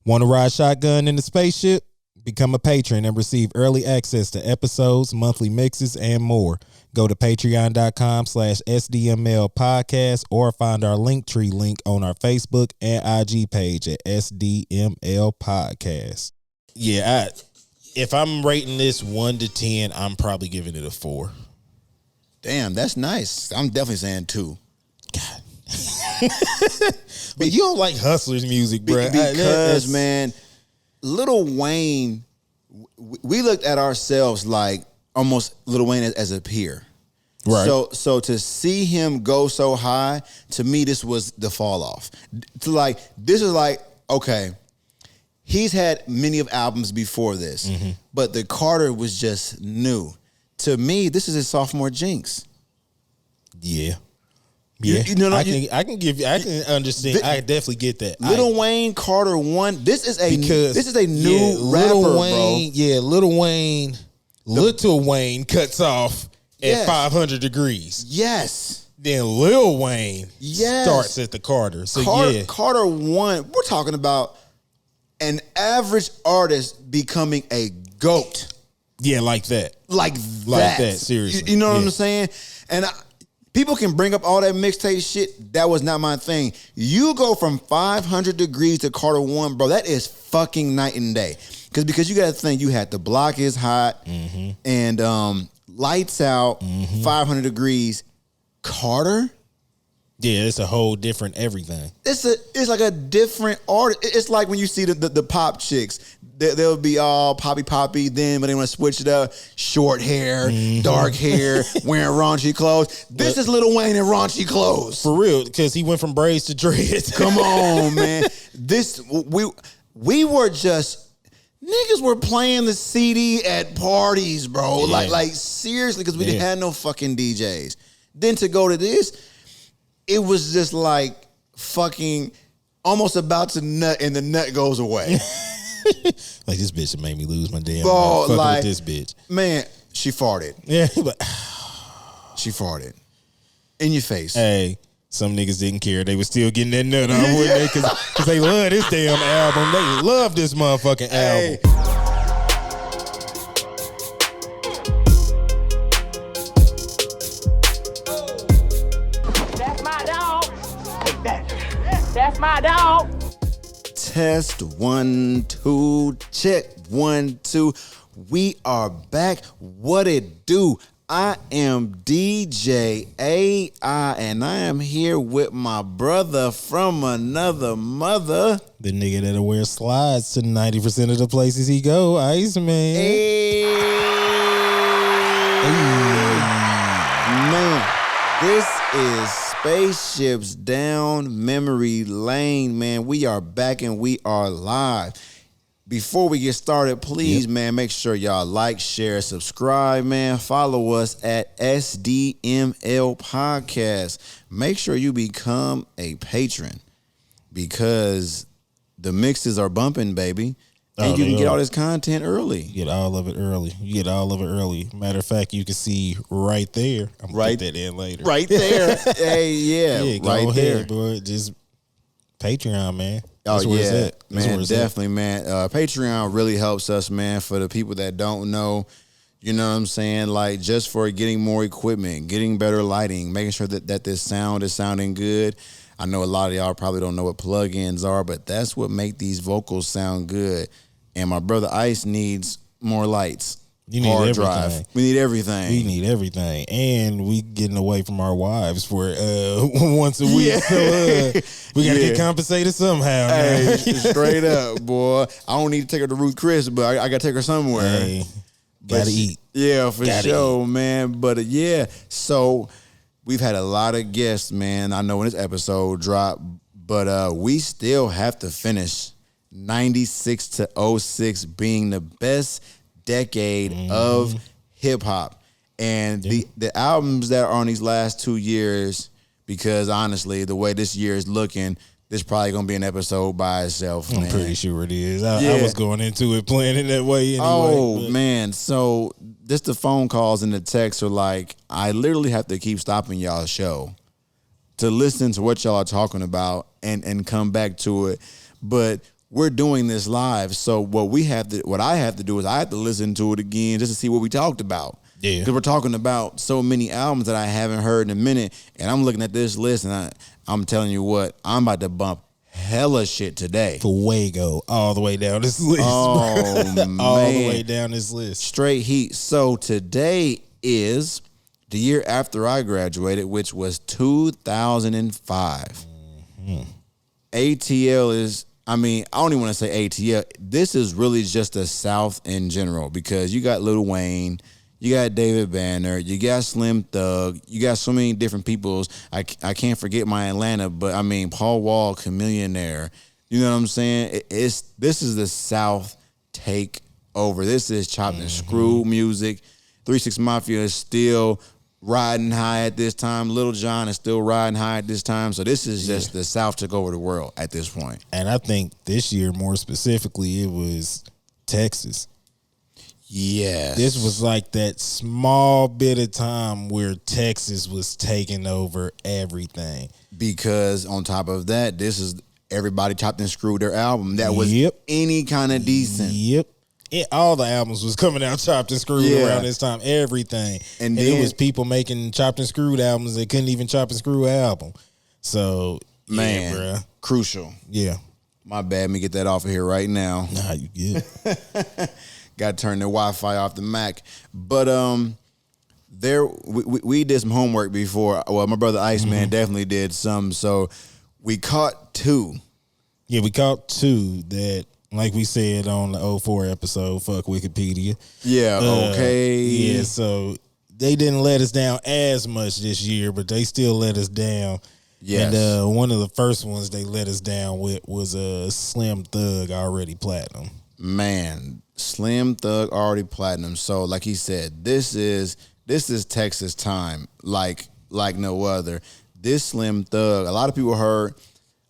Want to ride shotgun in the spaceship? Become a patron and receive early access to episodes, monthly mixes, and more. Go to patreon.com/SDML podcast or find our Linktree link on our Facebook and IG page at SDML podcast. Yeah, if I'm rating this 1 to 10, I'm probably giving it a 4. Damn, that's nice. I'm definitely saying 2. God. But you don't like Hustlers music, bro. Because, man, Lil Wayne, we looked at ourselves like almost Lil Wayne as a peer. Right. So to see him go so high, to me, this was the fall off. This is like, okay, he's had many of albums before this, but the Carter was just new. To me, this is his sophomore jinx. Yeah. Yeah, I can understand. I definitely get that. Lil Wayne, Carter 1. This is a new rapper, Lil Wayne, bro. Yeah, Lil Wayne cuts off at 500 degrees. Yes. Then Lil Wayne starts at the Carter. So Carter 1. We're talking about an average artist becoming a GOAT. Yeah, like that. Like that. Seriously. You know what I'm saying? And people can bring up all that mixtape shit. That was not my thing. You go from 500 degrees to Carter 1, bro. That is fucking night and day. Because you got to think, you had The Block Is Hot and Lights Out, 500 degrees. Carter? Yeah, it's a whole different everything. It's like a different art. It's like when you see the pop chicks. They'll be all poppy, then but they want to switch it up. Short hair, dark hair, wearing raunchy clothes. This is Lil Wayne in raunchy clothes. For real, because he went from braids to dreads. Come on, man. We were just, niggas were playing the CD at parties, bro. Yeah. Like seriously, because we didn't have no fucking DJs. Then to go to this, it was just like fucking almost about to nut and the nut goes away. Like, this bitch made me lose my damn mind. Fucking with this bitch. Man, she farted. Yeah, but she farted. In your face. Hey, some niggas didn't care. They was still getting that nut on, wouldn't they? Because they love this damn album. They love this motherfucking album. That's my dog. Take that. That's my dog. Test 1, 2, check 1, 2. We are back. What it do? I am DJ AI, and I am here with my brother from another mother. The nigga that'll wear slides to 90% of the places he go, Iceman. Hey. Man, this is Spaceships Down Memory Lane, man. We are back and we are live. Before we get started, please, man, make sure y'all like, share, subscribe, man. Follow us at SDML Podcast. Make sure you become a patron because the mixes are bumping, baby. And you can get all this content early. You get all of it early. Matter of fact, you can see right there. I'm going to put that in later. Right there. Hey, yeah go right ahead, there. Boy. Just Patreon, man. That's where it's at. Man, definitely, man. Patreon really helps us, man, for the people that don't know. You know what I'm saying? Like, just for getting more equipment, getting better lighting, making sure that this sound is sounding good. I know a lot of y'all probably don't know what plugins are, but that's what make these vocals sound good. And my brother Ice needs more lights. You need hard everything. Drive. We need everything. We need everything. And we getting away from our wives for once a week. So we got to get compensated somehow. Hey, straight up, boy. I don't need to take her to Ruth Chris, but I got to take her somewhere. Hey, got to eat. Yeah, for sure, man. But so we've had a lot of guests, man. I know when this episode dropped, but we still have to finish 96 to 06 being the best decade of hip hop. And the albums that are on these last 2 years, because honestly, the way this year is looking, this probably gonna be an episode by itself. I'm pretty sure it is. I was going into it planning that way anyway. Man. So just the phone calls and the texts are like, I literally have to keep stopping y'all's show to listen to what y'all are talking about and come back to it. But we're doing this live. So what I have to do is I have to listen to it again just to see what we talked about. Yeah. Because we're talking about so many albums that I haven't heard in a minute. And I'm looking at this list and I'm telling you what, I'm about to bump hella shit today. Fuego all the way down this list. Oh, man. All the way down this list. Straight heat. So today is the year after I graduated, which was 2005. Mm-hmm. ATL is, I don't even want to say ATL. This is really just the South in general because you got Lil Wayne, you got David Banner, you got Slim Thug, you got so many different peoples. I can't forget my Atlanta, but Paul Wall, Chameleonaire. You know what I'm saying? This is the South takeover. This is chopped and screw music. 3 6 Mafia is still riding high at this time. Lil Jon is still riding high at this time. So this is just the South took over the world at this point. And I think this year, more specifically, it was Texas. Yes. This was like that small bit of time where Texas was taking over everything. Because on top of that, this is everybody chopped and screwed their album. That was any kind of decent. Yep. All the albums was coming out chopped and screwed around this time. Everything. And then, it was people making chopped and screwed albums that couldn't even chop and screw an album. So, man, bruh. Crucial. Yeah. My bad. Let me get that off of here right now. Nah, you good. Got to turn the Wi-Fi off the Mac. But we did some homework before. Well, my brother Iceman definitely did some. So we caught 2. Yeah, we caught 2 that, like we said on the 04 episode, fuck Wikipedia. Yeah, okay. Yeah, so they didn't let us down as much this year, but they still let us down. Yes. And one of the first ones they let us down with was Slim Thug, already platinum. Man, Slim Thug already platinum. So like he said, this is Texas time like no other. This Slim Thug, a lot of people heard,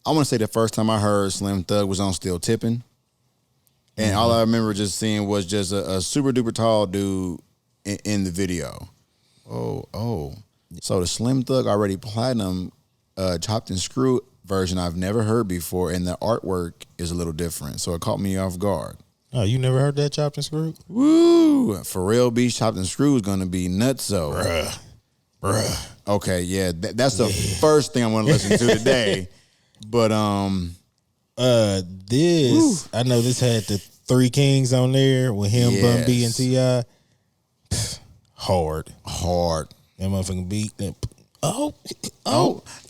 I want to say the first time I heard Slim Thug was on Still Tippin'. And all I remember just seeing was just a super duper tall dude in the video. Oh. So the Slim Thug already platinum chopped and screwed version I've never heard before, and the artwork is a little different. So it caught me off guard. Oh, you never heard that chopped and screwed? Woo! Pharrell Beach chopped and screwed is going to be nutso. Bruh. Okay, yeah. That's the first thing I want to listen to today. But this I know this had the 3 Kings on there with him, Bun B, and T.I. Hard. That motherfucking beat.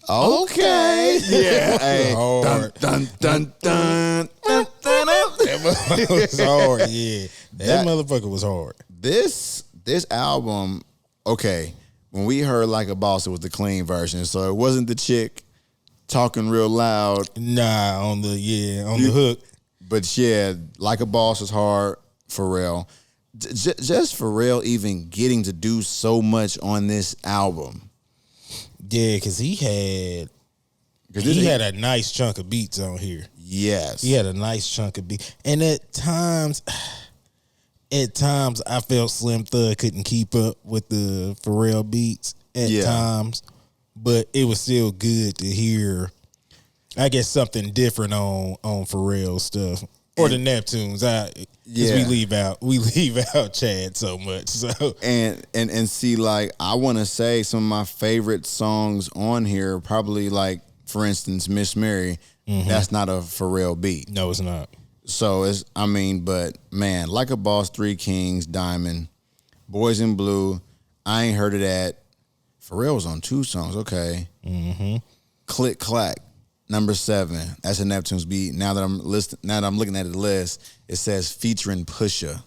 Okay. Yeah. Hey. Hard. Dun, dun, dun, dun, dun, dun. That motherfucker was hard. Yeah. That motherfucker was hard. This album, okay, when we heard Like a Boss, it was the clean version. So it wasn't the chick talking real loud. Nah, on the hook. But yeah, Like a Boss was hard, Pharrell. Just Pharrell even getting to do so much on this album. Yeah, because he had a nice chunk of beats on here. Yes. He had a nice chunk of beats. And at times I felt Slim Thug couldn't keep up with the Pharrell beats at times. But it was still good to hear, I guess, something different on Pharrell stuff. Or the Neptunes. We leave out Chad so much. So and see, like, I want to say some of my favorite songs on here, probably like, for instance, Miss Mary. That's not a Pharrell beat. No, it's not. So but man, Like a Boss, 3 Kings, Diamond, Boys in Blue. I ain't heard of that. Pharrell was on 2 songs. Okay. Click Clack. Number 7, that's a Neptune's beat. Now that I'm looking at the list, it says featuring Pusha.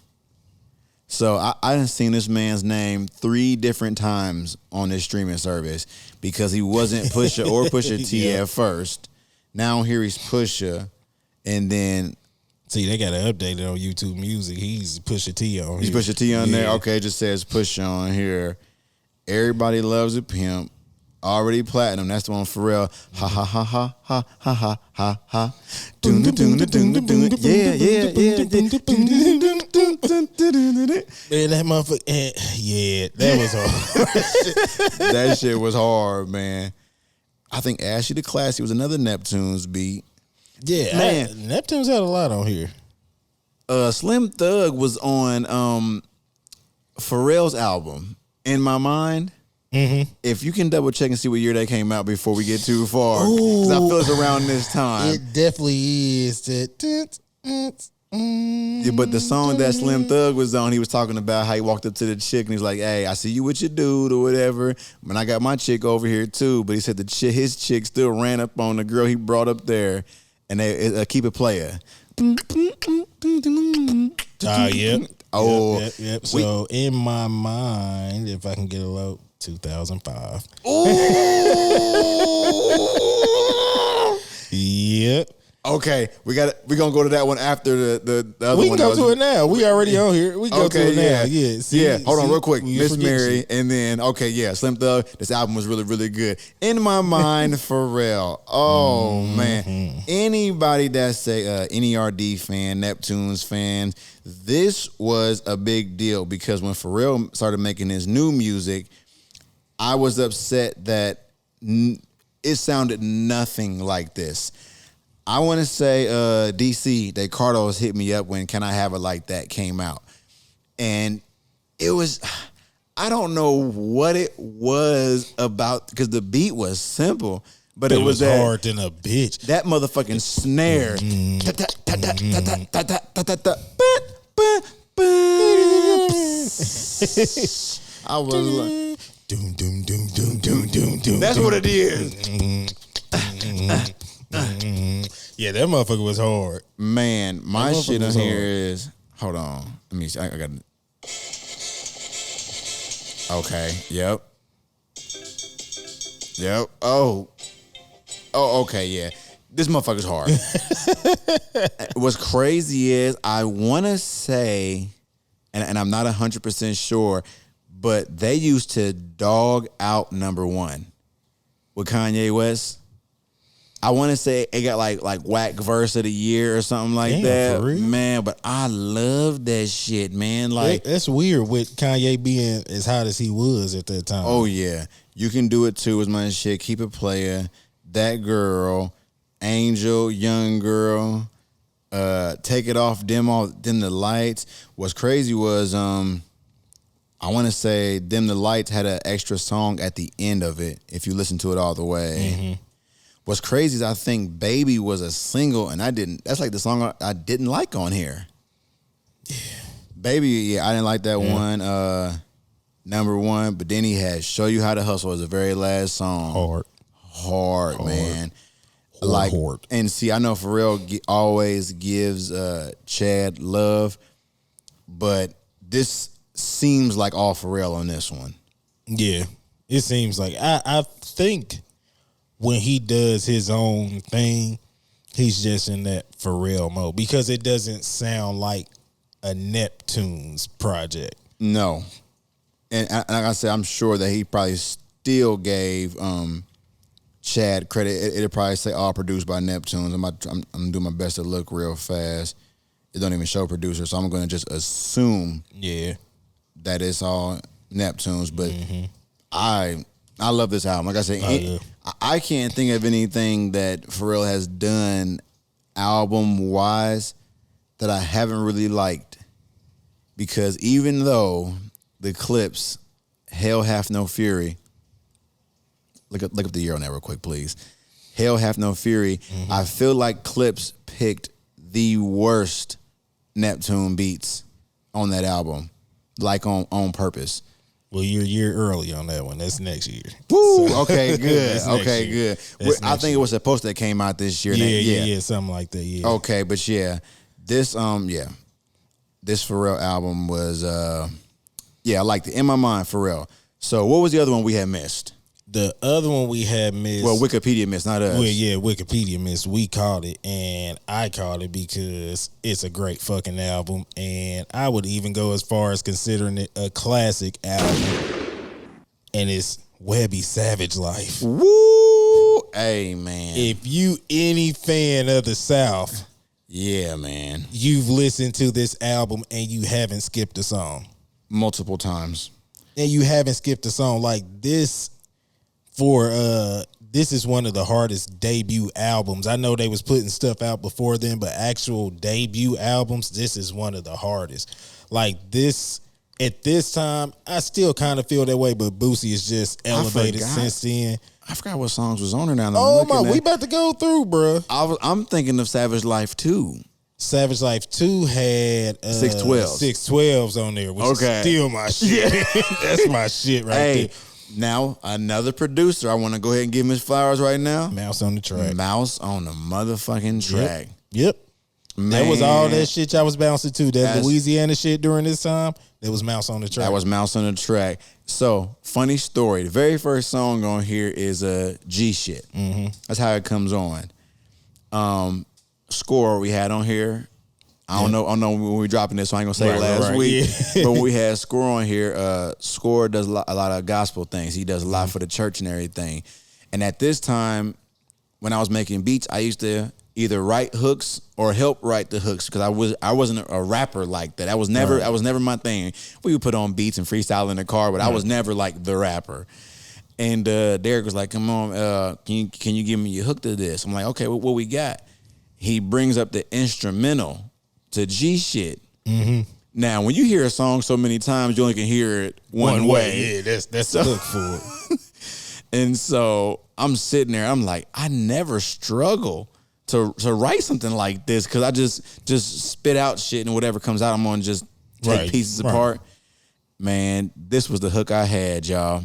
So I done seen this man's name 3 different times on this streaming service because he wasn't Pusha or Pusha T at first. Now here he's Pusha, and then see they got to update it on YouTube Music. He's Pusha T on. He's Pusha T on there. Okay, it just says Pusha on here. Everybody Loves a Pimp. Already platinum. That's the one Pharrell. Ha ha ha ha ha ha ha ha ha. Doon doon doon doon doon. Yeah. Man, that motherfucker. Yeah, that was hard. That shit was hard, man. I think Ashley the Classy was another Neptune's beat. Yeah, Man. Neptune's had a lot on here. Slim Thug was on Pharrell's album, In My Mind. Mm-hmm. If you can double check and see what year they came out before we get too far, because I feel it's around this time. It definitely is. Yeah, but the song that Slim Thug was on, he was talking about how he walked up to the chick and he's like, "Hey, I see you with your dude or whatever, but I got my chick over here too." But he said his chick still ran up on the girl he brought up there, and they keep it player. Yep. Oh, yep. So in my mind, if I can get a low, 2005. Yep. Okay, we're gonna go to that one after the other We one. can go to it now. We already on here. We can go to it now. Yeah. See, Hold on, real quick. we Miss forget Mary, shit. and then Slim Thug. This album was really, really good. In My Mind, Pharrell. Oh man, anybody that's a NERD fan, Neptune's fan, this was a big deal because when Pharrell started making his new music, I was upset that it sounded nothing like this. I want to say DC, they Cardos hit me up when Can I Have It Like That came out. And it was, I don't know what it was about, because the beat was simple, but it was that, hard than a bitch. that motherfucking snare. I was like, Doom, doom, doom, doom, doom, doom, doom. that's what it is. Yeah, that motherfucker was hard. Man, my That shit on motherfucker's here hard. is, hold on. Let me see. I got okay. Yep. Oh, okay, yeah. This motherfucker's hard. What's crazy is I want to say, and I'm not 100% sure, but they used to dog out number one with Kanye West. I want to say it got like whack verse of the year or something like Damn, that. for real? Man, but I love that shit, man. Like, That's weird with Kanye being as hot as he was at that time. oh yeah, You Can Do It Too is my shit. Keep It Player, That Girl, Angel, Young Girl, Take It Off, Dim the Lights. What's crazy was I want to say Dim the Lights had an extra song at the end of it if you listen to it all the way. Mm-hmm. What's crazy is I think Baby was a single, and that's like the song I didn't like on here. Yeah. Baby, yeah, I didn't like that one. Number one, but then he had Show You How to Hustle as the very last song. Hard, man. Hard. And see, I know Pharrell always gives Chad love, but this seems like all Pharrell on this one. Yeah, it seems like I think when he does his own thing, he's just in that Pharrell mode because it doesn't sound like a Neptune's project. No, and like I said, I'm sure that he probably still gave Chad credit. It'll probably say all produced by Neptunes. I'm doing my best to look real fast. It don't even show producer, so I'm going to just assume that it's all Neptunes. But I love this album. Like I said, I can't think of anything that Pharrell has done album-wise that I haven't really liked. Because even though the clips, Hell Hath No Fury, look up the year on that real quick, please. Hell Hath No Fury, I feel like Clips picked the worst Neptune beats on that album, like on purpose. Well, you're a year early on that one. That's next year. Woo! Okay, good. That's next Okay, year. good. That's I next think year. it was supposed to came out this year. Yeah, something like that. Yeah. Okay, but yeah, this Pharrell album was I liked it. In My Mind, Pharrell. So what was the other one we had missed? The other one we had missed. Well, Wikipedia missed, not us. Well, yeah, Wikipedia missed. We called it, and I called it because it's a great fucking album, and I would even go as far as considering it a classic album, and it's Webby Savage Life. Woo! Hey, man. If you any fan of the South, Yeah, man. you've listened to this album and you haven't skipped a song. Multiple times. And you haven't skipped a song like this for this is one of the hardest debut albums. I know they was putting stuff out before then, but actual debut albums, this is one of the hardest. Like this, at this time, I still kind of feel that way, but Boosie is just elevated since then. I forgot what songs was on there now. Oh my, we about to go through, bro. I'm thinking of Savage Life 2. Savage Life 2 had 612s on there, which is still my shit. Yeah. That's my shit right there. Now, another producer, I want to go ahead and give him his flowers right now. Mouse on the track. Mouse on the motherfucking track. Yep. Man. That was all that shit y'all was bouncing to. That Louisiana shit during this time, that was Mouse on the track. That was Mouse on the track. So, funny story. The very first song on here is G Shit. Mm-hmm. That's how it comes on. Score we had on here. I don't know when we were dropping this, so I ain't gonna say it last week. Yeah. But when we had Score on here, Score does a lot of gospel things. He does a lot for the church and everything. And at this time, when I was making beats, I used to either write hooks or help write the hooks because I wasn't a rapper like that. That was never my thing. We would put on beats and freestyle in the car, but I was never like the rapper. And Derek was like, "Come on, can you give me your hook to this?" I'm like, "Okay, what we got?" He brings up the instrumental to G Shit. Mm-hmm. Now, when you hear a song so many times, you only can hear it one way. Yeah, that's the hook for it. And so I'm sitting there. I'm like, I never struggle to write something like this because I just spit out shit and whatever comes out, I'm gonna just take pieces apart. Man, this was the hook I had, y'all.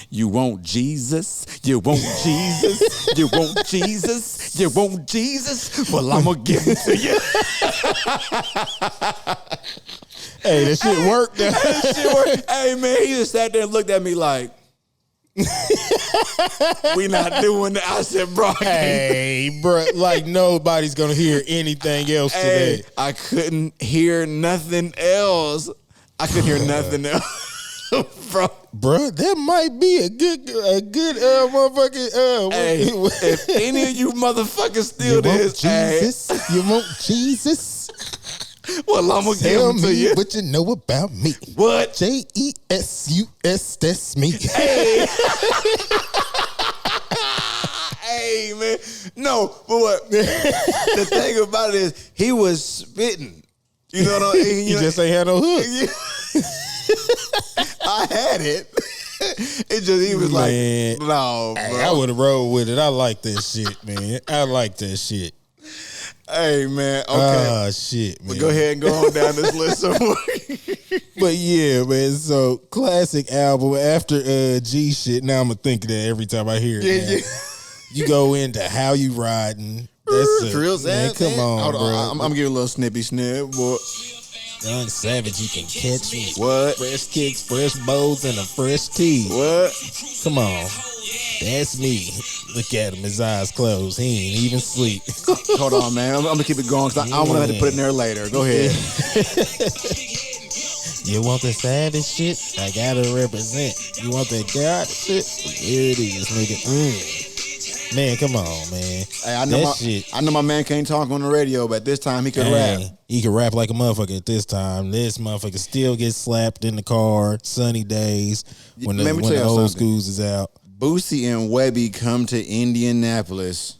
You want Jesus? You want Jesus? You want Jesus? You want Jesus? Well, I'm going to give it to you. Hey, that shit worked. That shit worked. Hey, man, he just sat there and looked at me like, we not doing that. I said, bro. Hey, bro, like nobody's going to hear anything else today. I couldn't hear nothing else. Bro, that might be a good motherfucking. Hey, if any of you motherfuckers steal this, Jesus, you want Jesus? Well, I'm gonna give him to you. What you know about me? What? JESUS, that's me. Hey. Hey, man. No, but what? The thing about it is, he was spitting. You know what I mean? You just ain't had no hook. I had it. It just, he was like, no, bro. Hey, I would have rolled with it. I like that shit, man. I like that shit. Hey, man. Okay. Ah, shit, man. But go ahead and go on down this list somewhere. But yeah, man. So classic album after G Shit. Now I'm gonna think of that every time I hear it. Yeah. You go into How You Riding. That's real man. Come on, bro. I'm gonna give you a little snippy snip, boy. Young Savage, you can catch me. What? Fresh kicks, fresh bows, and a fresh tee. What? Come on. That's me. Look at him. His eyes closed. He ain't even sleep. Hold on, man. I'm going to keep it going because I'm going to have to put it in there later. Go ahead. You want the savage shit? I got to represent. You want that God shit? Here it is, nigga. Man, come on, man. Hey, I know my man can't talk on the radio, but this time he could rap. He could rap like a motherfucker at this time. This motherfucker still gets slapped in the car, sunny days, when the old schools is out. Boosie and Webby come to Indianapolis.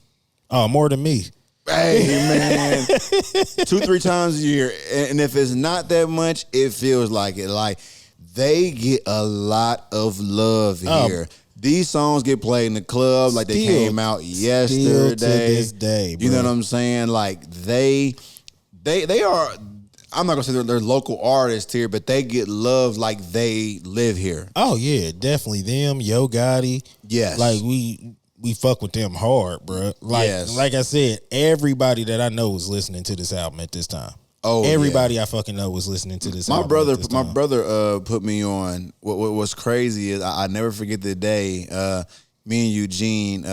Oh, more than me. Hey, man. 2-3 times a year. And if it's not that much, it feels like it. Like, they get a lot of love here. These songs get played in the club like they came out yesterday. Still to this day, bro. You know what I'm saying? Like they are. I'm not gonna say they're local artists here, but they get love like they live here. Oh yeah, definitely them. Yo Gotti. Yes. Like we fuck with them hard, bro. Like yes. Like I said, everybody that I know is listening to this album at this time. Oh, everybody I fucking know was listening to this. My brother put me on. What was crazy is I never forget the day. Me and Eugene,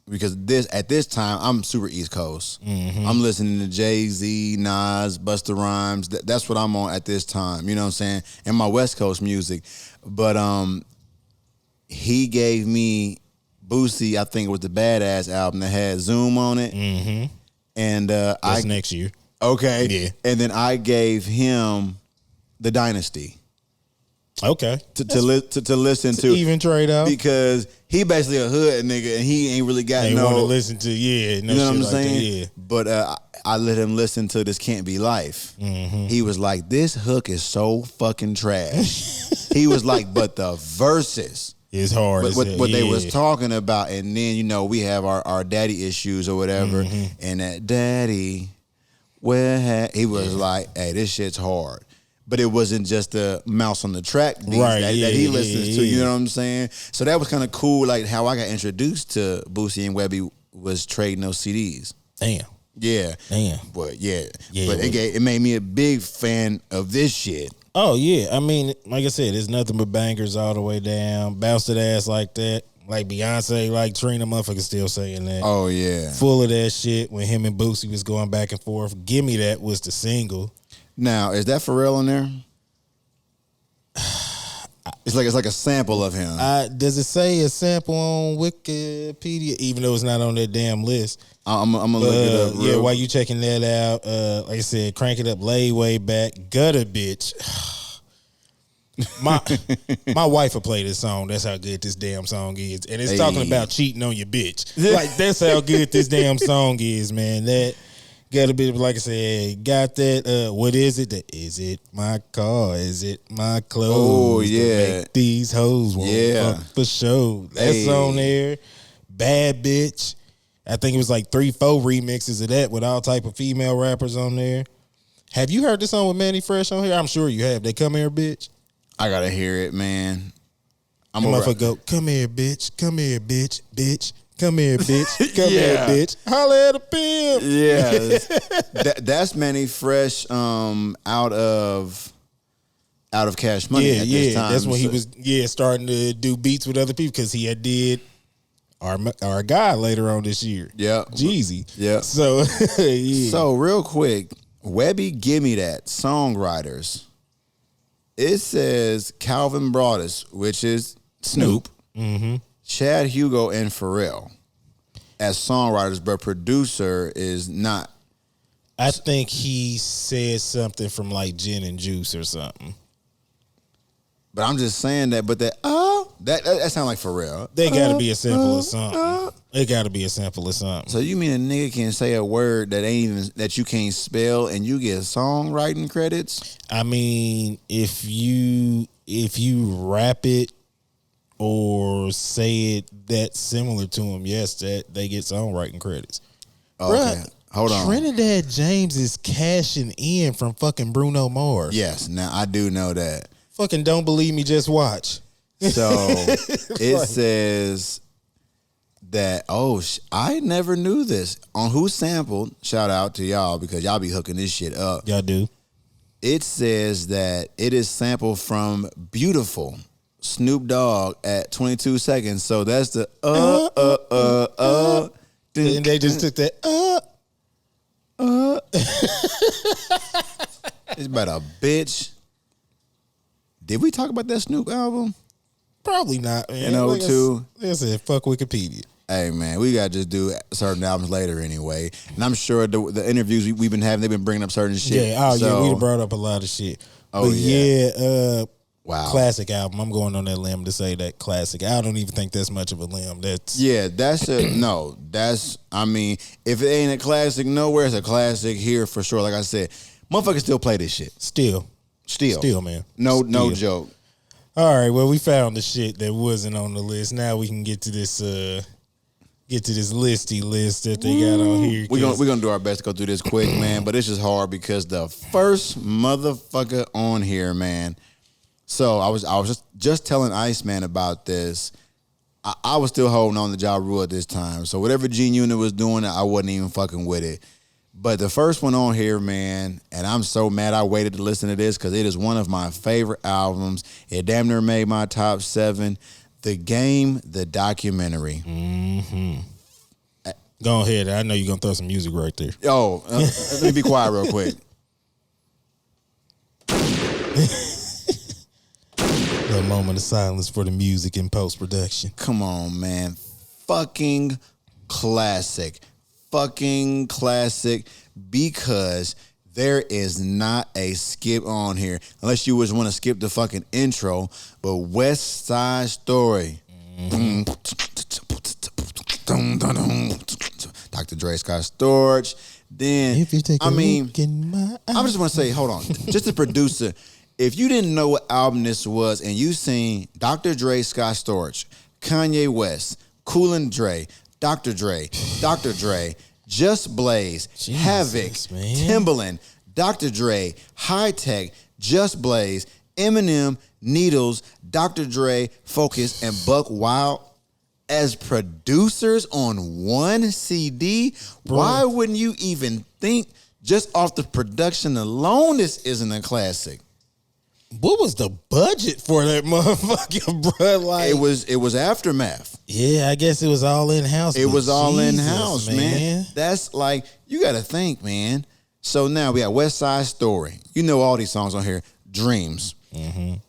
because at this time I'm super East Coast. Mm-hmm. I'm listening to Jay-Z, Nas, Busta Rhymes. That's what I'm on at this time. You know what I'm saying? And my West Coast music. But he gave me Boosie. I think it was the Badass album that had Zoom on it. Mm-hmm. And that's next year. Okay. Yeah. And then I gave him The Dynasty. Okay. To listen to. Even trade out. Because he basically a hood nigga and he ain't really got Ain't no. want to listen to, no you know shit what I'm like saying? that, yeah. But I let him listen to This Can't Be Life. Mm-hmm. He was like, this hook is so fucking trash. He was like, but the verses. It's hard. But what they was talking about, and then, we have our daddy issues or whatever, and that daddy, he was like, hey, this shit's hard. But it wasn't just the mouse on the track beats that he listens to, you know what I'm saying? So that was kind of cool, like how I got introduced to Boosie and Webby was trading those CDs. Damn. Yeah. Damn. But it made me a big fan of this shit. Oh, yeah. I mean, like I said, it's nothing but bangers all the way down. Bounce that ass like that. Like Beyonce, like Trina, motherfucker still saying that. Oh, yeah. Full of that shit when him and Boosie was going back and forth. Gimme That was the single. Now, is that Pharrell in there? It's like a sample of him. Does it say a sample on Wikipedia, even though it's not on that damn list? I'm gonna look it up. Yeah, while you checking that out, like I said, Crank It Up, Lay Way Back, Gutter Bitch. My wife will play this song. That's how good this damn song is, and it's talking about cheating on your bitch. Like that's how good this damn song is, man. That. Got a bit of, like I said, got that, what is it? Is it my car? Is it my clothes? Oh, yeah. That make these hoes want fuck for show. That's on there. Bad Bitch. I think it was like 3-4 remixes of that with all type of female rappers on there. Have you heard this song with Manny Fresh on here? I'm sure you have. They Come Here, Bitch. I gotta hear it, man. I'm gonna go, come here, bitch. Come here, bitch. Bitch. Come here, bitch. Come here, bitch. Holla at a pimp. Yeah, that's Manny Fresh out of Cash Money at this time. That's when he was starting to do beats with other people because he had did our guy later on this year. Yeah, Jeezy. Yeah. So So real quick, Webby, Gimme That songwriters. It says Calvin Broadus, which is Snoop. Mm-hmm. Chad Hugo and Pharrell as songwriters, but producer is not. I think he said something from like Gin and Juice or something. But I'm just saying that. But that sounds like Pharrell. They got to be a sample of something. It got to be a sample of something. So you mean a nigga can say a word that ain't even that you can't spell and you get songwriting credits? I mean, if you rap it or say it that similar to him, yes, that they get songwriting credits. Okay, bruh, hold on. Trinidad James is cashing in from fucking Bruno Mars. Yes, now I do know that. Fucking don't believe me, just watch. So it says that, I never knew this. On Who Sampled, shout out to y'all because y'all be hooking this shit up. Y'all do. It says that it is sampled from Beautiful, Snoop Dogg at 22 seconds. So that's the And they just took that It's about a bitch. Did we talk about that Snoop album? Probably not, man. In 02? Like I said, fuck Wikipedia. Hey, man, we got to just do certain albums later anyway. And I'm sure the interviews we've been having, they've been bringing up certain shit. Yeah, we brought up a lot of shit. Oh, but wow. Classic album. I'm going on that limb to say that classic. I don't even think that's much of a limb. I mean, if it ain't a classic nowhere, it's a classic here for sure. Like I said, motherfuckers still play this shit. Still, man. No joke. All right, well, we found the shit that wasn't on the list. Now we can get to this listy list that they got on here. We're gonna do our best to go through this quick, man. But it's just hard because the first motherfucker on here, man. So I was just telling Iceman about this. I was still holding on to Ja Rule at this time. So whatever G Unit was doing, I wasn't even fucking with it. But the first one on here, man, and I'm so mad I waited to listen to this because it is one of my favorite albums. It damn near made my top 7. The Game, the documentary. Mm-hmm. Go ahead. I know you're going to throw some music right there. Oh, let me be quiet real quick. A moment of silence for the music in post-production. Come on, man. Fucking classic because There is not a skip on here unless you just want to skip the fucking intro. But West Side Story. Dr. Dre, Scott Storch. Then, If you take a look in my eyes. I just want to say, hold on. Just the producer, if you didn't know what album this was and you seen Dr. Dre, Scott Storch, Kanye West, Coolin' Dre, Dr. Dre, Just Blaze, Jesus, Havoc, man. Timbaland, Dr. Dre, High Tech, Just Blaze, Eminem, Needles, Dr. Dre, Focus, and Buck Wild as producers on one CD, why wouldn't you even think just off the production alone this isn't a classic? What was the budget for that motherfucker, bro? Like It was Aftermath. yeah, I guess it was all in house. It was all in house, man. That's like, you got to think, man. So now we got West Side Story. You know all these songs on here. Dreams.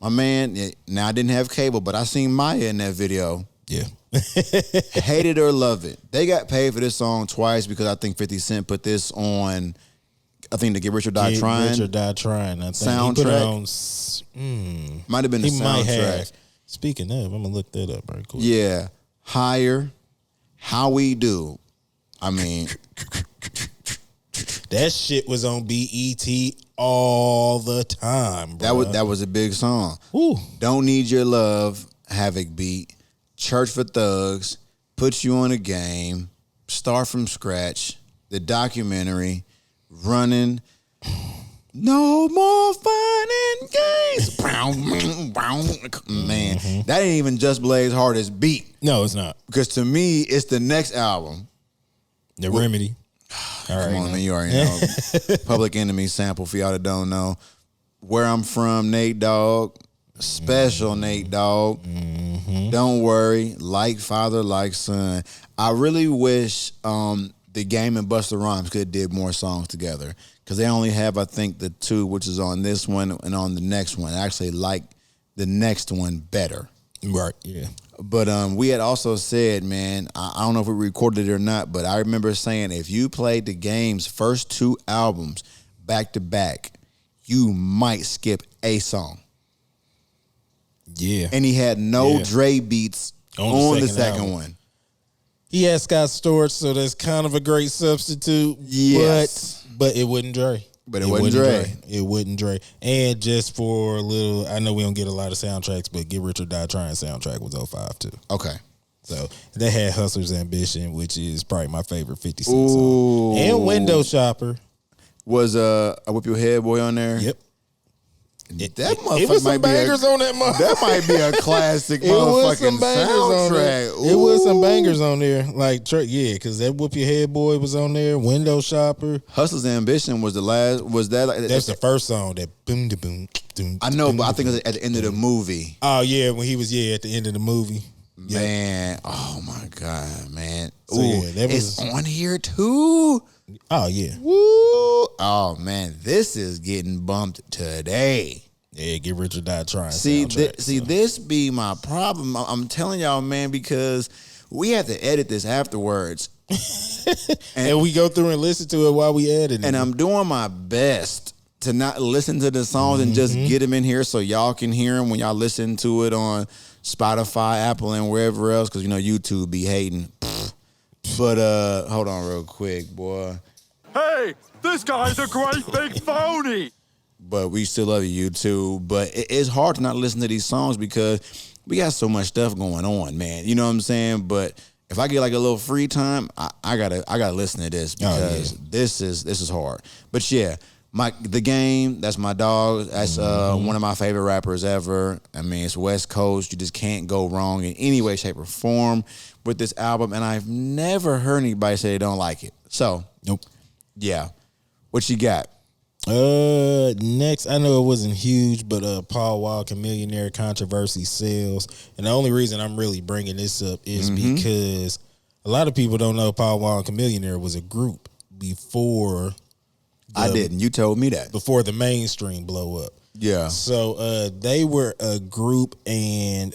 My man, now I didn't have cable, but I seen Maya in that video. Yeah. Hate it or love it. They got paid for this song twice because I think 50 Cent put this on, I think, the Get Rich or Die Trying. Rich or Die Trying. I think Soundtrack. He put it on, Might have been the he might soundtrack. have. Speaking of, I'm gonna look that up right quick. Yeah. Higher. How We Do. I mean, That shit was on BET all the time, bro. that was a big song. Woo. Don't Need Your Love, Havoc Beat, Church for Thugs, Put You on a Game, Start from Scratch, the documentary, Running, No More Fun and Games. Man, that ain't even Just Blaze hardest beat. No, it's not. Because to me, it's the next album. The Remedy. All right, Come on, now. man, you already know. Public Enemy sample for y'all that don't know. Where I'm From, Nate Dogg. Special Nate Dogg. Don't Worry. Like Father, Like Son. I really wish The Game and Busta Rhymes could have did more songs together. Because they only have, I think, the two, which is on this one and on the next one. I actually like the next one better. Right, yeah. But we had also said, man, I don't know if we recorded it or not, but I remember saying if you played the Game's first two albums back to back, you might skip a song. Yeah. And he had no Yeah. Dre beats on the second album. one. He had Scott Storch, so that's kind of a great substitute. Yes. But it wouldn't Dre. But it wasn't Dre. It wouldn't Dre. And just for a little, I know we don't get a lot of soundtracks, but Get Rich or Die Trying soundtrack was 05 too. Okay. So they had Hustler's Ambition, which is probably my favorite 50 Cent song. And Window Shopper. Was I Whip Your Head Boy on there? Yep. That It motherfucker was might some be bangers on that motherfucker. that might be a classic It was motherfucking some bangers on there. soundtrack. It was some Ooh. bangers on there. Like, yeah, because that Whoop Your Head Boy was on there. Window Shopper. Hustler's Ambition was the last. Was that like? That's the first song. That boom, da boom, doom. I know, boom, but I da, think it was at the end of the movie. Oh yeah, when he was at the end of the movie. Yep. Man, oh my God, man. So, Ooh, yeah, that it's was- on here too. Oh yeah, Woo! Oh man, this is getting bumped today. yeah. Get Rich or Die Trying. See, soundtrack, this be my problem. I'm telling y'all, man, because we have to edit this afterwards, and we go through and listen to it while we edit it. and I'm doing my best to not listen to the songs and just get them in here so y'all can hear them when y'all listen to it on Spotify, Apple, and wherever else. Because you know YouTube be hating. But hold on real quick, boy. Hey, this guy's a great big phony. But we still love you, YouTube. But it's hard to not listen to these songs because we got so much stuff going on, man. You know what I'm saying? But if I get like a little free time, I gotta listen to this because this is hard. But yeah, the Game, that's my dog. That's one of my favorite rappers ever. I mean, it's West Coast. You just can't go wrong in any way, shape, or form with this album. And I've never heard anybody say they don't like it. So nope. yeah, what you got? Next, I know it wasn't huge, but Paul Walker Millionaire controversy sells, and the only reason I'm really bringing this up is because a lot of people don't know Paul Walker Millionaire was a group before. I didn't. You told me that. Before the mainstream blow up. Yeah. So they were a group, and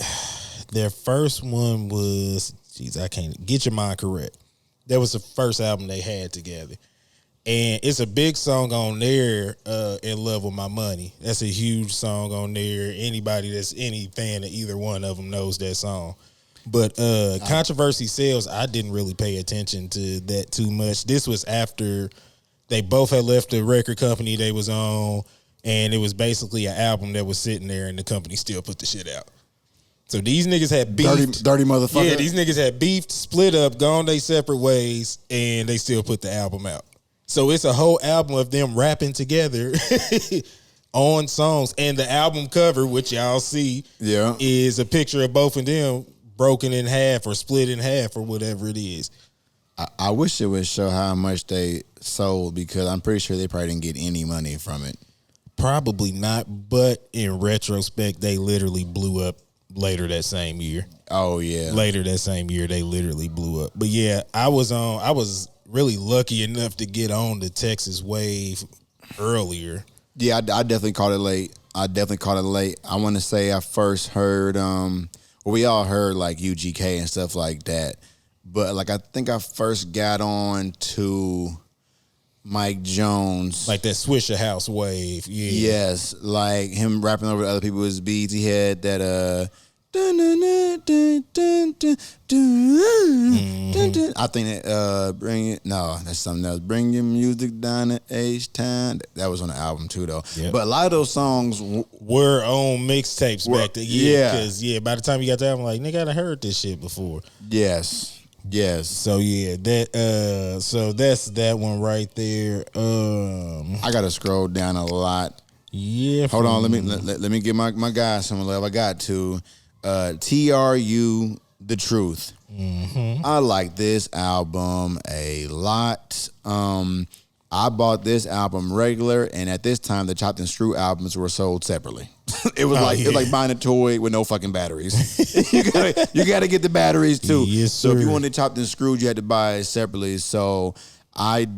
their first one was, I can't get your mind correct. That was the first album they had together. And it's a big song on there, In Love With My Money. That's a huge song on there. Anybody that's any fan of either one of them knows that song. But Controversy Sells, I didn't really pay attention to that too much. This was after they both had left the record company they was on, and it was basically an album that was sitting there, and the company still put the shit out. So these niggas had beefed. Dirty motherfucker. Yeah, these niggas had beefed, split up, gone their separate ways, and they still put the album out. So it's a whole album of them rapping together on songs. And the album cover, which y'all see, is a picture of both of them broken in half or split in half or whatever it is. I wish it would show how much they sold, because I'm pretty sure they probably didn't get any money from it. Probably not, but in retrospect, they literally blew up later that same year. Oh, yeah. Later that same year, they literally blew up. But yeah, I was really lucky enough to get on the Texas wave earlier. Yeah, I definitely caught it late. I want to say I first heard, we all heard like UGK and stuff like that. But like I think I first got on to Mike Jones. Like that Swisher House wave. Yeah. Yes, like him rapping over other people's beats. He had that I think that that's something else. Bring your music down to H-Town. That was on the album too, though. Yep. But a lot of those songs were on mixtapes back then. Yeah, because by the time you got to album, like, nigga, I done heard this shit before. Yes. So yeah, that so that's that one right there. I gotta scroll down a lot. Yeah. Hold on, let me give my guy some love. I got to TRU The Truth. Mm-hmm. I like this album a lot. I bought this album regular, and at this time, the Chopped and Screw albums were sold separately. It was like buying a toy with no fucking batteries. you gotta get the batteries too. Yes, so if you sir. wanted Chopped and Screwed, you had to buy it separately. So I'm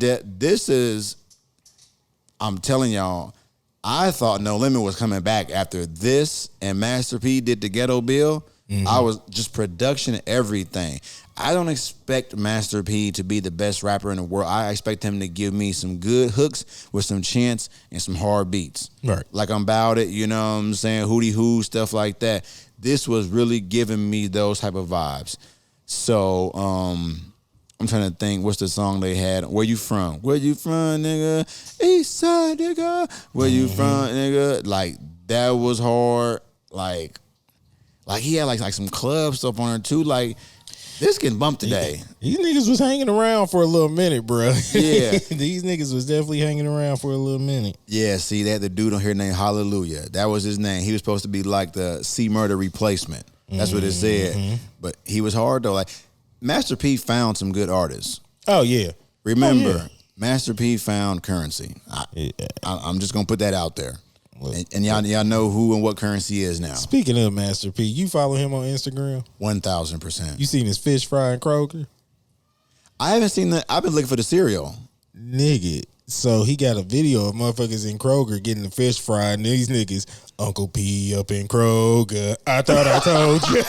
telling y'all, I thought No Limit was coming back after this and Master P did the Ghetto Bill. Mm-hmm. I was just production, everything. I don't expect Master P to be the best rapper in the world. I expect him to give me some good hooks with some chants and some hard beats. Right. Like I'm About It, you know what I'm saying? Hootie Hoo, stuff like that. This was really giving me those type of vibes. So, I'm trying to think, what's the song they had? Where You From? Where you from, nigga? East side, nigga. Where you from, nigga? Like, that was hard. Like he had like some club stuff on her too. Like, this getting bumped today. These niggas was hanging around for a little minute, bro. Yeah. These niggas was definitely hanging around for a little minute. Yeah, see, they had the dude on here named Hallelujah. That was his name. He was supposed to be like the C Murder replacement. That's what it said. But he was hard, though. Like, Master P found some good artists. Oh, yeah. Remember, Master P found Currency. I'm just going to put that out there. And y'all know who and what Currency is now. Speaking of Master P, you follow him on Instagram? 1,000%. You seen his fish fry in Kroger? I haven't seen that. I've been looking for the cereal. Nigga. So he got a video of motherfuckers in Kroger getting the fish fry, and these niggas, Uncle P up in Kroger. I thought I told you.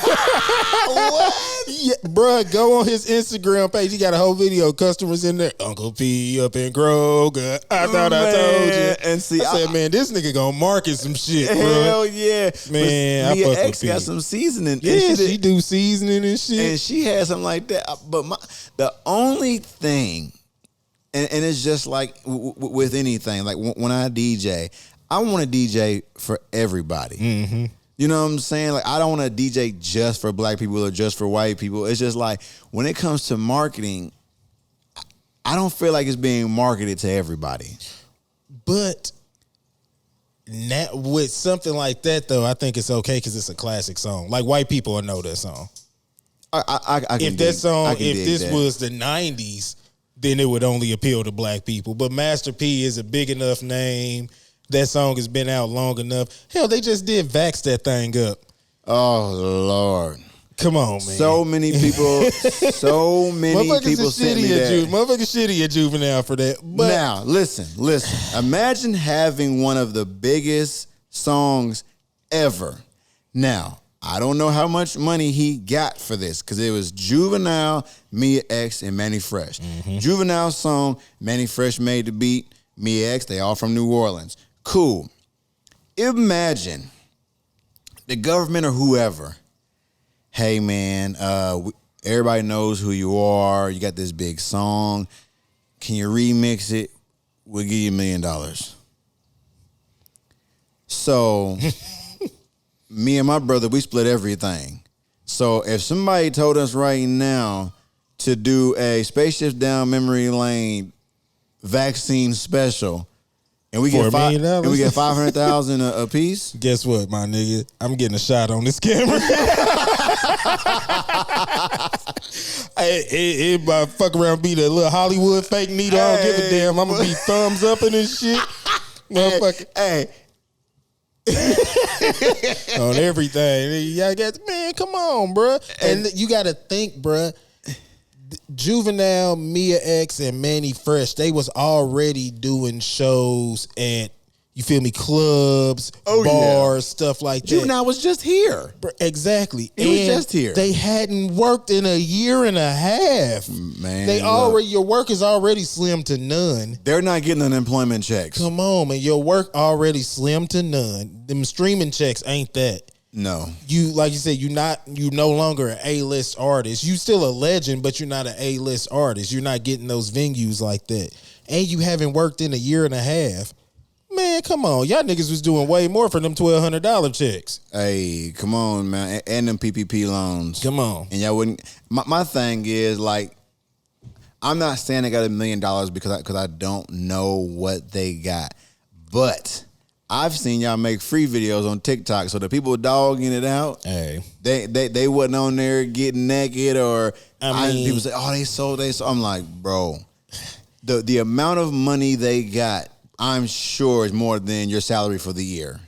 What? Yeah, bruh, go on his Instagram page. He got a whole video. Customers in there. Uncle P up in Kroger. I thought I told you. And see, I said, man, this nigga gonna market some shit, bro. Hell yeah, man. Mia I fuck X with got P. some seasoning. Yeah, she do seasoning and shit. And she had something like that. But the only thing, and it's just like with anything, like when I DJ, I want to DJ for everybody. Mm-hmm. You know what I'm saying? Like, I don't want to DJ just for black people or just for white people. It's just like, when it comes to marketing, I don't feel like it's being marketed to everybody. But with something like that, though, I think it's okay because it's a classic song. Like, white people will know that song. I can if that song, if this that. was the 90s, then it would only appeal to black people. But Master P is a big enough name. That song has been out long enough. Hell, they just did Vax that thing up. Oh, Lord. Come on, man. So many people sent me that. Motherfuckers shitty at Juvenile for that. But now, listen. Imagine having one of the biggest songs ever. Now, I don't know how much money he got for this because it was Juvenile, Mia X, and Manny Fresh. Juvenile's song, Manny Fresh made the beat. Mia X, they all from New Orleans. Cool. Imagine the government or whoever. Hey, man, everybody knows who you are. You got this big song. Can you remix it? We'll give you $1 million. So, me and my brother, we split everything. So, if somebody told us right now to do a Spaceships Down Memory Lane vaccine special, and we get $500,000 a piece. Guess what, my nigga? I'm getting a shot on this camera. It might fuck around be the little Hollywood fake needle. I don't give a damn. I'm gonna be thumbs up in this shit. Motherfucker. Hey. On everything. Y'all got, man, come on, bruh. And you gotta think, bruh. Juvenile, Mia X, and Manny Fresh, they was already doing shows at, you feel me, clubs, bars, stuff like that. Juvenile was just here. Exactly. He was just here. They hadn't worked in a year and a half. Man, your work is already slim to none. They're not getting unemployment checks. Come on, man. Your work already slim to none. Them streaming checks ain't that. No. You, like you said, you no longer an A-list artist. You still a legend, but you're not an A-list artist. You're not getting those venues like that. And you haven't worked in a year and a half. Man, come on. Y'all niggas was doing way more for them $1,200 checks. Hey, come on, man. And them PPP loans. Come on. And y'all wouldn't. My thing is, like, I'm not saying they got $1 million because I don't know what they got. But I've seen y'all make free videos on TikTok, so the people dogging it out. Hey, they wasn't on there getting naked, or I mean, people say, "Oh, they sold." I'm like, bro, the amount of money they got, I'm sure is more than your salary for the year.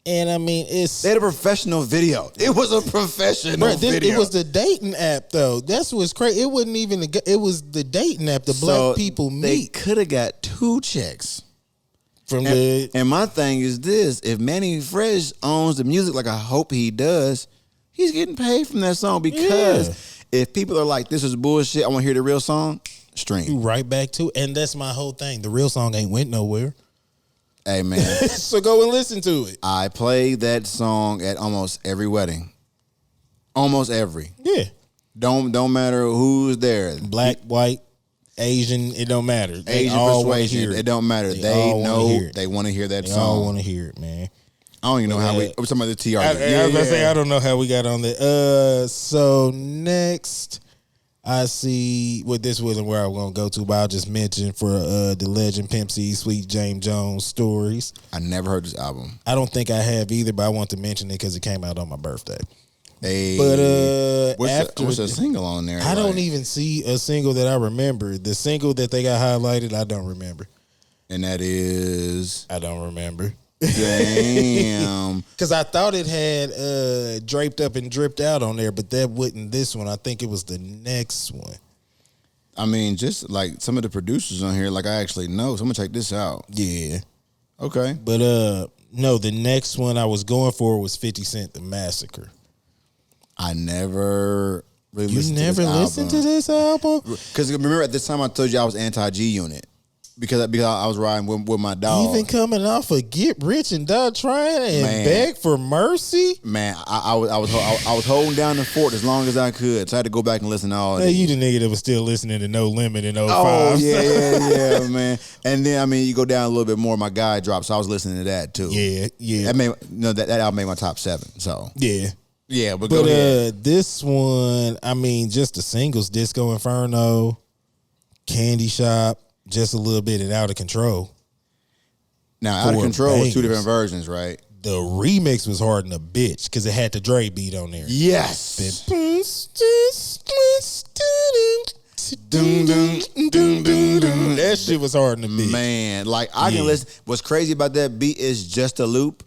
And I mean, they had a professional video. It was a professional video. It was the dating app, though. That's what's crazy. It wasn't even. It was the dating app. The black people meet. They could have got 2 checks. And my thing is this: if Manny Fresh owns the music, like I hope he does, he's getting paid from that song. Because if people are like, "This is bullshit," I want to hear the real song. Stream you right back to, and that's my whole thing. The real song ain't went nowhere. Hey man, so go and listen to it. I play that song at almost every wedding. Almost every. Yeah. Don't matter who's there. Black, white, Asian, it don't matter. They Asian all persuasion, it don't matter. They know they want to hear that song. They all want to hear it, man. I don't even know how we're talking about the TR. I was about to say, I don't know how we got on there. So next, I see, this wasn't where I was going to go to, but I'll just mention for the Legend Pimp C, Sweet James Jones Stories. I never heard this album. I don't think I have either, but I want to mention it because it came out on my birthday. Hey, but what's a single on there? I don't even see a single that I remember. The single that they got highlighted, I don't remember. And that is? I don't remember. Damn. Because I thought it had Draped Up and Dripped Out on there, but that wasn't this one. I think it was the next one. I mean, just like some of the producers on here, like I actually know. So I'm going to check this out. Yeah. Okay. But no, the next one I was going for was 50 Cent, The Massacre. I never really listened to this album? Because remember at this time I told you I was anti-G-Unit. Because I was riding with my dog. Even coming off of Get Rich and Die Trying and Beg for Mercy? Man, I was holding down the fort as long as I could. So I had to go back and listen to all of you the nigga that was still listening to No Limit in 05. Oh, yeah, man. And then, I mean, you go down a little bit more, my guy dropped, so I was listening to that, too. Yeah. That album made my top 7, so. Yeah, but go ahead. This one, I mean, just the singles, Disco Inferno, Candy Shop, just a little bit and Out of Control. Now, Out of Control was 2 different versions, right? The remix was hard in a bitch because it had the Dre beat on there. Yes. That shit was hard in the bitch. Man, like I can listen. What's crazy about that beat is just a loop.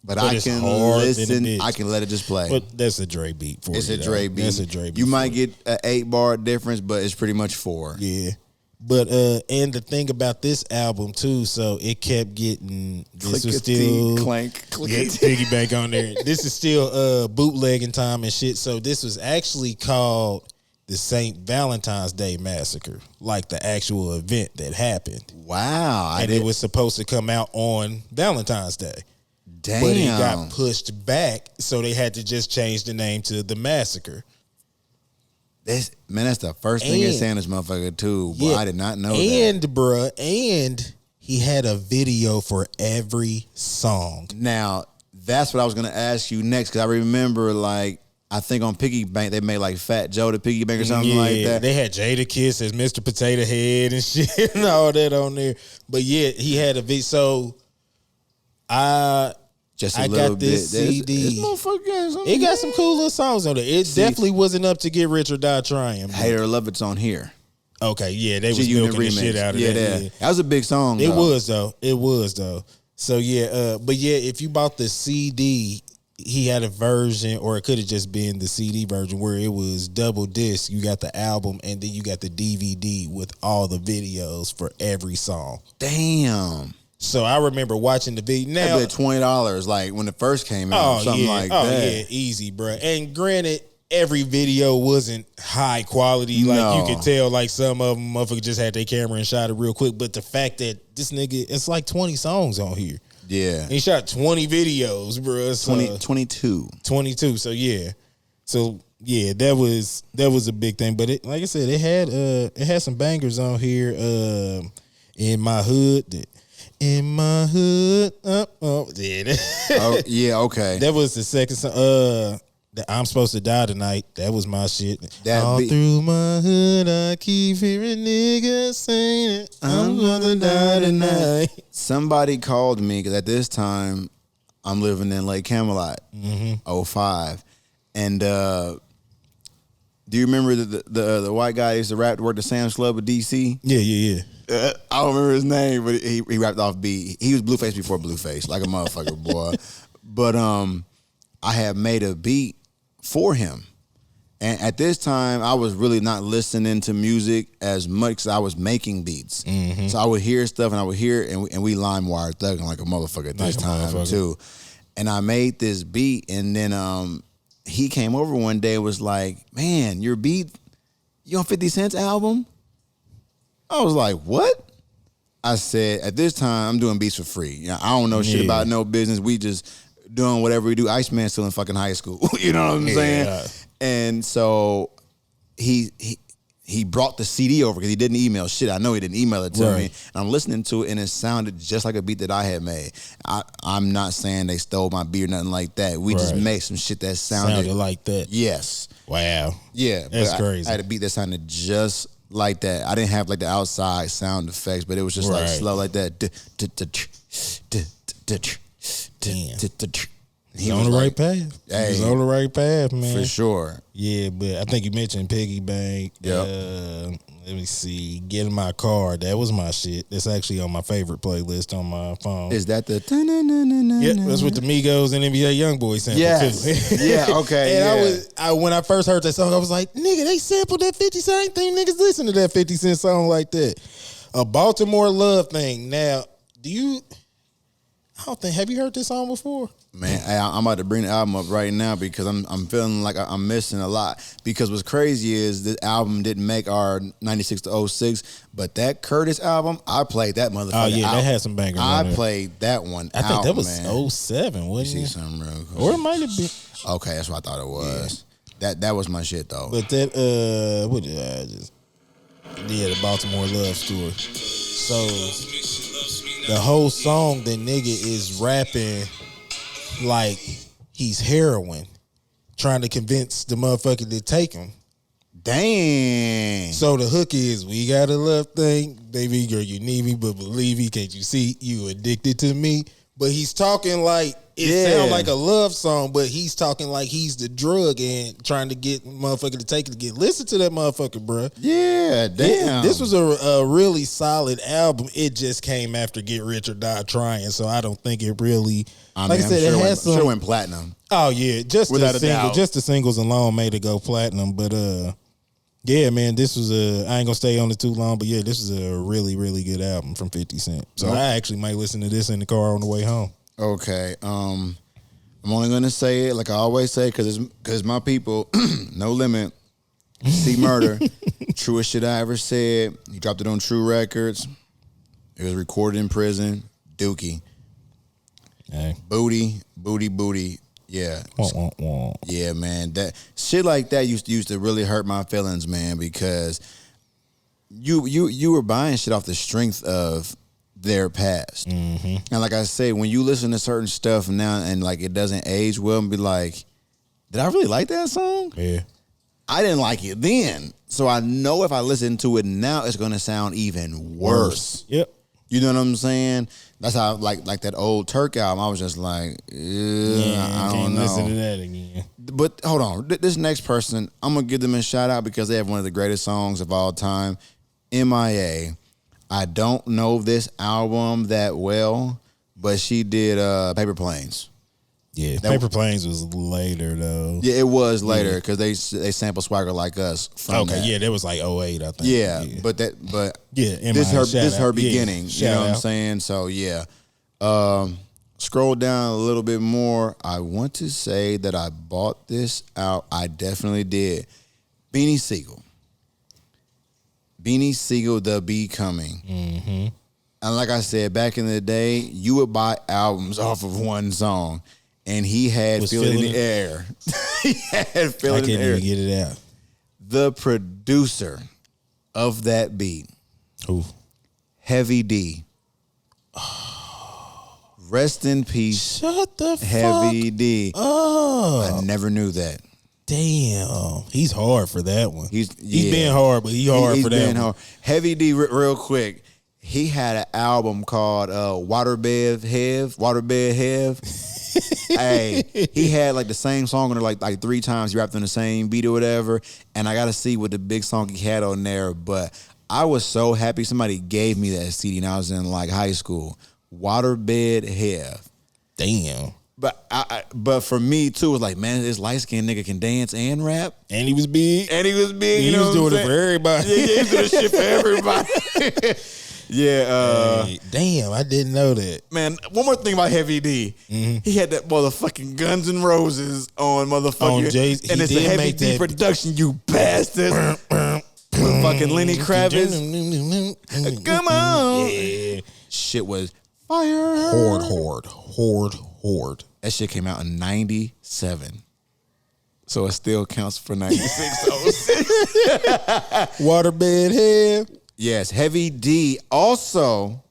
But I can listen. I can let it just play. But that's a Dre beat for you. It's a Dre beat. That's a Dre beat. You might get an 8-bar difference, but it's pretty much 4. Yeah. But and the thing about this album too, so it kept getting this was Clickety, still clank, piggy bank on there. This is still bootlegging time and shit. So this was actually called the St. Valentine's Day Massacre, like the actual event that happened. Wow. And it was supposed to come out on Valentine's Day. Damn. But it got pushed back, so they had to just change the name to The Massacre. That's the first thing they say in this motherfucker too. Boy, I did not know that. And he had a video for every song. Now, that's what I was going to ask you next, because I remember, like, I think on Piggy Bank, they made, like, Fat Joe the Piggy Bank or something like that. They had Jada Kiss as Mr. Potato Head and shit and all that on there. But, yeah, he had a video. So, I got this CD. This motherfucker it got some cool little songs on it. It definitely wasn't up to Get Rich or Die Trying. Hate or Love It's on here. Okay, yeah, they was milking the shit out of that. Yeah. That was a big song. It was though. So yeah, but yeah, if you bought the CD, he had a version, or it could have just been the CD version where it was double disc. You got the album and then you got the DVD with all the videos for every song. Damn. So I remember watching the video. Now $20, like when it first came out, something like that. Yeah, easy, bro. And granted, every video wasn't high quality. Like you could tell, like some of them motherfuckers just had their camera and shot it real quick. But the fact that this nigga, it's like 20 songs on here. Yeah. He shot 20 videos, bro. So 22. 22. So yeah. That was a big thing. But it, like I said, it had some bangers on here. In My Hood. In my hood, yeah. Oh yeah, okay. That was the second song. I'm Supposed to Die Tonight. That was my shit. All through my hood, I keep hearing niggas saying it. I'm gonna die tonight. Somebody called me, because at this time I'm living in Lake Camelot, 05, and do you remember the white guy who used to rap to work the Sam's Club of DC? Yeah. I don't remember his name, but he rapped off beat. He was Blueface before Blueface, like a motherfucker, boy. But I had made a beat for him, and at this time I was really not listening to music as much as I was making beats. So I would hear stuff, and I would hear it, and we LimeWire thugging like a motherfucker at this time too. And I made this beat, and then he came over one day and was like, "Man, your beat, you on 50 Cent's album?" I was like, what? I said, at this time, I'm doing beats for free. You know, I don't know shit about no business. We just doing whatever we do. Iceman's still in fucking high school. You know what I'm saying? And so he brought the CD over because he didn't email shit. I know he didn't email it to me. And I'm listening to it, and it sounded just like a beat that I had made. I'm not saying they stole my beat or nothing like that. We just made some shit that sounded like that. Yes. Wow. Yeah. That's crazy. I had a beat that sounded just like that. I didn't have like the outside sound effects, but it was just like slow like that. Damn. He's on the right path. He's on the right path, man. For sure. Yeah, but I think you mentioned Piggy Bank. Yep. Let me see. Get in My Car. That was my shit. That's actually on my favorite playlist on my phone. Is that the? Yeah, that's with the Migos and NBA YoungBoy sample too. Yeah. Okay. And when I first heard that song, I was like, nigga, they sampled that 50 Cent. I ain't think niggas listen to that 50 Cent song like that. A Baltimore Love Thing. Now, have you heard this song before? Man, I'm about to bring the album up right now because I'm feeling like I'm missing a lot. Because what's crazy is this album didn't make our 96 to 06, but that Curtis album, I played that motherfucker. Oh yeah, that had some bangers. I played that one. I think that was 07, wasn't it? See something real quick. Or it might have been. Okay, that's what I thought it was. Yeah. That was my shit though. But that what did I just? Yeah, the Baltimore Love Story. So the whole song, the nigga is rapping like he's heroin, trying to convince the motherfucker to take him. Dang. So the hook is, we got a love thing, baby girl, you need me, but believe me, can't you see you addicted to me? But he's talking like it sounds like a love song, but he's talking like he's the drug and trying to get motherfucker to take it again. Listen to that motherfucker, bro. Yeah, damn. Yeah, this was a really solid album. It just came after Get Rich or Die Trying, so I don't think it really. Like I said, it has some. Sure went platinum. Oh yeah, just without the singles alone made it go platinum. But Yeah, man, this was I ain't gonna stay on it too long, but yeah, this is a really, really good album from 50 Cent. So I actually might listen to this in the car on the way home. Okay. I'm only gonna say it like I always say because my people, No Limit, C Murder, truest shit I ever said. He dropped it on True Records. It was recorded in prison. Dookie. Hey. Booty. Yeah. Wah, wah. Yeah, man. That shit like that used to really hurt my feelings, man, because you were buying shit off the strength of their past. Mm-hmm. And like I say, when you listen to certain stuff now and like it doesn't age well, and be like, did I really like that song? Yeah. I didn't like it then. So I know if I listen to it now, it's gonna sound even worse. Yep. You know what I'm saying? That's how like that old Turk album. I was just like, I don't know. Listen to that again. But hold on, this next person, I'm gonna give them a shout out because they have one of the greatest songs of all time, MIA. I don't know this album that well, but she did Paper Planes. Yeah, Paper Planes was later though. Yeah, it was later because they sampled Swagger Like Us from that. Yeah, that was like 08, I think. Yeah, but yeah, this her beginning. Yeah, you know what I'm saying? So yeah. Scroll down a little bit more. I want to say that I bought this out. I definitely did. Beanie Siegel, The Becoming. Mm-hmm. And like I said, back in the day, you would buy albums off of one song. And he had Feel It in the Air. He had Feel It in the Air. I can't even get it out. The producer of that beat. Who? Heavy D. Rest in peace. Shut the Heavy fuck D. up. I never knew that. Damn. He's hard for that one. He's yeah. been hard, but he's hard for that one. Hard. Heavy D, real quick. He had an album called Waterbed Hev. Hey, he had like the same song on there like 3 times. He rapped on the same beat or whatever. And I got to see what the big song he had on there. But I was so happy somebody gave me that CD when I was in like high school. Waterbed Hev. Damn. But for me too, it was like, man, this light skinned nigga can dance and rap. And he was big. He was doing it for everybody. Yeah, he was doing shit for everybody. Yeah. Damn, I didn't know that. Man, one more thing about Heavy D. Mm-hmm. He had that motherfucking Guns N' Roses on motherfucking. On Jay's, and it's a Heavy D production, you bastard. Fucking Lenny Kravitz. Come on. Yeah. Shit was fire. Horde. That shit came out in 97. So it still counts for 96. Waterbed Hev. Yes, Heavy D also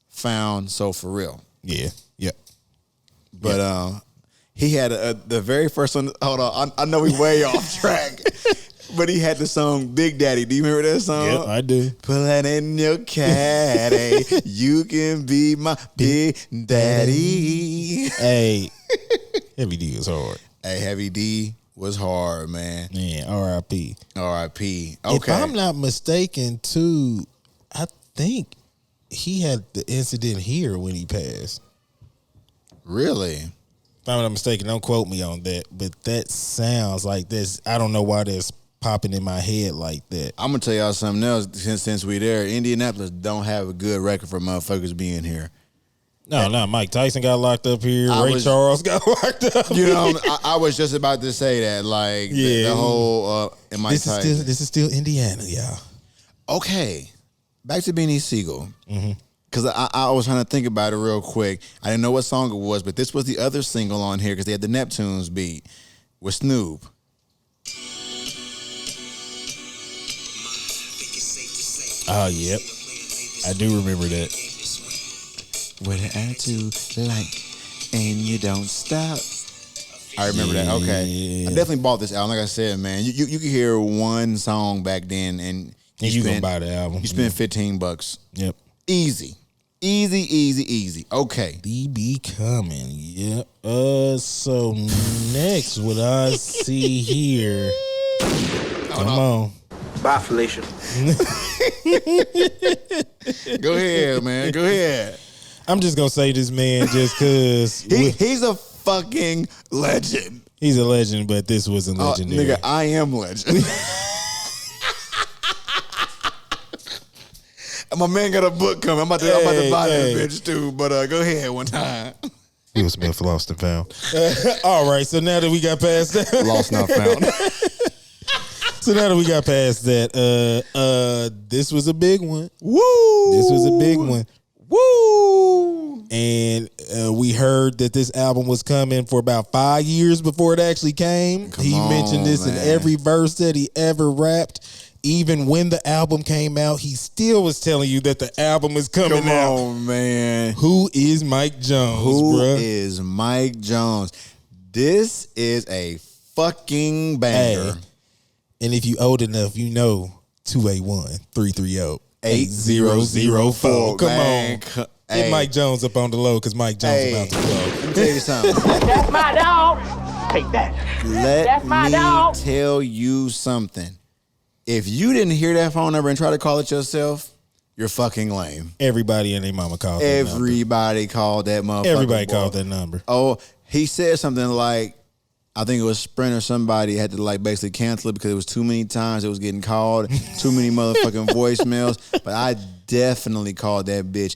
found So For Real. Yeah. Yep. But he had the very first one. Hold on, I know we way off track. But he had the song Big Daddy. Do you remember that song? Yep, I do. Pull that in your caddy. You can be my big daddy. Hey, Heavy D was hard. Hey, Heavy D was hard, man. Man, R.I.P. R.I.P. Okay. If I'm not mistaken, too, I think he had the incident here when he passed. Really? If I'm not mistaken, don't quote me on that, but that sounds like this. I don't know why that's popping in my head like that. I'm gonna tell y'all something else. Since we there, Indianapolis don't have a good record for motherfuckers being here. No, Mike Tyson got locked up here. Ray Charles got locked up. You know, I was just about to say that. Like, yeah, the whole and Mike Tyson. This is still Indiana, y'all. Okay, back to Beanie Siegel. Because I was trying to think about it real quick. I didn't know what song it was, but this was the other single on here because they had the Neptunes beat with Snoop. Oh, yep. I do remember that. With an attitude like, and you don't stop. I remember that. Okay. I definitely bought this album. Like I said, man, you could hear one song back then and you gonna buy the album. You spend $15. Yep. Easy. Okay. The Becoming. Yep. So next, what I see here. Come on. Bye, Felicia. Go ahead, man. Go ahead. I'm just gonna say this man just because he's a fucking legend. He's a legend, but this wasn't legendary. Nigga, I am legend. My man got a book coming. I'm about to buy that bitch too. But go ahead one time. Will Smith lost and found. All right, so now that we got past that, Lost not found. So now that we got past that, this was a big one. Woo! This was a big one. Woo! And we heard that this album was coming for about 5 years before it actually came. He mentioned this in every verse that he ever rapped. Even when the album came out, he still was telling you that the album is coming out. Come on, man. Who is Mike Jones, Who bruh? is Mike Jones? This is a fucking banger. Hey, and if you old enough, you know 281-330-8004. Come on. Get Mike Jones up on the low because Mike Jones about to blow. Let me tell you something. That's my dog. Take that. Let my me dog. tell you something. If you didn't hear that phone number and try to call it yourself, you're fucking lame. Everybody and their mama called that number. Everybody called that motherfucker. Everybody called that number. Oh, he said something like, I think it was Sprint or somebody had to like basically cancel it because it was too many times it was getting called, too many motherfucking voicemails. But I definitely called that bitch.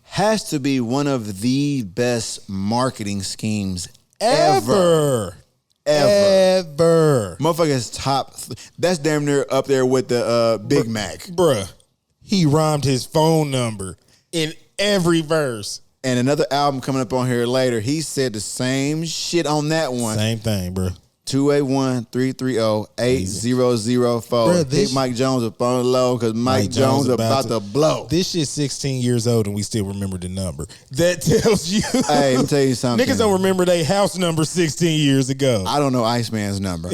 Has to be one of the best marketing schemes ever. Motherfuckers top. That's damn near up there with the Big Mac. Bruh, he rhymed his phone number in every verse. And another album coming up on here later, he said the same shit on that one. Same thing, bruh. 281-330-8004. Hit Mike Jones up on the low because Mike Jones about to blow. This shit's 16 years old and we still remember the number. That tells you. Hey, let me tell you something. Niggas don't remember their house number 16 years ago. I don't know Iceman's number.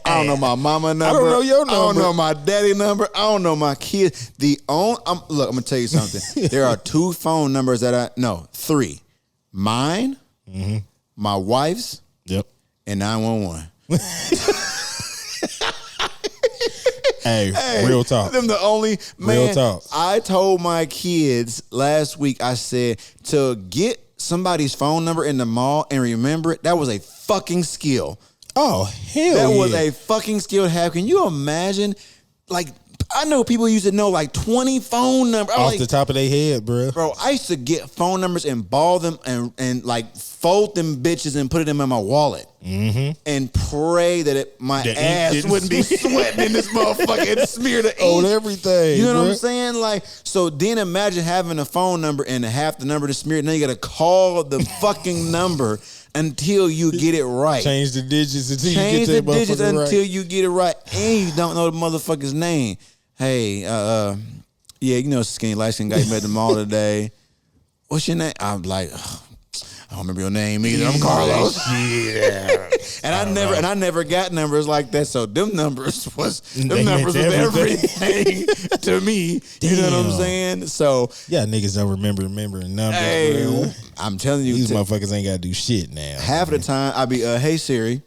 I don't know my mama number. I don't know your number. I don't know my daddy number. I don't know my kids. Look, I'm going to tell you something. There are 2 phone numbers that 3. Mine, my wife's, and 911. Hey, real talk. Them the only man. Real talk. I told my kids last week, I said, to get somebody's phone number in the mall and remember it, that was a fucking skill. Oh, hell That yeah. was a fucking skill to have. Can you imagine? Like, I know people used to know like 20 phone numbers. Off the top of their head, bro. Bro, I used to get phone numbers and ball them and like fold them bitches and put them in my wallet and pray that my ass wouldn't be sweating in this motherfucker and smear the ink on everything. You know what I'm saying? Like, so then imagine having a phone number and half the number to smear. Now you got to call the fucking number until you get it right. Change the digits until you get it right, and you don't know the motherfucker's name. Hey, yeah, you know, skinny light skin guy you met at the mall today. What's your name? I'm like, I don't remember your name either. I'm Carlos. Yeah. And I never got numbers like that. So them numbers was everything to me. Damn. You know what I'm saying? So yeah, niggas don't remembering numbers. Hey, bro. I'm telling you, these motherfuckers ain't got to do shit now. Half of the time I be, hey Siri.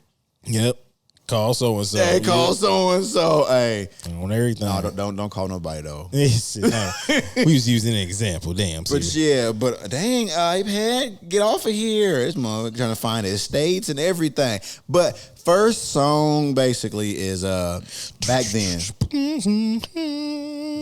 Yep. Call so and so. Hey, call so and so. Hey, on everything. No, don't call nobody though. No. We was using an example. Damn. But yeah, but dang, iPad, get off of here. This motherfucker trying to find his states and everything. But first song basically is Back Then.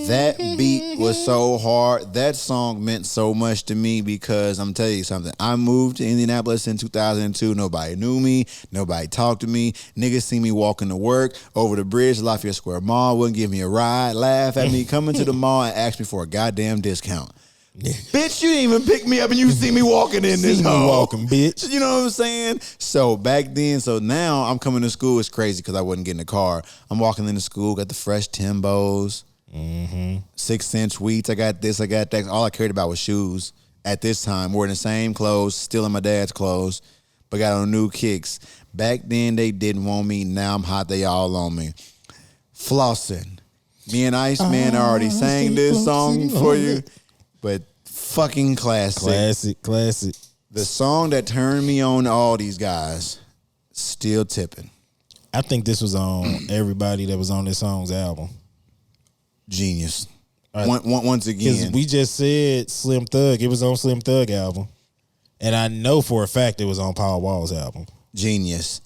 That beat was so hard. That song meant so much to me because I'm telling you something. I moved to Indianapolis in 2002. Nobody knew me. Nobody talked to me. Niggas see me walking to work over the bridge to Lafayette Square Mall. Wouldn't give me a ride. Laugh at me coming to the mall and ask me for a goddamn discount. Bitch, you didn't even pick me up and you see me walking in this hole. Walking, bitch. You know what I'm saying? So back then, so now I'm coming to school. It's crazy because I wouldn't get in the car. I'm walking into school, got the fresh Timbos, 6-inch wheats. I got this, I got that. All I cared about was shoes at this time. Wearing the same clothes, still in my dad's clothes, but got on new kicks. Back then, they didn't want me. Now I'm hot. They all on me. Flossing. Me and Iceman already sang this song for you. But fucking classic. Classic. The song that turned me on to all these guys, Still Tipping. I think this was on everybody that was on this song's album. Genius. Once again. We just said Slim Thug. It was on Slim Thug album. And I know for a fact it was on Paul Wall's album. Genius.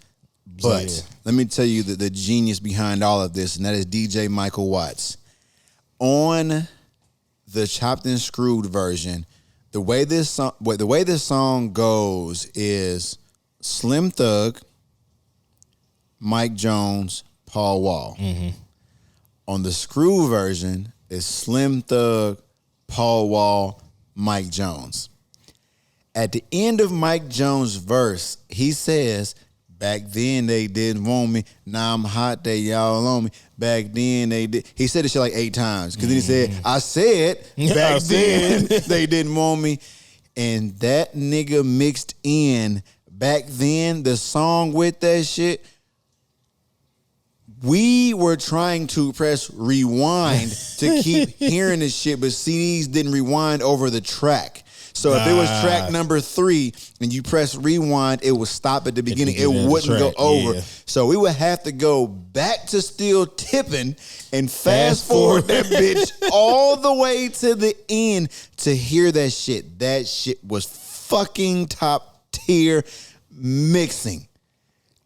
But let me tell you the genius behind all of this, and that is DJ Michael Watts. On the chopped and screwed version, the way this song goes is Slim Thug, Mike Jones, Paul Wall. Mm-hmm. On the screw version is Slim Thug, Paul Wall, Mike Jones. At the end of Mike Jones' verse, he says, back then they didn't want me. Now I'm hot, they y'all on me. Back then they did. He said this shit like 8 times. Because then he said, I said, back then they didn't want me. And that nigga mixed in, back then, the song with that shit. We were trying to press rewind to keep hearing this shit, but CDs didn't rewind over the track. So if it was track number 3 and you press rewind, it would stop at the beginning. It wouldn't go over. Yeah. So we would have to go back to Still Tipping and fast forward that bitch all the way to the end to hear that shit. That shit was fucking top tier mixing.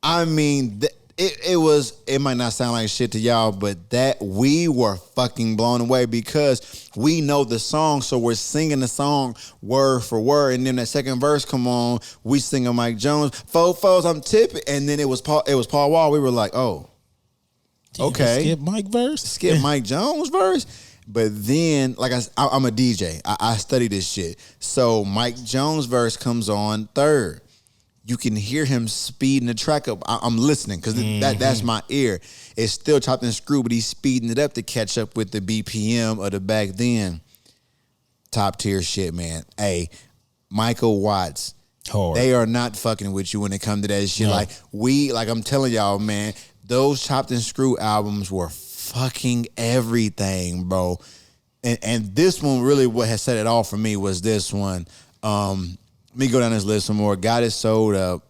I mean, it might not sound like shit to y'all, but that we were fucking blown away because we know the song, so we're singing the song word for word, and then that second verse come on, we sing a Mike Jones, foes, I'm tipping, and then it was Paul Wall. We were like, oh, okay, skip Mike verse, skip Mike Jones verse. But then, like I'm a DJ, I study this shit, so Mike Jones verse comes on third. You can hear him speeding the track up. I'm listening because that's my ear. It's still chopped and screwed, but he's speeding it up to catch up with the BPM of the back then. Top tier shit, man. Hey, Michael Watts. Hard. They are not fucking with you when it comes to that shit. No. Like I'm telling y'all, man, those chopped and screwed albums were fucking everything, bro. And this one really what has set it off for me was this one. Let me go down this list some more. Got It Sold Up.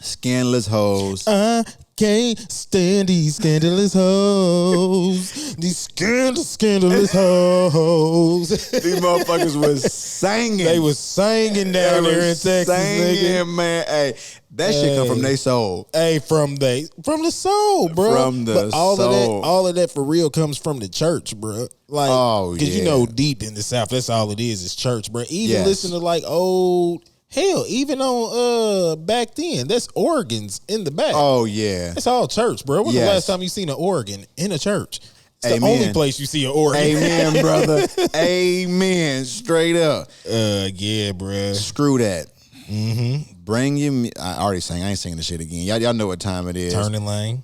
Scandalous Hoes. I can't stand these scandalous hoes. These scandalous hoes. These motherfuckers was singing. They was singing down there in Texas, nigga. Man. Hey, that shit come from their soul. Hey, from the soul, bro. From the soul. All of that for real comes from the church, bro. Like, because you know, deep in the South, that's all it is church, bro. Even listen to like old, hell, even on back then, that's organs in the back. Oh yeah, it's all church, bro. When's the last time you seen an organ in a church? It's the only place you see an organ. Amen, brother. Amen. Straight up. Yeah, bro. Screw that. Mm-hmm. Bring you. I already sang. I ain't singing the shit again. Y'all know what time it is. Turning lane.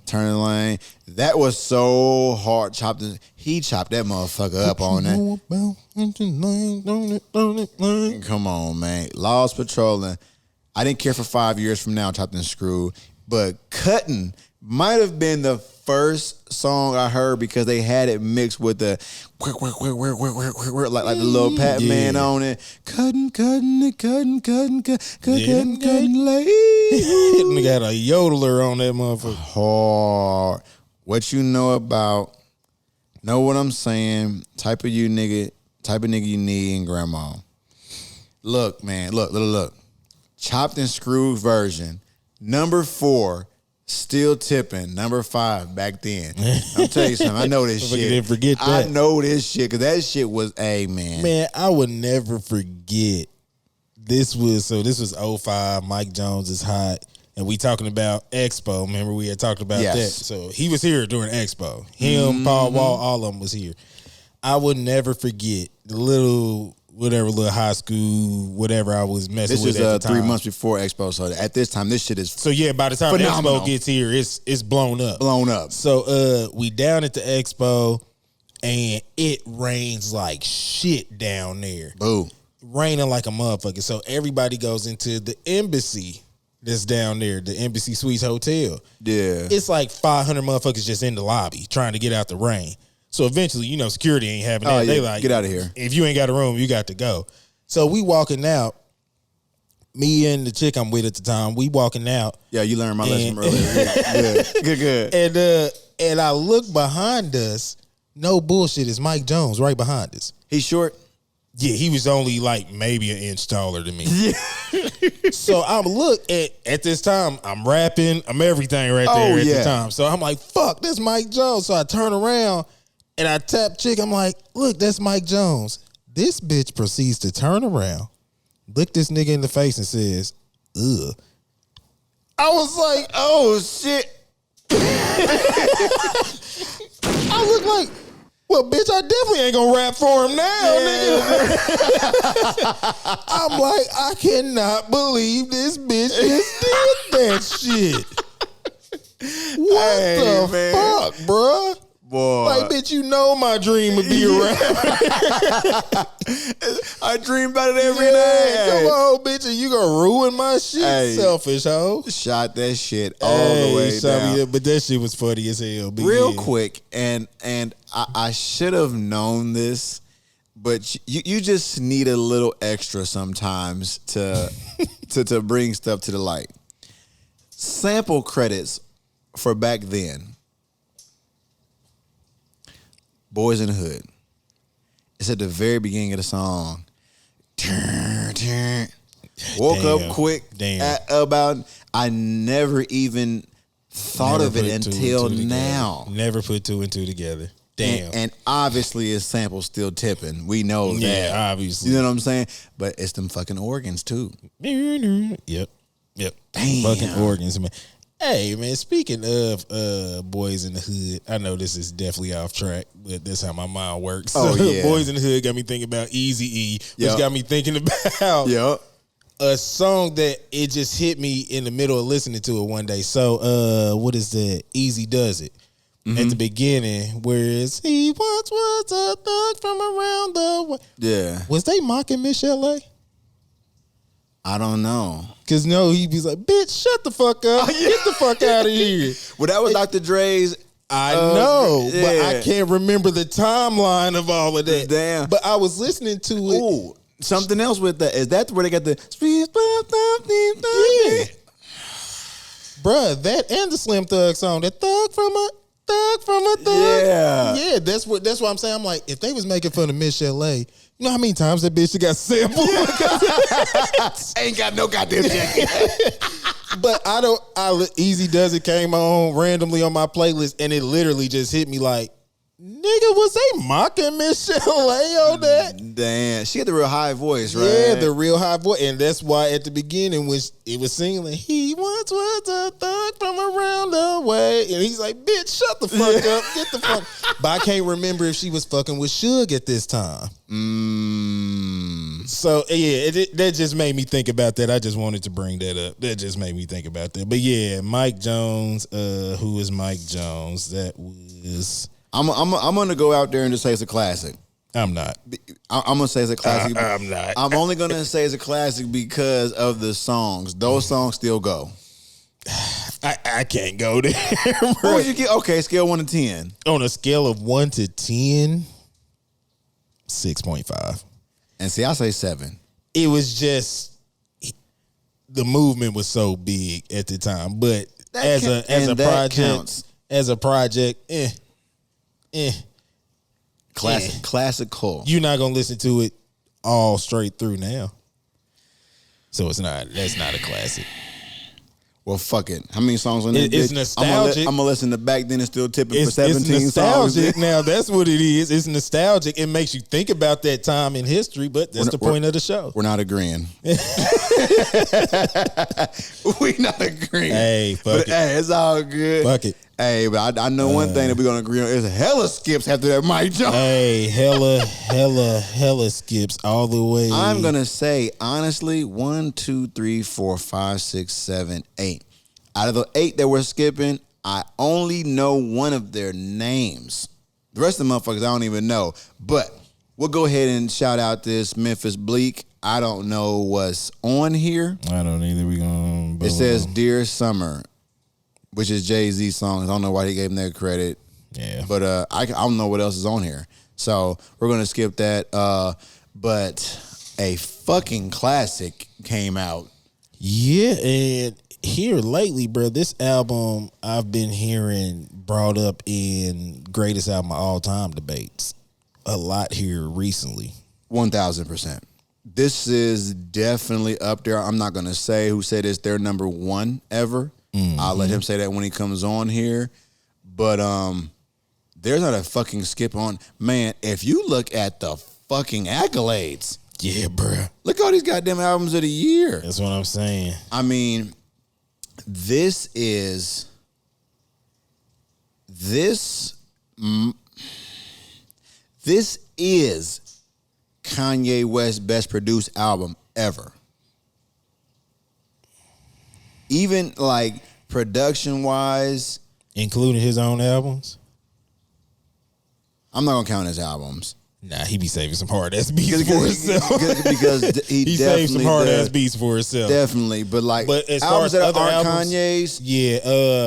That was so hard. He chopped that motherfucker up on that. Come on, man. Laws Patrolling. I didn't care for 5 years from now. Chopped and Screwed, but Cutting might have been the first song I heard because they had it mixed with the like the little Pat Man on it. Cutting, late. Nigga had a yodeler on that motherfucker. Hard. What you know what I'm saying? Type of nigga you need in grandma. Look, man, look. Chopped and Screwed version. Number 4. Still Tipping, number 5 back then. I'm telling you something. I know this shit. Didn't forget that. I know this shit because that shit was man. Man, I would never forget. This was 05. Mike Jones is hot, and we talking about Expo. Remember we had talked about that. So he was here during Expo. Him, Paul Wall, all of them was here. I would never forget the little high school, whatever I was messing with. This is 3 months before Expo, so at this time, this shit is so yeah. By the time phenomenal. Expo gets here, it's blown up. So we down at the Expo, and it rains like shit down there. Boo, raining like a motherfucker. So everybody goes into the embassy that's down there, the Embassy Suites Hotel. Yeah, it's like 500 motherfuckers just in the lobby trying to get out the rain. So eventually, security ain't having that. They like, get out of here. If you ain't got a room, you got to go. So we walking out. Me and the chick I'm with at the time, we walking out. Yeah, you learned my lesson earlier. Good. And I look behind us. No bullshit. It's Mike Jones right behind us. He's short. Yeah, he was only like maybe an inch taller than me. Yeah. So I'm at this time, I'm rapping, I'm everything right there at the time. So I'm like, fuck, this Mike Jones. So I turn around. And I tap chick. I'm like, look, that's Mike Jones. This bitch proceeds to turn around, look this nigga in the face and says, ugh. I was like, Oh shit. I look like, well, bitch, I definitely ain't gonna rap for him now, nigga. I'm like, I cannot believe this bitch just did that shit. What the fuck, bruh? Boy. Like, bitch, you know my dream would be a rapper. I dream about it every day. Come on, bitch, and you gonna ruin my shit, Hey. selfish hoe. Shot that shit all the way down. But that shit was funny as hell. But Real yeah. quick, and I should have known this, but you just need a little extra sometimes to to bring stuff to the light. Sample credits for back then. Boys in the Hood. It's at the very beginning of the song. Woke up quick. Damn. I never even thought of it until now. Never put two and two together. Damn. And obviously his sample's still tipping. We know that. Yeah, obviously. You know what I'm saying? But it's them fucking organs too. Yep. Damn. Fucking organs, man. Hey, man, speaking of Boys in the Hood, I know this is definitely off track, but that's how my mind works. Oh, yeah. Boys in the Hood got me thinking about Eazy-E, which Yep. got me thinking about Yep. a song that it just hit me in the middle of listening to it one day. So, what is that? Easy Does It. At the beginning, whereas he once was a thug from around the way. Yeah. Was they mocking Michelle A? I don't know. Cause no, he'd be like, "Bitch, shut the fuck up, get the fuck out of here." Well, that was Dr. Dre's. I know, but yeah. I can't remember the timeline of all of that. Damn. But I was listening to it. Ooh, something else with that. Is that where they got the Yeah. Bruh, that and the Slim Thug song, that thug from a thug. Yeah, that's what I'm saying. I'm like, if they was making fun of Michelle A, you know how many times that bitch got sampled? ain't got no goddamn jacket. But Easy Does It came on randomly on my playlist, and it literally just hit me like, nigga, was they mocking Michelle A on that? Damn, she had the real high voice, right? Yeah, the real high voice. And that's why at the beginning when it was singing, like, he once was a thug from around the way. And he's like, bitch, shut the fuck up. Get the fuck. But I can't remember if she was fucking with Suge at this time. So, yeah, that just made me think about that. I just wanted to bring that up. That just made me think about that. But, yeah, Mike Jones. Who is Mike Jones? That was... I'm gonna go out there and just say it's a classic. I'm not. I'm gonna say it's a classic. I'm not. I'm only gonna say it's a classic because of the songs. Those songs still go. I can't go there. What would you get? Okay, scale 1 to 10. On a scale of 1 to 10, 6.5. And see, I say 7. It was just the movement was so big at the time, but as a project, Classical. you're not gonna listen to it all straight through now. So that's not a classic. Well, fuck it. How many songs on that? It's bitch? nostalgic. I'm gonna listen to Back Then and Still Tipping for It's 17 songs. nostalgic now. That's what it is. It's nostalgic. It makes you think about that time in history, but that's the point of the show. We're not agreeing. We not agreeing. Hey, fuck it. Hey, it's all good. Fuck it. Hey, but I know one thing that we're gonna agree on is hella skips after that Mike Jones. Hey, hella skips all the way. I'm gonna say honestly, 1, 2, 3, 4, 5, 6, 7, 8. Out of the 8 that we're skipping, I only know one of their names. The rest of the motherfuckers I don't even know. But we'll go ahead and shout out this Memphis Bleak. I don't know what's on here. I don't either. We gonna. It says Dear Summer, which is Jay-Z's song. I don't know why he gave him that credit. Yeah. But I don't know what else is on here. So we're going to skip that. But a fucking classic came out. Yeah, and here lately, bro, this album I've been hearing brought up in greatest album of all time debates a lot here recently. 1,000%. This is definitely up there. I'm not going to say who said it's their number one ever. I'll let him say that when he comes on here. But there's not a fucking skip on. Man, if you look at the fucking accolades. Yeah, bruh. Look at all these goddamn albums of the year. That's what I'm saying. I mean, this is Kanye West's best produced album ever. Even like production wise, Including his own albums? I'm not gonna count his albums. Nah, he be saving some hard ass beats for himself. Because he saves some definitely hard does. ass beats for himself. Definitely, but as far albums as that other aren't albums, Kanye's, yeah,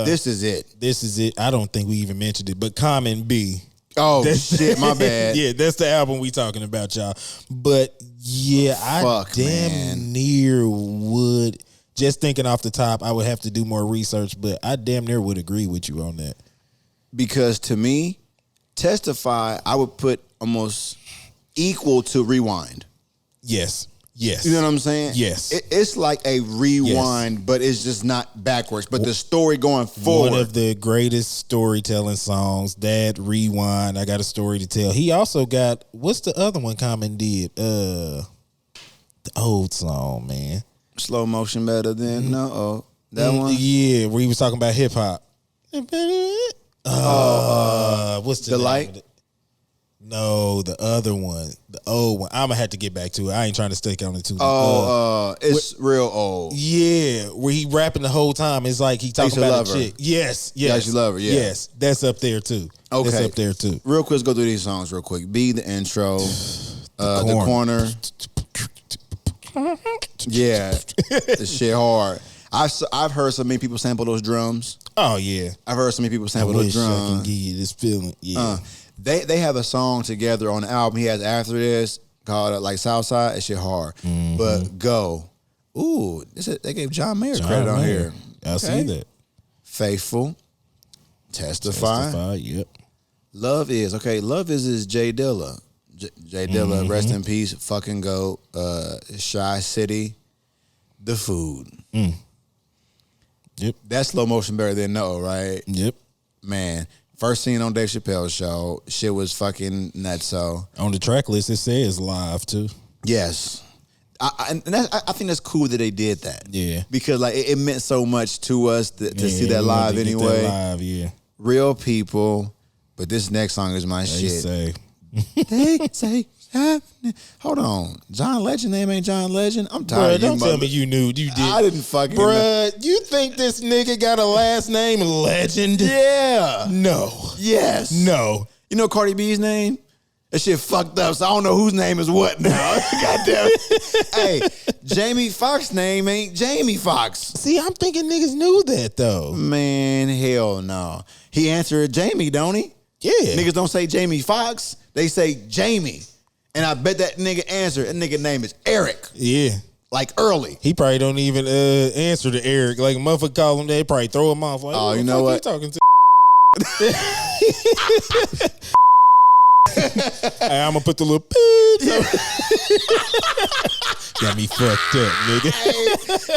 this is it. This is it. I don't think we even mentioned it, but Common B. Oh shit, my bad. Yeah, that's the album we talking about, y'all. But yeah, I damn near would. Just thinking off the top, I would have to do more research, but I damn near would agree with you on that. Because to me, Testify, I would put almost equal to Rewind. Yes. You know what I'm saying? Yes. It's like a rewind, but it's just not backwards. But the story going forward. One of the greatest storytelling songs, that Rewind. I got a story to tell. He also got, what's the other one Common did? The old song, man. Slow Motion Better Than that one? Yeah, where he was talking about hip hop. What's the Light? name of it? No, the other one, the old one. I'm gonna have to get back to it. I ain't trying to stick on it too. It's real old. Yeah, where he rapping the whole time. It's like he talking about a chick. Yes. I Should Love Her, yeah. Yes, that's up there too. Okay. That's up there too. Real quick, let's go through these songs real quick. Be the intro, the corner. Yeah, this shit hard. I've heard so many people sample those drums. Oh yeah, I've heard so many people sample those drums. I can give you this feeling. Yeah, they have a song together on the album he has after this called like Southside. That shit hard. Mm-hmm. But Go. Ooh, they gave John Mayer credit on here. I see that. Faithful. Testify. Yep. Love is Jay Dilla. Jay Dilla, rest in peace. Fucking Go. Shy City. The Food. Yep. That's Slow Motion Better Than No, right? Yep. Man, first seen on Dave Chappelle's show. Shit was fucking nuts. So on the track list, it says live too. Yes. I think that's cool that they did that. Yeah. Because like it meant so much to us to see that live anyway. Live, yeah. Real people. But this next song is my shit. They say happening. Hold on. John Legend name ain't John Legend? I'm tired of you. Don't tell me you knew. You did. I didn't fucking know. You think this nigga got a last name Legend? Yeah. No. Yes. No. You know Cardi B's name? That shit fucked up, so I don't know whose name is what now. Goddamn. Hey, Jamie Foxx's name ain't Jamie Foxx. See, I'm thinking niggas knew that though. Man, hell no. He answered Jamie, don't he? Yeah. Niggas don't say Jamie Foxx. They say Jamie. And I bet that nigga answered. That nigga name is Eric. Yeah. Like early. He probably don't even answer to Eric. Like a motherfucker call him, they probably throw him off. Like, oh, you know what? You talking to? Hey, I'm gonna put the little got me fucked up, nigga. Hey,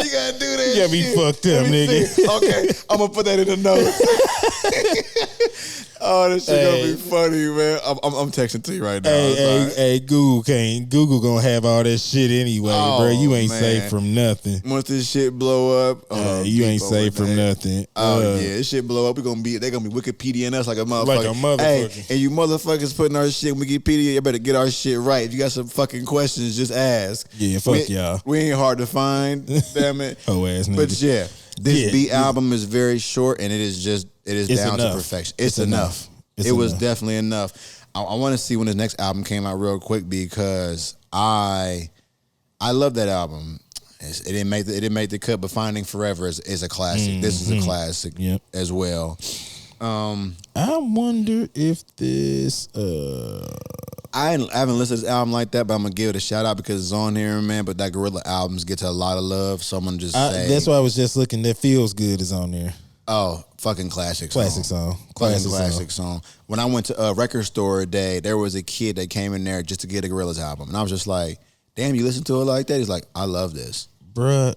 you gotta do that. You got me fucked up, nigga. Okay, I'm gonna put that in the notes. Oh, this shit gonna be funny, man. I'm texting to you right now. Hey, Google gonna have all that shit anyway, bro. You ain't safe from nothing. Once this shit blow up, you ain't safe from nothing. Oh yeah, this shit blow up. They gonna be Wikipediaing us like a motherfucker. Hey, and you motherfuckers putting our shit in Wikipedia, you better get our shit right. If you got some fucking questions, just ask. Yeah, fuck y'all. We ain't hard to find. Damn it. Oh ass nigga. But yeah, this beat album is very short, and it is down to perfection. It's enough. It was definitely enough. I want to see when his next album came out real quick because I love that album. It didn't make the cut, but Finding Forever is a classic. This is a classic as well. I wonder if this. I haven't listened to this album like that, but I'm gonna give it a shout out because it's on here, man. But that Gorilla albums get a lot of love, so I'm gonna just say that's why I was just looking. That Feels Good is on there. Oh, fucking classic song. Classic song. When I went to a record store today, there was a kid that came in there just to get a Gorillaz album. And I was just like, damn, you listen to it like that? He's like, I love this. Bruh,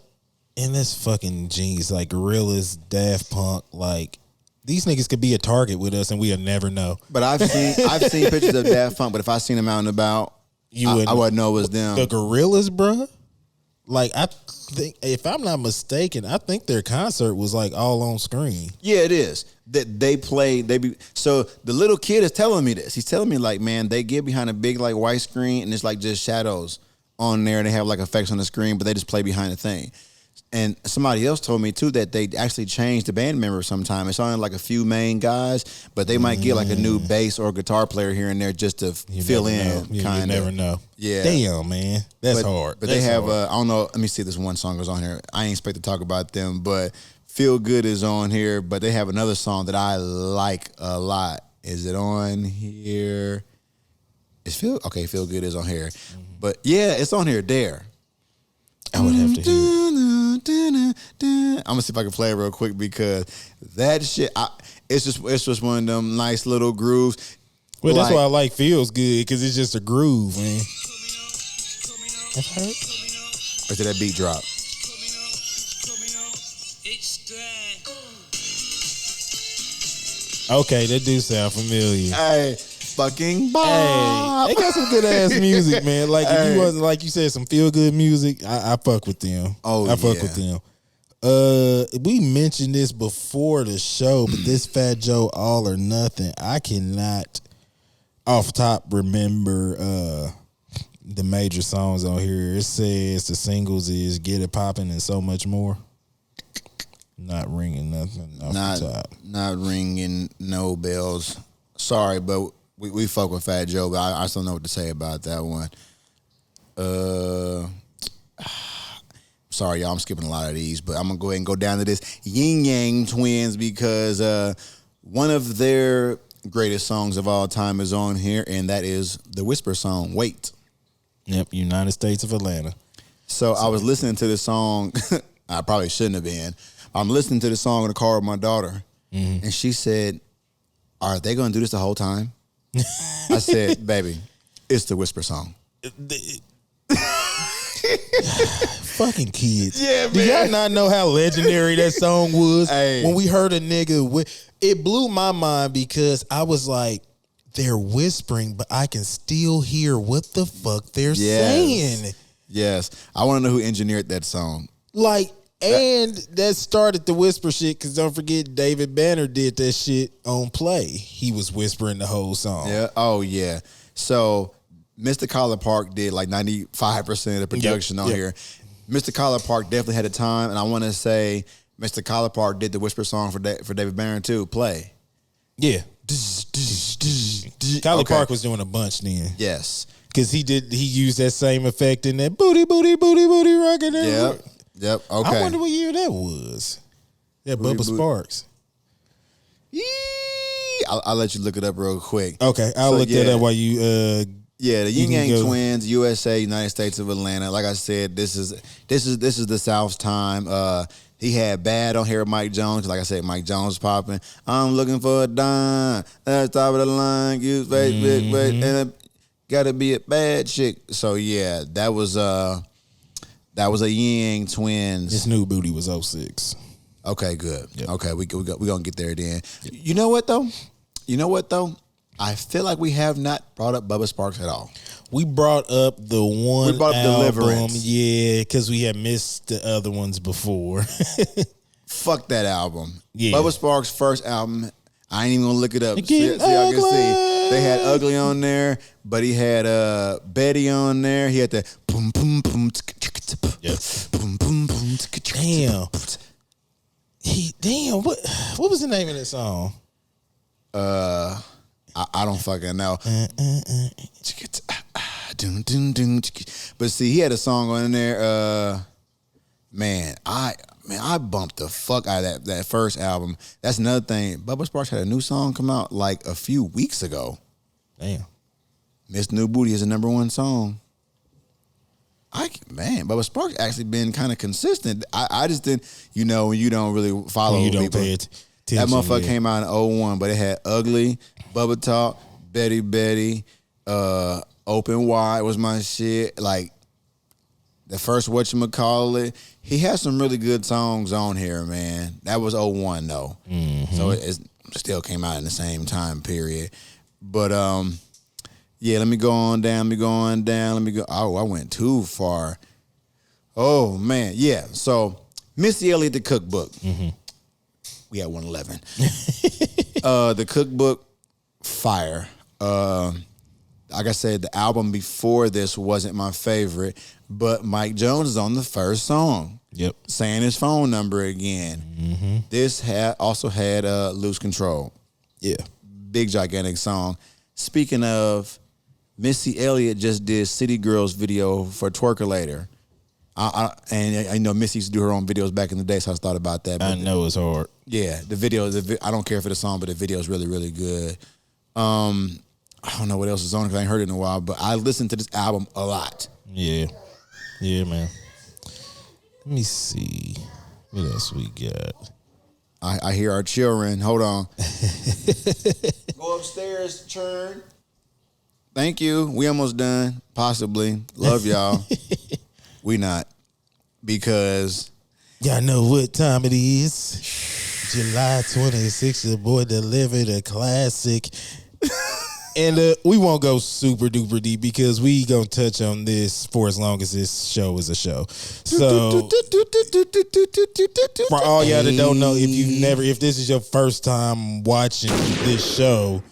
and that's fucking genius. Like Gorillaz, Daft Punk, like These niggas could be a target with us and we'll never know. But I've seen pictures of Daft Punk, but if I seen them out and about, I wouldn't know it was them. The Gorillas, bruh. Like, I think, if I'm not mistaken, I think their concert was like all on screen. Yeah, it is. That they play, so the little kid is telling me this. He's telling me like, man, they get behind a big like white screen and it's like just shadows on there. They have like effects on the screen, but they just play behind the thing. And somebody else told me too that they actually changed the band members sometime. It's only like a few main guys, but they might get like a new bass or guitar player here and there just to fill in. You never know. Yeah. Damn, man. That's hard. But That's they have, hard. I don't know, let me see if this one song is on here. I ain't expect to talk about them, but Feel Good is on here, but they have another song that I like a lot. Is it on here? Feel Good is on here. Mm-hmm. But yeah, it's on here. Dare. I would have to hear it. I'm gonna see if I can play it real quick because that shit, it's just one of them nice little grooves. Well, that's why I like Feels Good, because it's just a groove, man. Or did that beat drop? Okay, that do sound familiar. Hey, fucking Bob. Hey, they got some good ass music, man. Like if you wasn't, like you said, some feel good music, I fuck with them. Oh, I fuck with them. We mentioned this before the show, but this Fat Joe All or Nothing, I cannot off top remember the major songs on here. It says the singles is Get It Poppin' and So Much More. Not ringing nothing off the top. Not ringing no bells. Sorry, but we fuck with Fat Joe, but I still know what to say about that one. Sorry, y'all, I'm skipping a lot of these, but I'm going to go ahead and go down to this Yin Yang Twins because one of their greatest songs of all time is on here, and that is the Whisper song, Wait. Yep, United States of Atlanta. So I was listening to this song. I probably shouldn't have been. I'm listening to the song in the car with my daughter, and she said, "Are they going to do this the whole time?" I said, "Baby, it's the Whisper song." Fucking kids. Yeah, do y'all not know how legendary that song was? Hey. When we heard a nigga, it blew my mind because I was like, they're whispering, but I can still hear what the fuck they're saying. Yes. I want to know who engineered that song. Like, and that started the whisper shit, because don't forget David Banner did that shit on Play. He was whispering the whole song. Yeah. Oh, yeah. So Mr. Collar Park did like 95% of the production on here. Mr. Collar Park definitely had a time, and I want to say Mr. Collar Park did the whisper song for David Banner too. Play. Yeah. Collar Park was doing a bunch then. Yes. Because he used that same effect in that booty rocking. Yep. Okay. I wonder what year that was. That Bubba Sparks. I'll let you look it up real quick. Okay, I'll look that up while you. The Yin Yang Twins, USA, United States of Atlanta. Like I said, this is the South's time. He had Bad on here with Mike Jones. Like I said, Mike Jones popping. I'm looking for a dime at the top of the line. Use Facebook, and gotta be a bad chick. So yeah, that was a Yin Yang Twins. His new booty was 06. Okay, good. Yep. Okay, we gonna get there then. Yep. You know what though? I feel like we have not brought up Bubba Sparks at all. We brought up the one. We brought up Deliverance. Yeah, because we had missed the other ones before. Fuck that album. Yeah. Bubba Sparks' first album. I ain't even gonna look it up. See, y'all can see. They had Ugly on there, but he had Betty on there. He had the boom boom boom. Yep. Boom boom boom. Damn. What was the name of that song? I don't fucking know. But see, he had a song on there. Man, I bumped the fuck out of that first album. That's another thing. Bubba Sparks had a new song come out like a few weeks ago. Damn. Miss New Booty is the number one song. Bubba Sparks actually been kind of consistent. I just didn't, when you don't really follow you don't people. pay attention. That motherfucker came out in 01, but it had Ugly, Bubba Talk, Betty, Open Wide was my shit. Like, the first Whatchamacallit. He has some really good songs on here, man. That was 01, though. Mm-hmm. So still came out in the same time period. But yeah, let me go on down. Oh, I went too far. Oh man, yeah. So Missy Elliott, the cookbook. Mm-hmm. We had 111. The cookbook, fire. Like I said, the album before this wasn't my favorite, but Mike Jones is on the first song. Yep. Saying his phone number again. Mm-hmm. This also had Lose Control. Yeah. Big, gigantic song. Speaking of, Missy Elliott just did City Girls video for Twerkulator. And I know Missy used to do her own videos back in the day, so I thought about that. I know it's hard. Yeah, the video, I don't care for the song, but the video is really, really good. I don't know what else is on because I ain't heard it in a while, but I listened to this album a lot. Yeah. Yeah, man. Let me see. What else we got? I hear our children. Hold on. Go upstairs, churn. Thank you. We almost done. Possibly. Love y'all. We not. Because y'all know what time it is. July 26th, the boy delivered a classic. And we won't go super duper deep because we gonna touch on this for as long as this show is a show. So for all y'all that don't know, if this is your first time watching this show,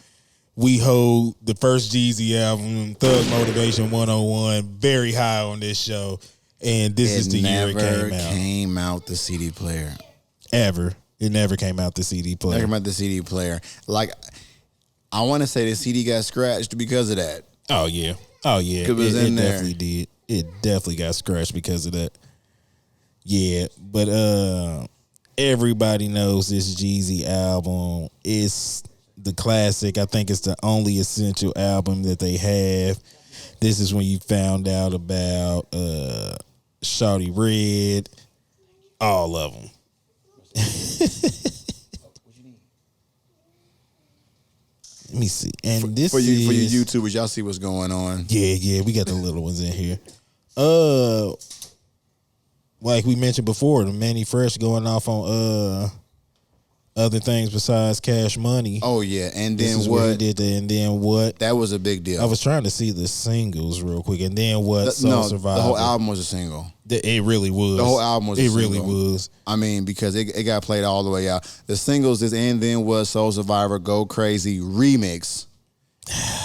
we hold the first Jeezy album, Thug Motivation 101, very high on this show. And this is the year it came out. It never came out the CD player. Ever. It never came out the CD player. Never came out the CD player. Like, I want to say the CD got scratched because of that. Oh, yeah. It definitely did. It definitely got scratched because of that. Yeah, but everybody knows this Jeezy album is the classic. I think it's the only essential album that they have. This is when you found out about Shawty Red, all of them. Let me see. And this for you YouTubers, y'all see what's going on. Yeah, we got the little ones in here. Like we mentioned before, the Manny Fresh going off on other things besides Cash Money. Oh yeah, and this then is what? He did and then what? That was a big deal. I was trying to see the singles real quick, and then what? Survivor. The whole album was a single. It really was. The whole album was. It really was. I mean, because it got played all the way out. The singles is and then what? Soul Survivor, Go Crazy remix,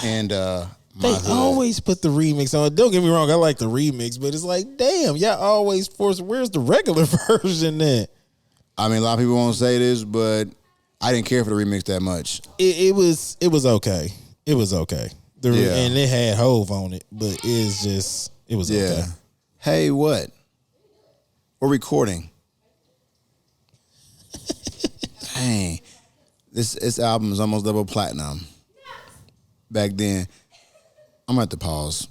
and they always put the remix on. Don't get me wrong, I like the remix, but it's like, damn, y'all always force. Where's the regular version at? I mean, a lot of people won't say this, but I didn't care for the remix that much. It was okay. It was okay. Yeah. And it had Hove on it, but it was okay. Hey, what? We're recording. Dang. This album is almost double platinum. Back then. I'm going to have to pause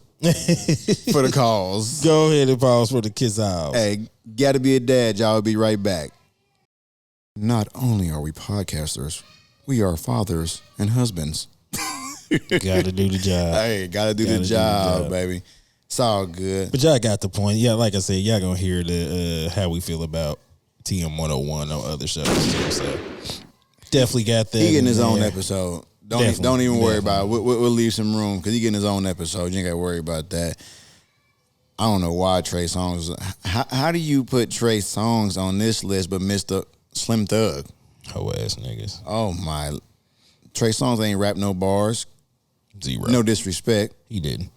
for the calls. Go ahead and pause for the kiss out. Hey, gotta be a dad, y'all. Will be right back. Not only are we podcasters, we are fathers and husbands. Gotta do the job. Hey, gotta do the job, baby. It's all good. But y'all got the point. Yeah, like I said, y'all gonna hear the how we feel about TM 101 on other shows too. So definitely got that. He getting his own episode. Don't even worry about it. We'll leave some room because he getting his own episode. You ain't got to worry about that. I don't know why Trey Songz. How do you put Trey Songz on this list but Mr. Slim Thug? Hoe ass niggas. Oh my. Trey Songz ain't rap no bars. Zero. No disrespect. He didn't.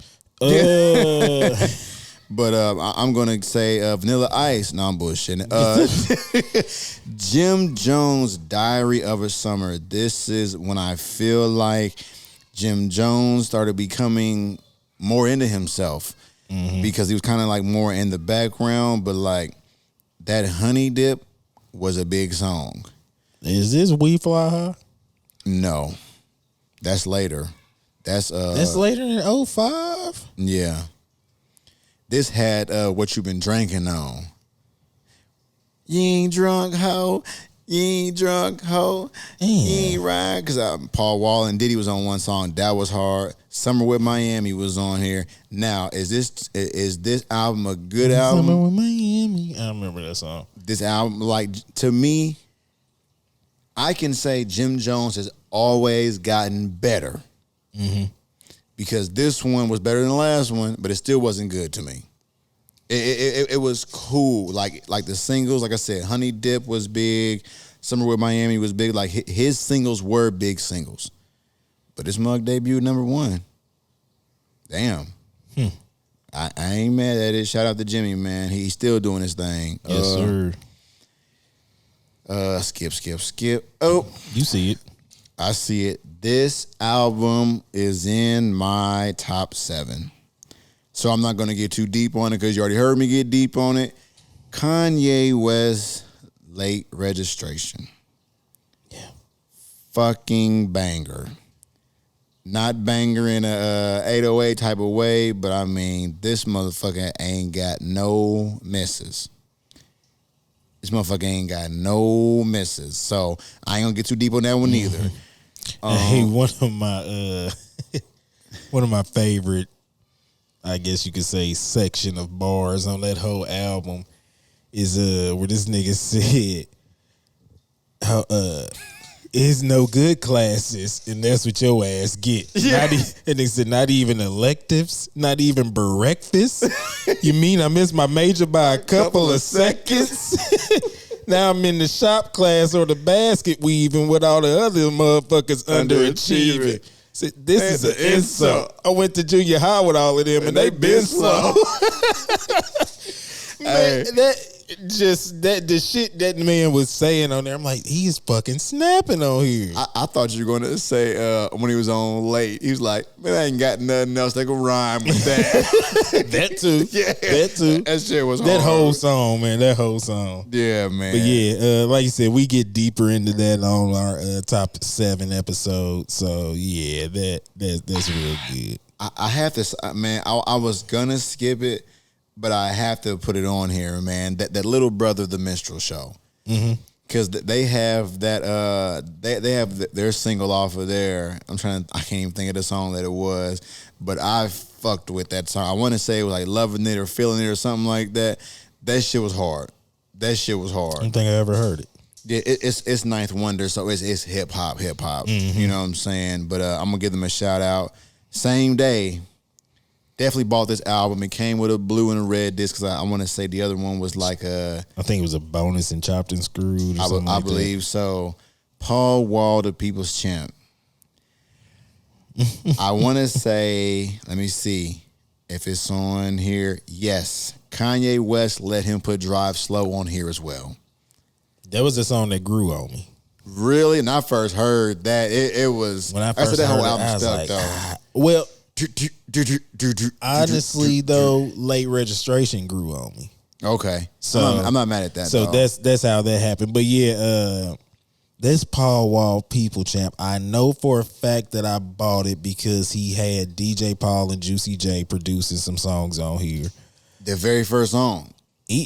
But I'm gonna say Vanilla Ice. No, I'm bullshitting. Jim Jones' Diary of a Summer. This is when I feel like Jim Jones started becoming more into himself because he was kind of like more in the background. But like that Honey Dip was a big song. Is this We Fly High? No, that's later. That's later in 05? Yeah. This had What You Been Drinking On. You ain't drunk, ho. You ain't drunk, ho. You ain't right. Because Paul Wall and Diddy was on one song. That was hard. Summer with Miami was on here. Now, is this album a good album? Summer with Miami. I remember that song. This album, like, to me, I can say Jim Jones has always gotten better. Because this one was better than the last one, but it still wasn't good to me. It was cool. Like the singles, like I said, Honey Dip was big. Summer with Miami was big. Like his singles were big singles. But this mug debuted #1. Damn. I ain't mad at it. Shout out to Jimmy, man. He's still doing his thing. Yes, sir. Skip. Oh. You see it. I see it. This album is in my top 7. So I'm not going to get too deep on it because you already heard me get deep on it. Kanye West, Late Registration. Yeah. Fucking banger. Not banger in a 808 type of way, but I mean, this motherfucker ain't got no misses. This motherfucker ain't got no misses. So I ain't gonna get too deep on that one either. Hey, one of my favorite, I guess you could say, section of bars on that whole album is where this nigga said how is no good classes, and that's what your ass get. Yeah. And they said not even electives, not even breakfast. You mean I missed my major by a couple of seconds? Now I'm in the shop class or the basket weaving with all the other motherfuckers underachieving. See, this is an insult. I went to junior high with all of them, and they been slow. Man, the shit that man was saying on there, I'm like, he's fucking snapping on here. I thought you were going to say when he was on Late, he was like, man, I ain't got nothing else that can rhyme with that. That too. Yeah. That too. That shit was that hard. whole song, man. That whole song. Yeah, man. But yeah, like you said, we get deeper into that on our top 7 episodes. So yeah, that's real good. I have to, man, I was going to skip it, but I have to put it on here, man. That Little Brother, the Minstrel Show. Because they have that, they have their single off of there. I can't even think of the song that it was, but I fucked with that song. I want to say it was like Loving It or Feeling It or something like that. That shit was hard. I don't think I ever heard it. Yeah, it's Ninth Wonder, so it's hip hop. You know what I'm saying? But I'm gonna give them a shout out. Same day, definitely bought this album. It came with a blue and a red disc because I want to say the other one was like a. I think it was a bonus and chopped and screwed. Or something I like believe that. so. Paul Wall, the People's Champ. I want to say, let me see if it's on here. Yes, Kanye West let him put Drive Slow on here as well. That was the song that grew on me. Really? And I first heard that, it was. When I first that heard whole it, album I was stuck like, though. Well, honestly though, Late Registration grew on me. Okay, So I'm not mad at that. So though. that's how that happened. But yeah, this Paul Wall People Champ, I know for a fact that I bought it because he had DJ Paul and Juicy J producing some songs on here. The very first song.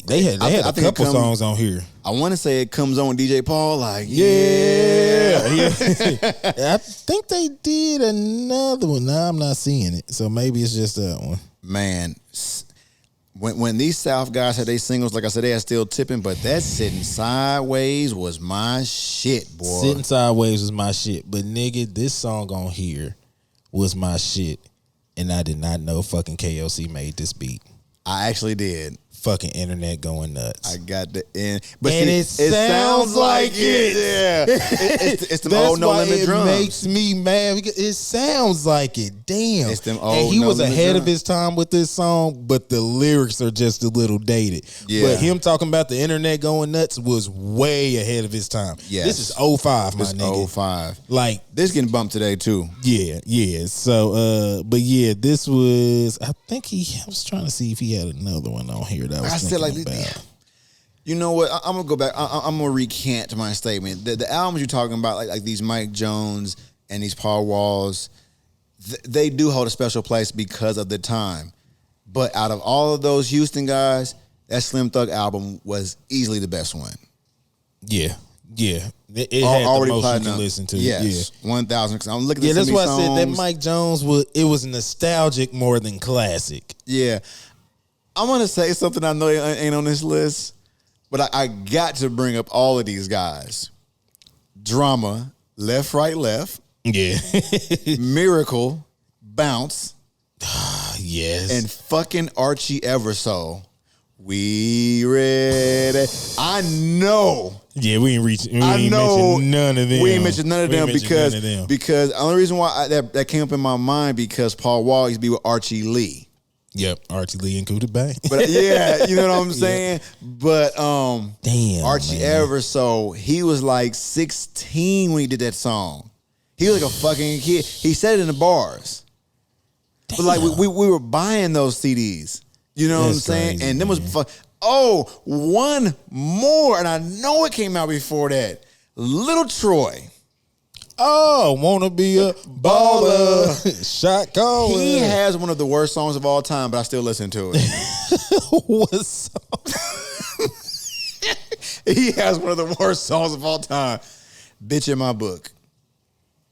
They had a couple songs on here. I want to say it comes on DJ Paul. Like Yeah. I think they did another one. Now I'm not seeing it, so maybe it's just that one. Man, when these South guys had their singles, like I said, they are still tipping. But that Sitting Sideways was my shit, boy. Sitting Sideways was my shit, but nigga, this song on here was my shit, and I did not know fucking KLC made this beat. I actually did. Fucking internet going nuts. I got the end, but and see, it sounds like it. Yeah, it's them That's old No why Limit it drums. makes me mad because it sounds like it. Damn. It's them and old he No was Limit ahead of drums. his time with this song, but the lyrics are just a little dated. Yeah. But him talking about the internet going nuts was way ahead of his time. Yes. This is 05, my It's nigga. 05. Like, This getting bumped today too. yeah. So, but yeah, this was. I think I was trying to see if he had another one on here that I was I said thinking like, about. you know what? I'm gonna go back. I'm gonna recant my statement. The albums you're talking about, like these Mike Jones and these Paul Walls, they do hold a special place because of the time. But out of all of those Houston guys, that Slim Thug album was easily the best one. Yeah. It had Already the most you platinum. can listen to. Yes, 1,000. Because I'm looking at Yeah, that's some of why I these said that songs. Mike Jones was nostalgic more than classic. Yeah. I want to say something I know ain't on this list, but I got to bring up all of these guys. Drama, Left, Right, Left. Yeah. Miracle, Bounce. Yes. And fucking Archie Eversole. We ready. I know. Yeah, we ain't mentioned none of them. We ain't mentioned none of them because the only reason why that came up in my mind because Paul Wall used to be with Archie Lee. Yep, Archie Lee and Kuda Bang. But yeah, you know what I'm saying? Yeah. But damn, Archie Eversole, he was like 16 when he did that song. He was like a fucking kid. He said it in the bars. Damn. But like we were buying those CDs. You know what I'm saying? Crazy, and them was one more, and I know it came out before that. Little Troy. Oh, wanna be a baller. Shot caller. He has one of the worst songs of all time, but I still listen to it. What song? He has one of the worst songs of all time. Bitch in My Book.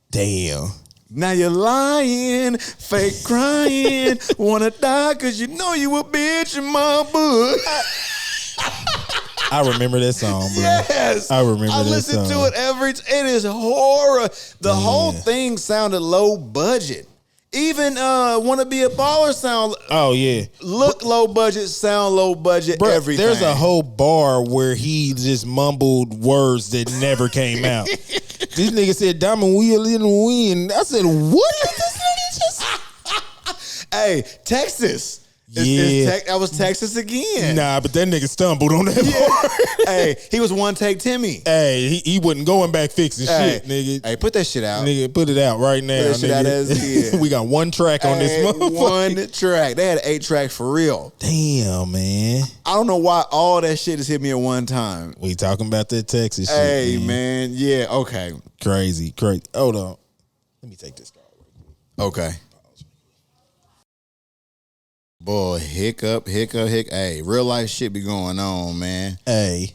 Damn. Now you're lying, fake crying, wanna die cause you know you a bitch in my book. I remember that song, bro. Yes. I remember that song. I listen to it it is horror. The whole thing sounded low budget. Even Wanna Be a Baller sound. Oh yeah. Look low budget, sound low budget, bro, everything. There's a whole bar where he just mumbled words that never came out. This nigga said Diamond Wheel in the wind. I said, what is this nigga just? Hey, Texas. Yeah. That was Texas again. Nah, but that nigga stumbled on that part. Hey, he was one take Timmy. Hey, he wasn't going back fixing shit, nigga. Hey, put that shit out. Nigga, put it out right now, put that shit nigga. Out as is. We got one track on this motherfucker. One track. They had 8 tracks for real. Damn, man. I don't know why all that shit has hit me at one time. We talking about that Texas shit. Hey, man. Yeah, okay. Crazy. Hold on. Let me take this call. Okay. Boy, hiccup. Hey, real life shit be going on, man. Hey,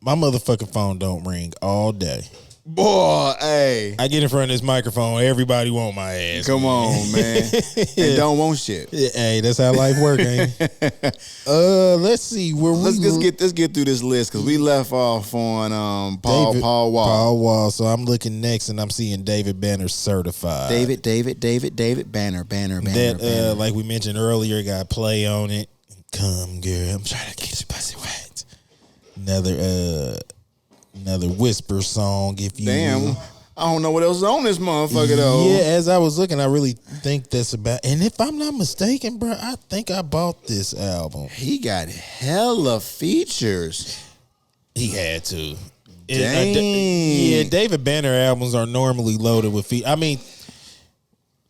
my motherfucking phone don't ring all day. Boy, hey. I get in front of this microphone, everybody want my ass. Come on, man. And don't want shit. Hey, that's how life works, ain't it? Let's see. Let's get through this list because we left off on Paul Wall. Paul Wall. So I'm looking next and I'm seeing David Banner Certified. David Banner. That, like we mentioned earlier, got play on it. Come, girl, I'm trying to get your pussy wet. Another whisper song, if you will. I don't know what else is on this motherfucker, though. Yeah, as I was looking, I really think that's about... And if I'm not mistaken, bro, I think I bought this album. He got hella features. He had to. Dang. Yeah, David Banner albums are normally loaded with features. I mean,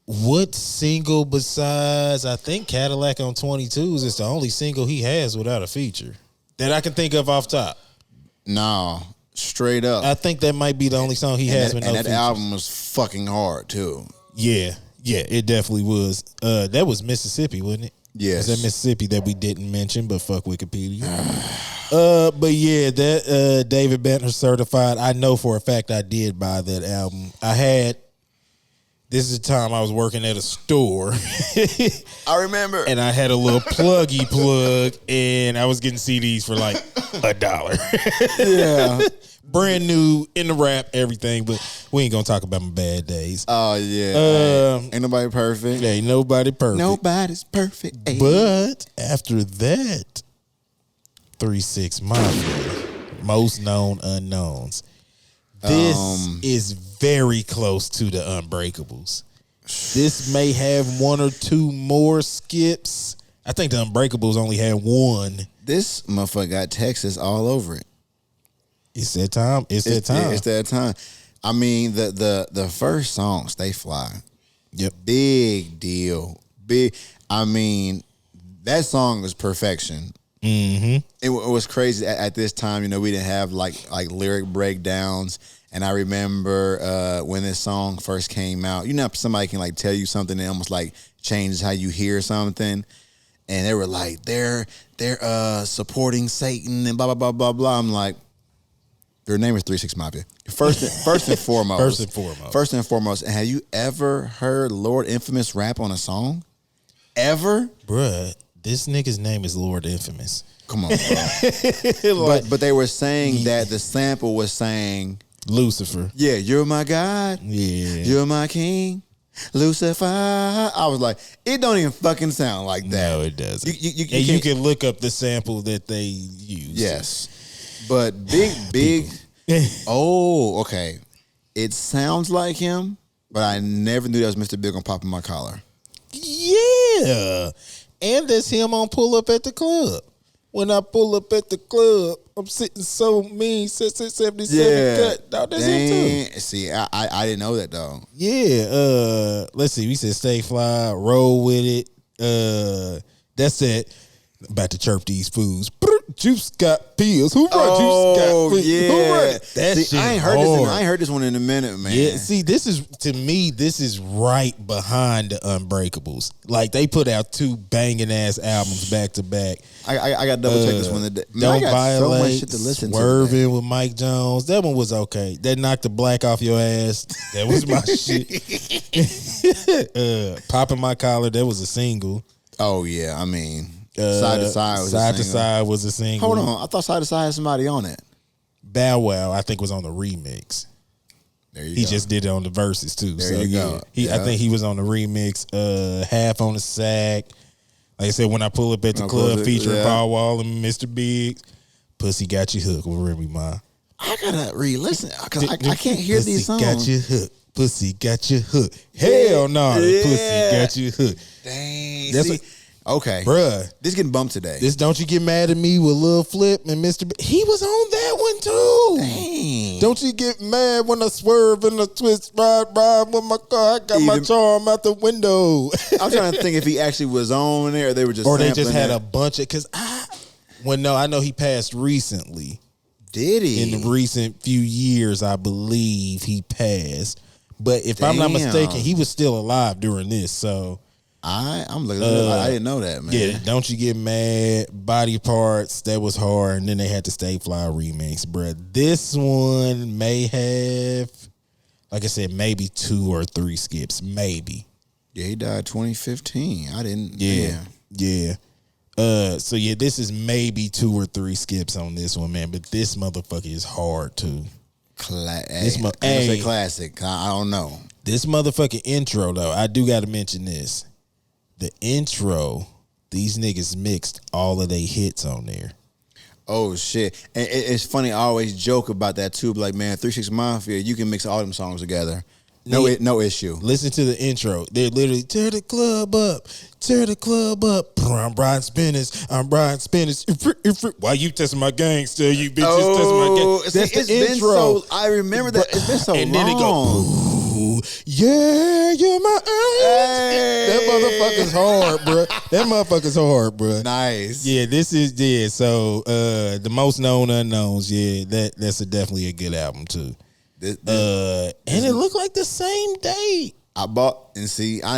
what single besides, I think Cadillac on 22s is the only single he has without a feature that I can think of off top? No. Straight up. I think that might be the only song he has with no features. And that album was fucking hard, too. Yeah, it definitely was. That was Mississippi, wasn't it? Yes. It was that Mississippi that we didn't mention, but fuck Wikipedia. But yeah, that David Banner Certified, I know for a fact I did buy that album. This is the time I was working at a store. I remember. And I had a little pluggy plug, and I was getting CDs for like $1. Yeah. Brand new, in the wrap, everything, but we ain't gonna talk about my bad days. Oh, yeah. Ain't nobody perfect. Ain't nobody perfect. Nobody's perfect. Ay. But after that, 3-6 Mafia, Most Known Unknowns. This is very close to the Unbreakables. This may have one or two more skips. I think the Unbreakables only had one. This motherfucker got Texas all over it. It's that time. It's that time. I mean, the first song, Stay Fly. Yep. Big deal. I mean, that song is perfection. Mm-hmm. It was crazy at this time. You know, we didn't have like lyric breakdowns. And I remember when this song first came out, you know, somebody can like tell you something that almost like changes how you hear something. And they were like, they're supporting Satan and blah, blah, blah, blah, blah. I'm like, their name is 3-6 Mafia. First and foremost. First and foremost. And have you ever heard Lord Infamous rap on a song? Ever? Bruh, this nigga's name is Lord Infamous. Come on, bro. But they were saying that the sample was saying, Lucifer. Yeah, you're my God. Yeah. You're my king. Lucifer. I was like, it don't even fucking sound like that. No, it doesn't. You And you can't- can look up the sample that they use. Yes. But big. Oh, okay. It sounds like him, but I never knew that was Mr. Big on Popping My Collar. Yeah. And there's him on Pull Up at the Club. When I pull up at the club, I'm sitting so mean, 77 cut. Dog, that's him too. See, I didn't know that, though. Yeah. Let's see. We said stay fly, roll with it. That's it. About to chirp these fools. Juice got pills. Who brought Juice got pills? Yeah. Who brought it? That See, shit I ain't heard this one in a minute, man. Yeah, see, this is right behind the Unbreakables. Like, they put out 2 banging ass albums back to back. I got to double check this one today. Man, Don't I got Violate, so much shit to listen to. Swerving with Mike Jones. That one was okay. That knocked the black off your ass. That was my shit. Popping My Collar. That was a single. Oh yeah, I mean, Side to Side was Side a to single. Side was a single. Hold on, I thought Side to Side had somebody on it. Bow Wow, I think, was on the remix. There you He go. just did it on the verses too. There so you yeah, go. I Yeah. think he was on the remix. Half on the Sack. Like I said, when I pull up at the When I club, pull up, featuring yeah. Paul Wall and Mr. Biggs, Pussy Got You Hooked with Remy Ma. I gotta re-listen because I can't hear Pussy these songs. Got you hooked. Pussy got you hooked. Hell no, Yeah. Pussy got you hooked. Dang. That's see, what- okay, Bruh, this getting bumped today. this Don't You Get Mad at Me with Lil Flip and Mr. He was on that one too. Dang. Don't you get mad when I swerve and I twist, ride with my car. I got my Even- charm out the window. I'm trying to think if he actually was on there or they were just Or they just sampling had it. a bunch of, I know he passed recently. Did he? In the recent few years, I believe he passed. But if I'm not Damn. mistaken, he was still alive during this. So I'm looking at it. I didn't know that, man. yeah, Don't You Get Mad, Body Parts, that was hard. And then they had the Stay Fly remix, bruh. This one may have, like I said, maybe 2 or 3 skips, maybe. Yeah, he died 2015. I didn't. Yeah, Man. yeah. So yeah, this is maybe 2 or 3 skips on this one, man. But this motherfucker is hard too. This mo- I ain't gonna say hey. classic. I don't know. This motherfucking intro though, I do got to mention this. The intro, these niggas mixed all of their hits on there. Oh shit! And it's funny. I always joke about that too. Like, man, 3 6 Mafia, you can mix all them songs together. No issue. Listen to the intro. They're literally tear the club up. I'm Brian Spinach. Why you testing my gangster? You bitches testing my gang. That's it's the been intro. so. I remember that. It's been so And long. then it go, "Ooh, yeah, you're my Hey. That motherfucker's hard, bro. That motherfucker's hard, bro. Nice. Yeah, this is So the most known unknowns. Yeah, that's definitely a good album too. And it looked like the same day. I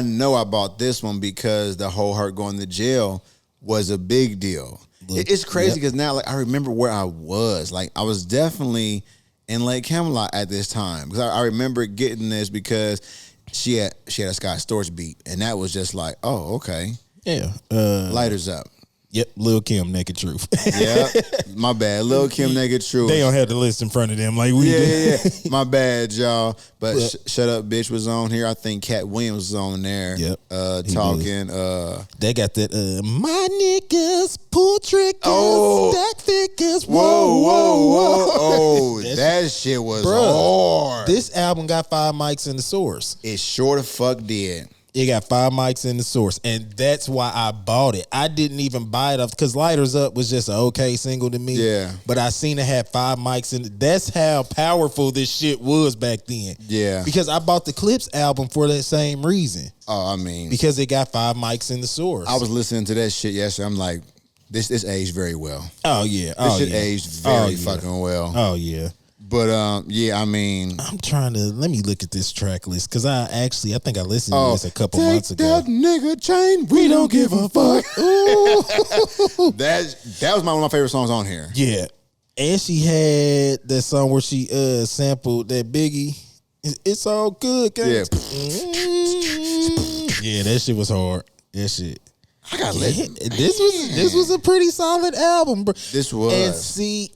know I bought this one because the whole Hurt going to jail was a big deal. It's crazy because now, like, I remember where I was. Like, I was definitely in Lake Camelot at this time because I remember getting this because she had a Scott Storch beat, and that was just like, oh, okay, Yeah. lighters up. Yep. Lil Kim, Naked Truth. Yeah, my bad. Lil Kim, Naked Truth. They don't have the list in front of them like we do. Yeah. My bad, y'all. But Shut Up Bitch was on here. I think Cat Williams was on there. Yep. He Talking. They got that. My niggas pull triggers, Oh. stack figures. Whoa. Oh, That that shit was Bruh, hard. This album got 5 mics in the source. It sure the fuck did. It got 5 mics in the source, and that's why I bought it. I didn't even buy it because Lighters Up was just an okay single to me. Yeah. But I seen it had 5 mics in it. That's how powerful this shit was back then. Yeah. Because I bought the Clips album for that same reason. Oh, I mean, Because it got 5 mics in the source. I was listening to that shit yesterday. I'm like, this aged very well. Oh yeah. This shit yeah. aged very yeah. fucking well. Oh yeah. But yeah, I mean, I'm trying to let me look at this track list because I think I listened to this a couple take months ago. that nigga chain. We don't give a fuck. Ooh. that was one of my favorite songs on here. Yeah. And she had that song where she sampled that Biggie. It's all good, guys. Yeah, that shit was hard. That shit. I got Yeah, lit. this was a pretty solid album, bro. This was. And see,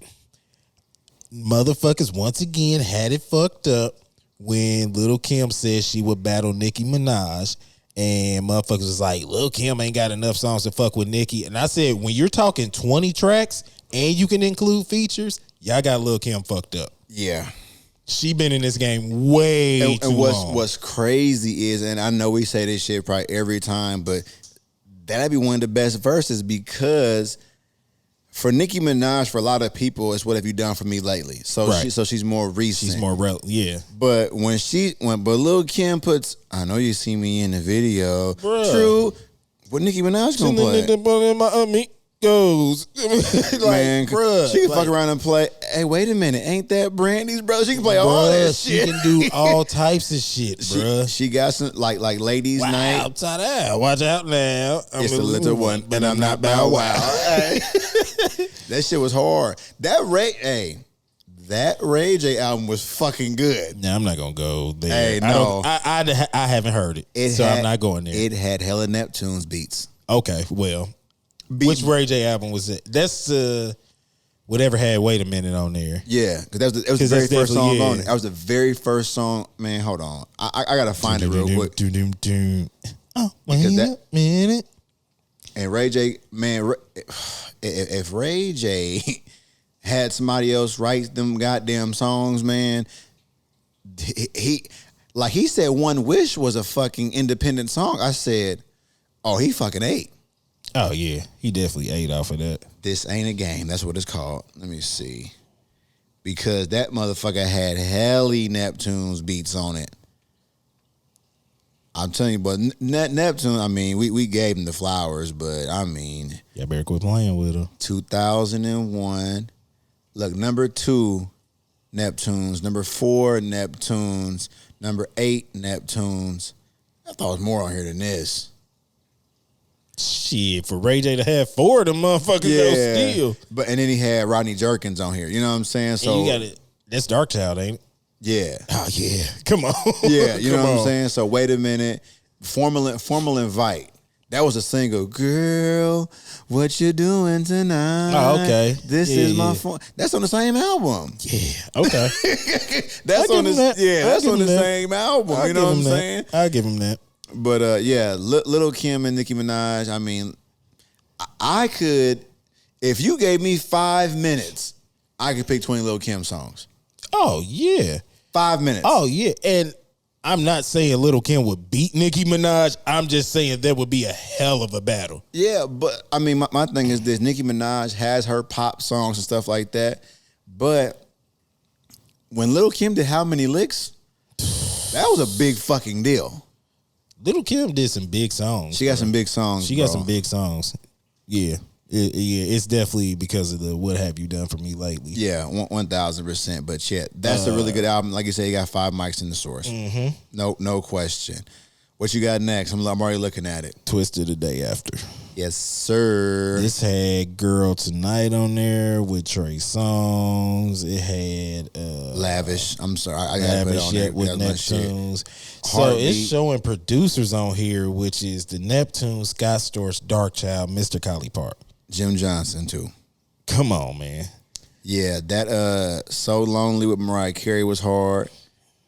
motherfuckers once again had it fucked up when Lil' Kim said she would battle Nicki Minaj. And motherfuckers was like, Lil' Kim ain't got enough songs to fuck with Nicki. And I said, when you're talking 20 tracks and you can include features, y'all got Lil' Kim fucked up. Yeah. She been in this game way too long. What's crazy is, and I know we say this shit probably every time, but that'd be one of the best verses because for Nicki Minaj, for a lot of people, it's what have you done for me lately? So she's more recent. She's more relevant, yeah. But when Lil' Kim puts, I know you see me in the video, Bruh. True. What Nicki Minaj gonna play? Goes like, man, bruh, she can fuck around and play. Hey, wait a minute, ain't that Brandy's brother? She can play all that shit. She can do all types of shit, bruh. She got some like ladies' night. Upside down, watch out now. It's a little one, and I'm not Bow Wow. That shit was hard. That Ray J album was fucking good. Nah, I'm not gonna go there. Hey, no, I haven't heard it, I'm not going there. It had hella Neptune's beats. Okay, well. Which Ray J album was it? That's whatever had Wait a Minute on there. Yeah, because it was the very first song on it. That was the very first song. Man, hold on. I gotta find it real quick. Oh, wait a minute. And Ray J, man, if Ray J had somebody else write them goddamn songs, man, he said One Wish was a fucking independent song. I said, oh, he fucking ate. Oh, yeah. He definitely ate off of that. This Ain't a Game. That's what it's called. Let me see. Because that motherfucker had helly Neptune's beats on it. I'm telling you, but Neptune, I mean, we gave him the flowers, but I mean. Y'all better quit playing with him. 2001. Look, number 2, Neptunes. Number 4, Neptunes. Number 8, Neptunes. I thought there was more on here than this. Shit, for Ray J to have 4 of them motherfuckers, though, still. But and then he had Rodney Jerkins on here. You know what I'm saying? So and you got it. That's Dark Child, ain't it? Yeah. Oh yeah. Come on. Yeah, you know what I'm saying? So wait a minute. Formal Invite. That was a single. Girl, what you doing tonight? Oh, okay. This is my phone. That's on the same album. Yeah. Okay. That's on the same album. You know what I'm saying? I'll give him that. But yeah, Lil' Kim and Nicki Minaj, I mean, I could, if you gave me 5 minutes, I could pick 20 Lil' Kim songs. Oh, yeah. 5 minutes. Oh, yeah. And I'm not saying Lil' Kim would beat Nicki Minaj. I'm just saying there would be a hell of a battle. Yeah, but I mean, my thing is this. Nicki Minaj has her pop songs and stuff like that. But when Lil' Kim did How Many Licks, that was a big fucking deal. Lil' Kim did some big songs. She got some big songs. She got some big songs. Yeah. It's definitely because of the What Have You Done For Me Lately. Yeah, 1,000%. But yeah, that's a really good album. Like you said, you got 5 mics in the source. Mm-hmm. No question. What you got next? I'm already looking at it. Twisted the Day After. Yes, sir. This had Girl Tonight on there with Trey Songz. It had Lavish. I'm sorry, I got to put it on there with Neptunes. So it's showing producers on here, which is the Neptunes, Scott Storch, Dark Child, Mr. Collie Park, Jim Johnson too. Come on, man. Yeah, that So Lonely with Mariah Carey was hard.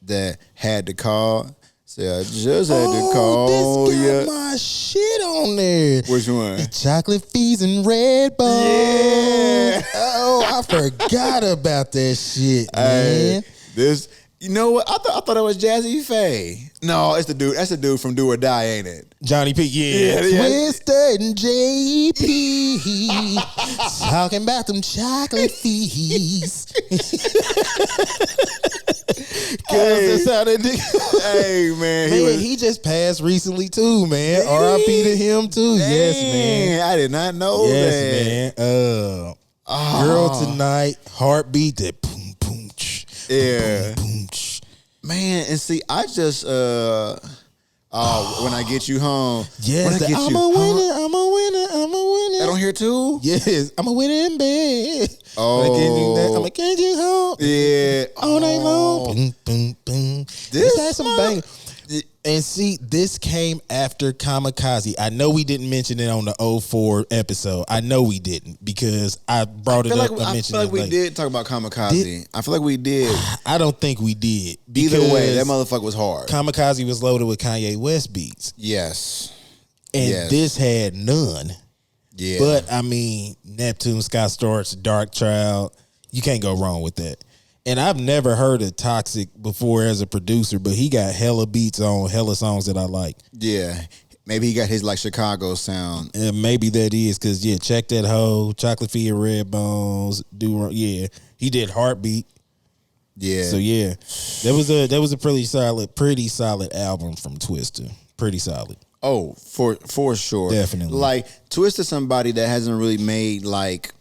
That Had to Call. So I just had to call you. This got my shit on there. Which one? The Chocolate Fees and Red Bone. Yeah. Oh, I forgot about that shit, man. This, you know what? I thought it was Jazzy Faye. No, it's the dude. That's the dude from Do or Die, ain't it? Johnny P. Yeah. Twisted and JP talking about them chocolate fees. Hey man, he just passed recently too, man. R.I.P. to him too. Dang, yes, man. I did not know that. Yes, man. Girl Tonight, Heartbeat, that boom boom. Yeah. Boom, boom, man, and see, I just when I Get You Home. Yes, I'm a winner. That on here too? Yes, I'm a winner in bed. Oh, I'm gonna get you home. Yeah, all night long. Boom, boom, boom. This had some bang. And see, this came after Kamikaze. I know we didn't mention it on the 04 episode. I know we didn't because I brought it up. I feel like we did talk about Kamikaze. I feel like we did. I don't think we did. Either way, that motherfucker was hard. Kamikaze was loaded with Kanye West beats. Yes. And this had none. Yeah. But, I mean, Neptune, Scott Storch, Dark Child, you can't go wrong with that. And I've never heard of Toxic before as a producer, but he got hella beats on hella songs that I like. Yeah. Maybe he got his like Chicago sound. And maybe that is because, Check That Hoe, Chocolate Feet and Red Bones, he did Heartbeat. Yeah. So that was a pretty solid album from Twista. Pretty solid. Oh, for sure. Definitely. Like Twista, somebody that hasn't really made like,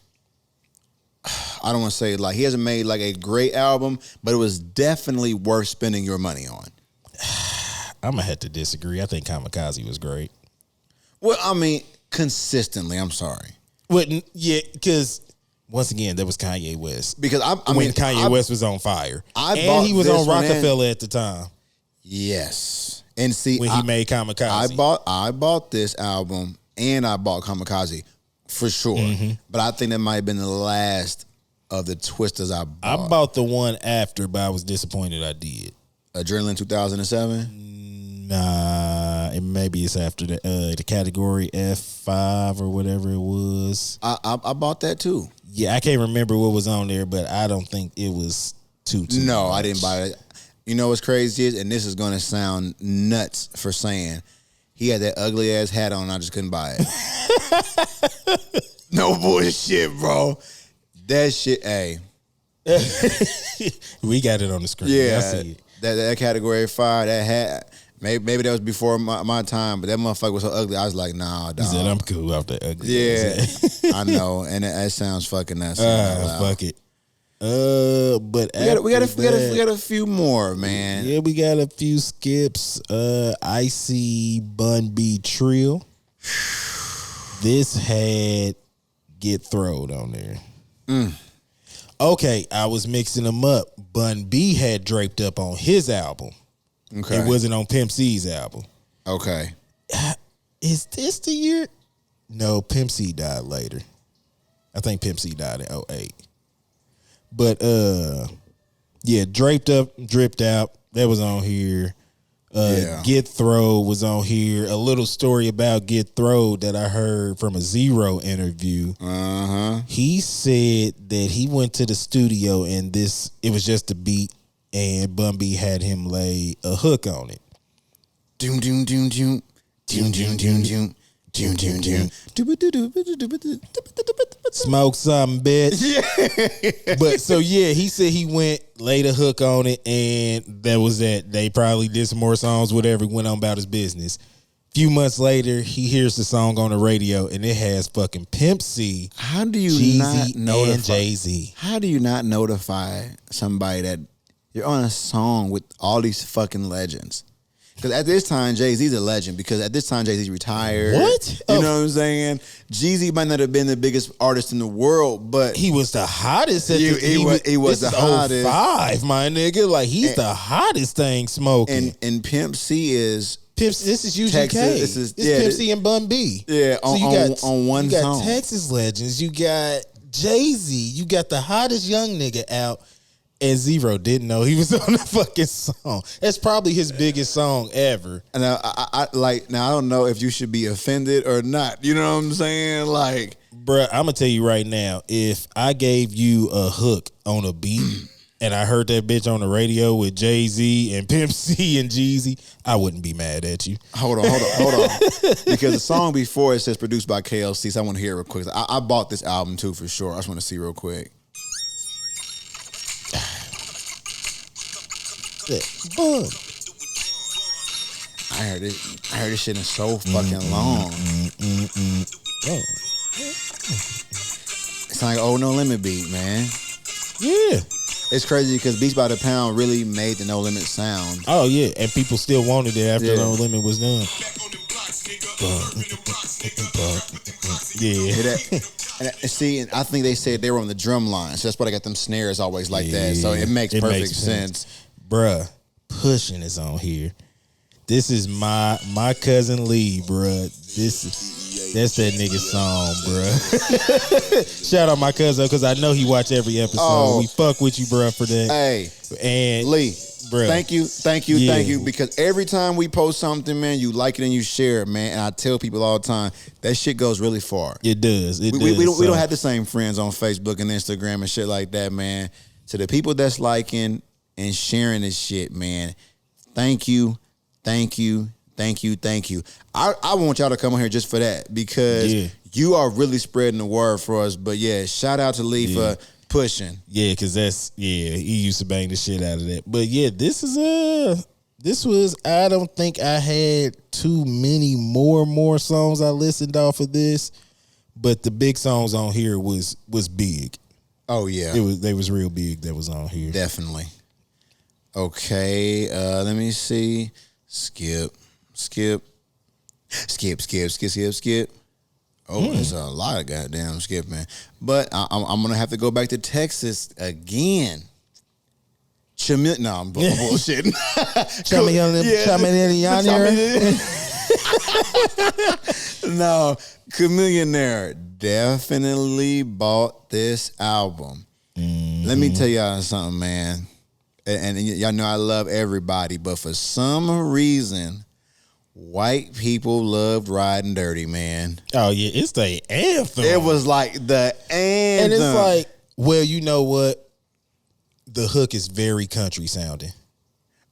I don't want to say like he hasn't made like a great album, but it was definitely worth spending your money on. I'm gonna have to disagree. I think Kamikaze was great. Well, I mean, consistently. I'm sorry. Well, yeah, because once again, that was Kanye West. Because Kanye West was on fire, and he was on Rockefeller at the time. Yes, and see when he made Kamikaze, I bought this album and I bought Kamikaze. For sure. Mm-hmm. But I think that might have been the last of the Twistas I bought. I bought the one after, but I was disappointed I did. Adrenaline 2007? Nah, maybe it's after the category F5 or whatever it was. I bought that too. Yeah, I can't remember what was on there, but I don't think it was too No, much. I didn't buy it. You know what's crazy is, and this is going to sound nuts for saying, he had that ugly ass hat on and I just couldn't buy it. No bullshit, bro. That shit, hey. We got it on the screen. Yeah, I see it. That category 5, that hat, maybe that was before my time, but that motherfucker was so ugly, I was like, nah, dog. He said, I'm cool off that ugly. Yeah, I know, and that sounds fucking nuts. Fuck it. But we got a few more, man. Yeah, we got a few skips. Icy Bun B Trill. This had Get Throwed on there. Okay, I was mixing them up. Bun B had Draped Up on his album. Okay, it wasn't on Pimp C's album. Okay, is this the year? No, Pimp C died later. I think Pimp C died in 2008. But Draped Up, Dripped Out, that was on here. Get Throwed was on here. A little story about Get Throwed that I heard from a Zero interview. He said that he went to the studio and it was just a beat and Bun B had him lay a hook on it. Doom doom doom doom doom doom doom doom. Smoke something, bitch. Yeah. But so he said he went, laid a hook on it, and that was that. They probably did some more songs, whatever, went on about his business. Few months later, he hears the song on the radio, and it has fucking Pimp C, how do you Jeezy, not notify, and Jay-Z. How do you not notify somebody that you're on a song with all these fucking legends? Because at this time, Jay-Z's a legend. Because at this time, Jay-Z's retired. What? You know what I'm saying? Jeezy might not have been the biggest artist in the world, but he was the hottest. He was the hottest. 05, my nigga. Like, he's the hottest thing smoking. And Pimp C is... This is UGK. Texas, this is Pimp C and Bun B. Yeah, so you got on one you got song. Texas legends. You got Jay-Z. You got the hottest young nigga out. And Zero didn't know he was on the fucking song. That's probably his biggest song ever. And I don't know if you should be offended or not. You know what I'm saying? Like, bruh, I'm gonna tell you right now. If I gave you a hook on a beat and I heard that bitch on the radio with Jay-Z and Pimp C and Jeezy, I wouldn't be mad at you. Hold on. Because the song before it says produced by KLC, so I want to hear it real quick. I bought this album too for sure. I just want to see real quick. Bun. I heard this shit is so fucking long. It's like No Limit beat, man. Yeah. It's crazy because Beats by the Pound really made the No Limit sound. Oh yeah, and people still wanted it after No Limit was done. Yeah. And see, I think they said they were on the drum line, so that's why they got them snares always like that. So it makes perfect sense. Bruh, Pushing is on here. This is my cousin Lee, bruh. That's that nigga song, bruh. Shout out my cousin because I know he watch every episode. Oh. We fuck with you, bruh, for that. Hey, and Lee, bruh, thank you. Because every time we post something, man, you like it and you share it, man. And I tell people all the time, that shit goes really far. It does. We don't have the same friends on Facebook and Instagram and shit like that, man. To the people that's liking and sharing this shit, man, thank you. I want y'all to come on here just for that because you are really spreading the word for us. But yeah, shout out to Lee for pushing. Yeah, because he used to bang the shit out of that. But yeah, this was, I don't think I had too many more songs I listened off of this, but the big songs on here was big. Oh yeah. They was real big that was on here. Definitely. Okay, let me see. Skip. Oh, there's a lot of goddamn skipping. But I'm going to have to go back to Texas again. No, I'm bullshitting. No, Chameleonaire definitely bought this album. Mm-hmm. Let me tell y'all something, man. And y'all know I love everybody, but for some reason, white people loved Riding Dirty, man. Oh, yeah, it's the anthem. It was like the anthem. And it's like, well, you know what? The hook is very country sounding.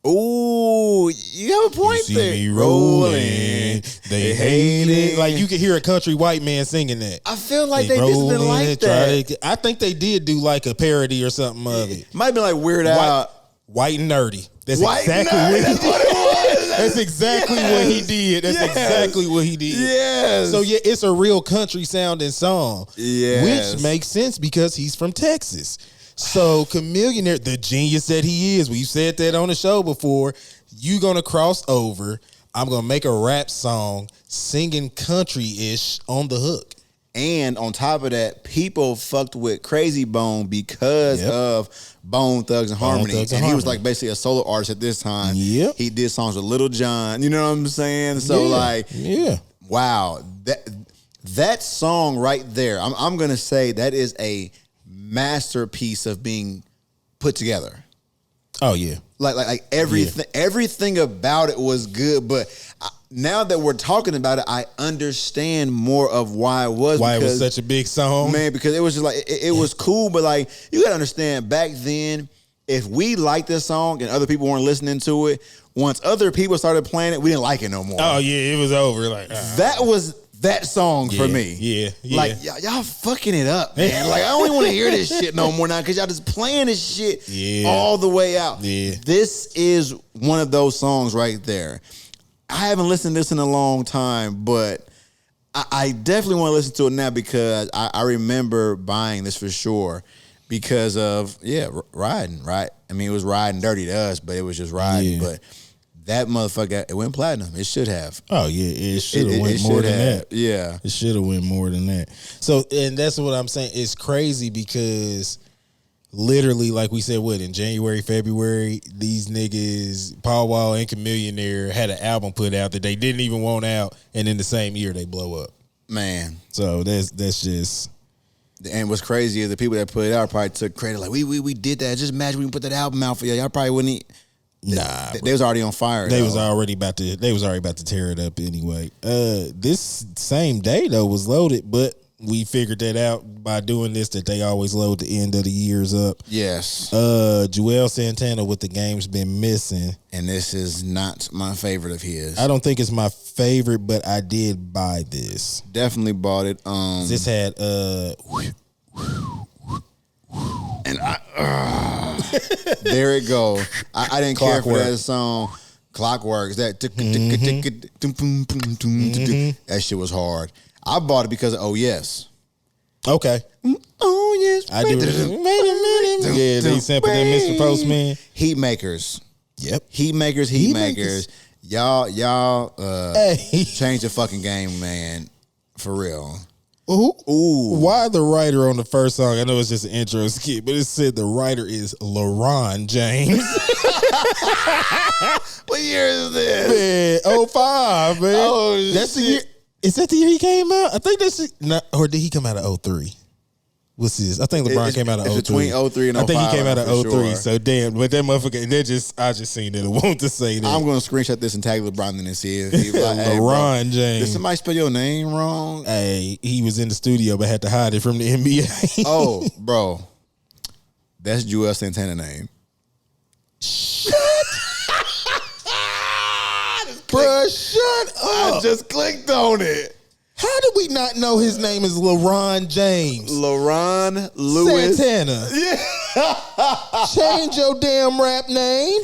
Ooh, you have a point you see there. Me rolling, they hate it. Like you can hear a country white man singing that. I feel like they just didn't like that. I think they did do like a parody or something of it. Might be like Weird Al. White and Nerdy. That's exactly what he did. That's exactly what he did. That's exactly what he did. Yes. So yeah, it's a real country sounding song. Yes. Which makes sense because he's from Texas. So Chameleonaire, the genius that he is, we've said that on the show before, you gonna cross over. I'm gonna make a rap song singing country-ish on the hook. And on top of that, people fucked with Crazy Bone because of Bone Thugs and Harmony. And he was like basically a solo artist at this time. Yep. He did songs with Little John. You know what I'm saying? So wow. That song right there, I'm gonna say that is a masterpiece of being put together. Oh yeah. Like everything about it was good, but now that we're talking about it, I understand more of why it was. Why it was such a big song, man. Because it was just like it was cool, but like you gotta understand, back then, if we liked this song and other people weren't listening to it, once other people started playing it, we didn't like it no more. Oh yeah, it was over. Like that was that song for me. Yeah. Like y'all fucking it up, man. Like I don't even want to hear this shit no more now because y'all just playing this shit all the way out. Yeah. This is one of those songs right there. I haven't listened to this in a long time, but I definitely want to listen to it now because I remember buying this for sure because of riding, right? I mean, it was riding dirty to us, but it was just riding. But that motherfucker, it went platinum. It should have. Oh yeah, it should have went more than that. Yeah, it should have went more than that. So, and that's what I'm saying. It's crazy because literally, like we said, in January, February, these niggas, Paul Wall and Chameleonaire, had an album put out that they didn't even want out, and in the same year they blow up. Man, so that's just. And what's crazy is the people that put it out probably took credit. Like we did that. Just imagine we put that album out for y'all. Y'all probably wouldn't. Nah, they was already on fire. They was already about to tear it up anyway. This same day though was loaded, but we figured that out by doing this that they always load the end of the years up. Yes. Joel Santana with The Game's Been Missing, and this is not my favorite of his. I don't think it's my favorite, but I did buy this. Definitely bought it. This had and there it goes. I didn't care for that song. Clockwork. That that shit was hard. I bought it because of Oh Yes. Okay. Oh yes. I do. Wait a minute. Yeah, they sampled that Mr. Postman. Heat makers. Yep. Heat makers. Y'all change the fucking game, man. For real. Ooh. Why the writer on the first song? I know it's just an intro skit, but it said the writer is LeBron James. What year is this? Man, 05, man. Oh, that's the year. Is that the year he came out? I think that's not, or did he come out of 03? What's this? I think LeBron came out of 03. Between 03 and 05. I think he came out of 03. Sure. So damn, but that motherfucker, I just seen that. I want to say that. I'm gonna screenshot this and tag LeBron and see if he's like, hey, LeBron bro, James. did somebody spell your name wrong? Hey, he was in the studio but had to hide it from the NBA. Oh, bro. That's Joel Santana name. Bruh, shut up. I just clicked on it. How did we not know his name is LeBron James? LeBron Lewis Santana. Yeah. Change your damn rap name.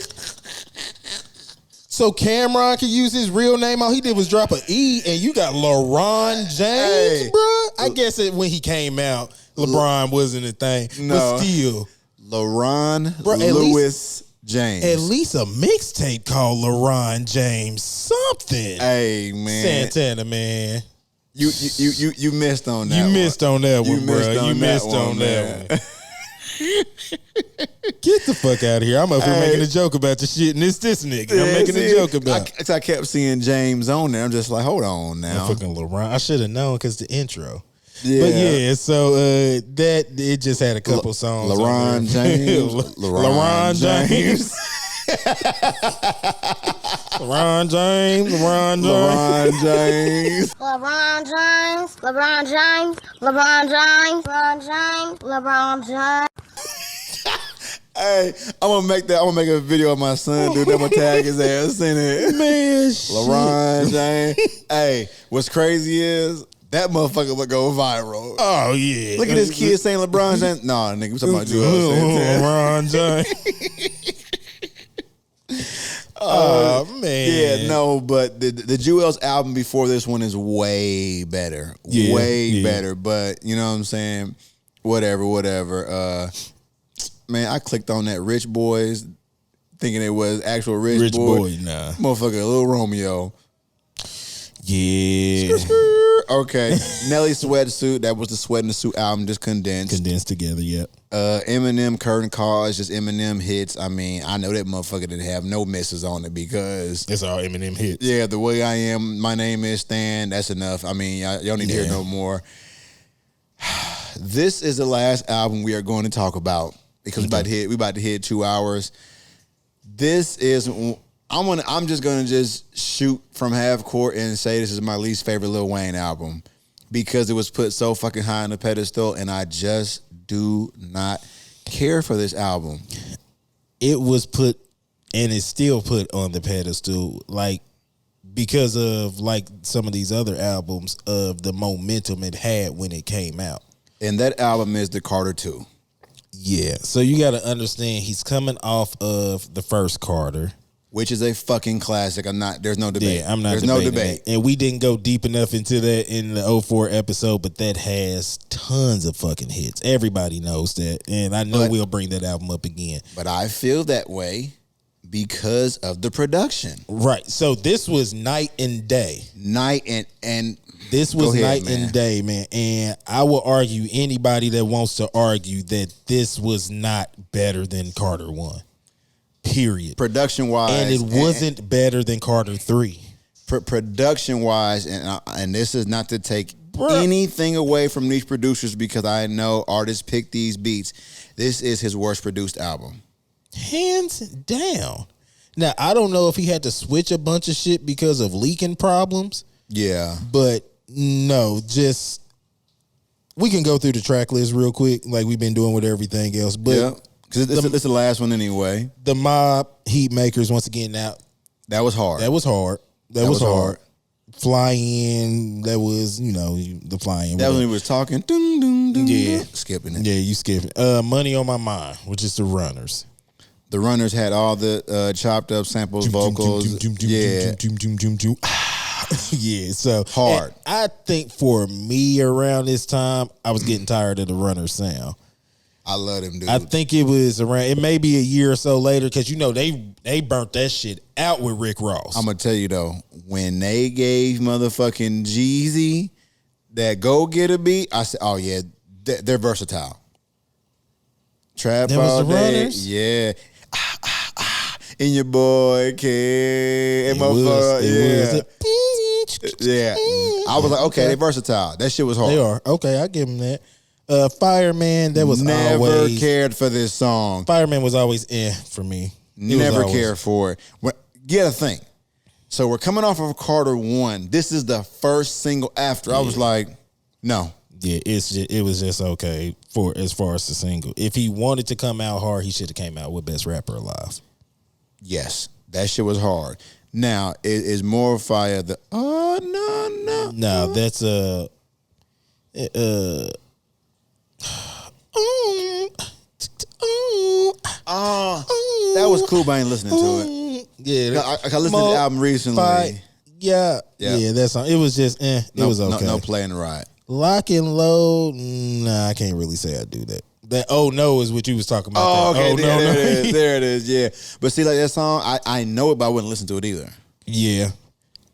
So Cameron can use his real name. All he did was drop an E, and you got LeBron James, Hey. bruh. I guess when he came out, LeBron wasn't a thing. No. But still. LeBron Bro, Lewis James. At least a mixtape called LeBron James something. Hey, man. Santana, man. You missed on that You one. missed on that one, bro. You missed that on one, that man. one. Get the fuck out of here. I'm up here making a joke about the shit, and it's this nigga. I'm making a joke about. I kept seeing James on there. I'm just like, hold on now. Fucking LeBron. I should have known because the intro. Yeah. But yeah, so that it just had a couple songs. LeBron on there. James. LeBron James. LeBron James. LeBron James. LeBron James. LeBron James, LeBron James, LeBron James, LeBron James. Hey, I'm gonna make a video of my son, dude. I'm gonna tag his ass in it. Man, LeBron James. Hey, what's crazy is that motherfucker would go viral. Oh yeah. Look at this kid saying LeBron James. Nah, nigga, we talking about Joel Santana. LeBron James. Oh man. Yeah, no, but the Jewels album before this one is way better. Yeah, way better. But you know what I'm saying? Whatever. Man, I clicked on that Rich Boys thinking it was actual Rich Boy, nah. Motherfucker, Lil Romeo. Yeah. Okay. Nelly Sweatsuit. That was the Sweat in the Suit album, just condensed. Condensed together, yep. Eminem Curtain Call is just Eminem hits. I mean, I know that motherfucker didn't have no misses on it because It's all Eminem hits. yeah, The Way I Am, My Name Is Stan, that's enough. I mean, y'all need to hear no more. This is the last album we are going to talk about because we about to hit 2 hours. This is I'm just gonna shoot from half court and say this is my least favorite Lil Wayne album because it was put so fucking high on the pedestal, and I just do not care for this album. It was put, and it's still put on the pedestal, like because of like some of these other albums of the momentum it had when it came out. And that album is the Carter 2. Yeah, so you got to understand he's coming off of the first Carter, which is a fucking classic. There's no debate. Yeah, I'm not. There's no debate. And we didn't go deep enough into that in the 04 episode, but that has tons of fucking hits. Everybody knows that, and I know we'll bring that album up again. But I feel that way because of the production. Right. So this was night and day. This was night and day, man. And I will argue anybody that wants to argue that this was not better than Carter 1. Period. Production wise, and it wasn't better than Carter 3. Production wise, and this is not to take anything away from these producers because I know artists pick these beats. This is his worst produced album, hands down. Now I don't know if he had to switch a bunch of shit because of leaking problems. Yeah, but no, just we can go through the track list real quick, like we've been doing with everything else. But yeah. Because this is the last one anyway. The Mob, Heat Makers, once again, now. That was hard. That was hard. Fly In, that was, the Fly In. That when he was talking. Ding, ding, ding, yeah. Skipping it. Yeah, you skipping. Money on My Mind, which is the Runners. The Runners had all the chopped up samples, vocals. Yeah. Yeah, so. Hard. I think for me around this time, I was getting tired of the Runners sound. I love them, dude. I think it was around, it may be a year or so later, because, they burnt that shit out with Rick Ross. I'm going to tell you, though, when they gave motherfucking Jeezy that Go Get a beat, I said, oh yeah, they're versatile. Trap Them was all the day, runners? yeah. And your boy K, and motherfucker, yeah. I was like, okay, they versatile. That shit was hard. They are. Okay, I give them that. Fireman, that was Never always cared for this song. Fireman was always for me. Never cared for it. You gotta think. So we're coming off of Carter 1. This is the first single after. I was like, no. Yeah, it was just okay for as far as the single. If he wanted to come out hard, he should have came out with Best Rapper Alive. Yes, that shit was hard. Now, is More Fire the no. No, that's that was cool, but I ain't listening to it. Yeah, I listened to the album recently. Yeah, that song. It was just it was okay. No playing the ride. Lock and Load. Nah, I can't really say I do that. That Oh No is what you was talking about. Oh, that. okay. Oh, there no. it is. There it is. Yeah, but see, like that song, I know it, but I wouldn't listen to it either. Yeah.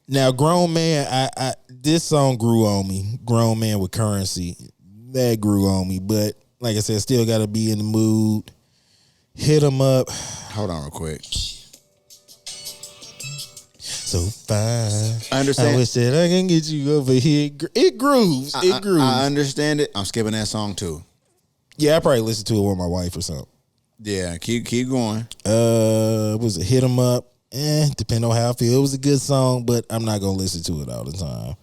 Now, Grown Man, I this song grew on me. Grown Man with Currency, that grew on me. But like I said, still got to be in the mood. Hit 'em up. Hold on, real quick. So fine. I understand. I wish that I can get you over here. It grooves. It grooves. I understand it. I'm skipping that song too. Yeah, I probably listen to it with my wife or something. Yeah, keep going. Was it Hit 'em Up? Depending on how I feel. It was a good song, but I'm not gonna listen to it all the time.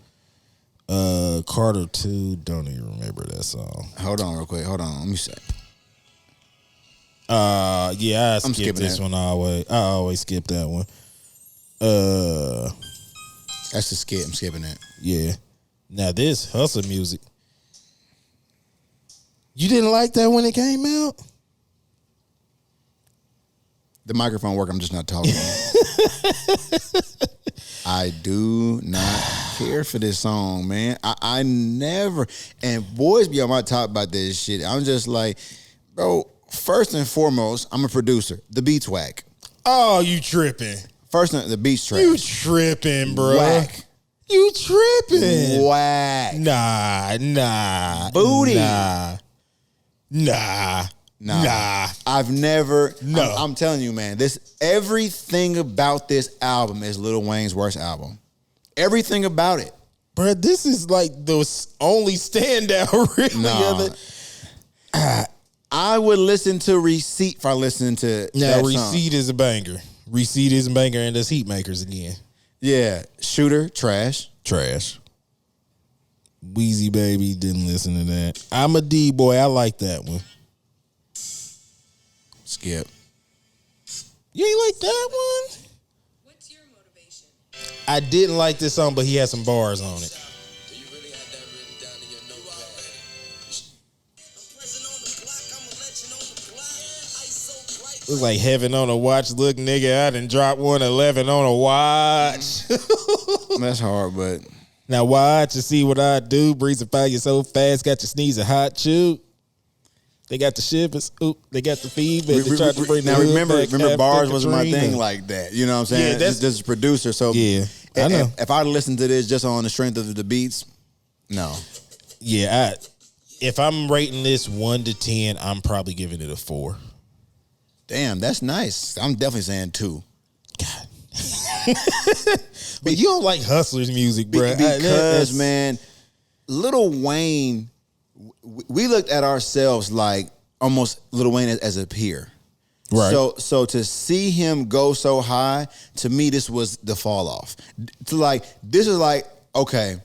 Carter 2, don't even remember that song. Hold on real quick. Hold on. Let me see. Yeah, I'm skip skipping this that. one always. I always skip that one. That's a skip. I'm skipping that. Yeah. Now this hustle music. You didn't like that when it came out? The microphone work. I'm just not talking. I do not care for this song, man. I never. And boys be on my top about this shit. I'm just like, bro. First and foremost, I'm a producer. The beat's whack. Oh, you tripping. First, the beat's trash. You tripping, bro. Whack. You tripping. Whack. Nah. Booty. Nah. I've never. No. I'm telling you, man. Everything about this album is Lil Wayne's worst album. Everything about it. Bro, this is like the only standout really. Nah. I would listen to Receipt if I listened to that Receipt song. is a banger. Receipt is a banger, and that's Heat Makers again. Yeah. Shooter, trash. Wheezy Baby, didn't listen to that. I'm a D boy. I like that one. Skip. You ain't like that one? What's your motivation? I didn't like this song, but he had some bars on it. Do you really have that written down in your notepad? I'm present on the block, I'm a legend on the block. Ice so bright. Looks like heaven on a watch. Look, nigga, I done dropped 111 on a watch. That's hard, but Now watch and see what I do. Breeze and fire you so fast. Got your sneezing hot chew. They got the shivers. Oop, they got the fever. They tried to bring now the hood remember back after bars wasn't my Katrina. thing like that. You know what I'm saying? Yeah, that's- this is a producer, so Yeah, I know. If I listened to this just on the strength of the beats, no. Yeah, if I'm rating this 1 to 10, I'm probably giving it a 4. Damn, that's nice. I'm definitely saying 2. God. But you don't like Hustlers music, bro. Because man, Lil Wayne, we looked at ourselves like almost Lil Wayne as a peer. Right. So to see him go so high, to me, this was the fall off. This is like, okay,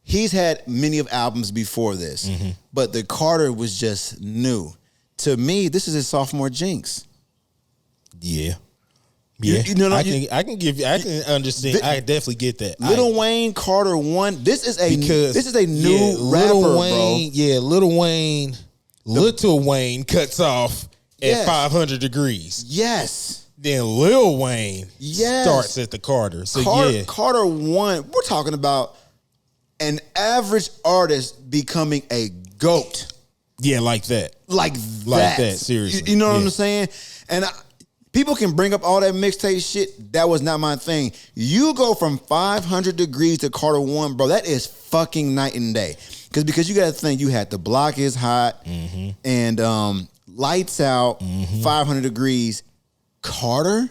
he's had many of albums before this, but the Carter was just new. To me, this is his sophomore jinx. Yeah. You- Yeah, you know, I can understand. I definitely get that. Lil Wayne Carter 1. This is a new yeah, rapper, Lil Wayne, bro. Yeah, Little Wayne cuts off at Yes. 500 degrees. Yes. Then Lil Wayne Yes. starts at the Carter. So yeah, Carter 1. We're talking about an average artist becoming a GOAT. yeah, like that. Like that, seriously. You know what Yeah. I'm saying? And People can bring up all that mixtape shit. That was not my thing. You go from 500 degrees to Carter 1, bro. That is fucking night and day. Because you got to think, you had The Block is Hot and Lights Out, 500 degrees. Carter?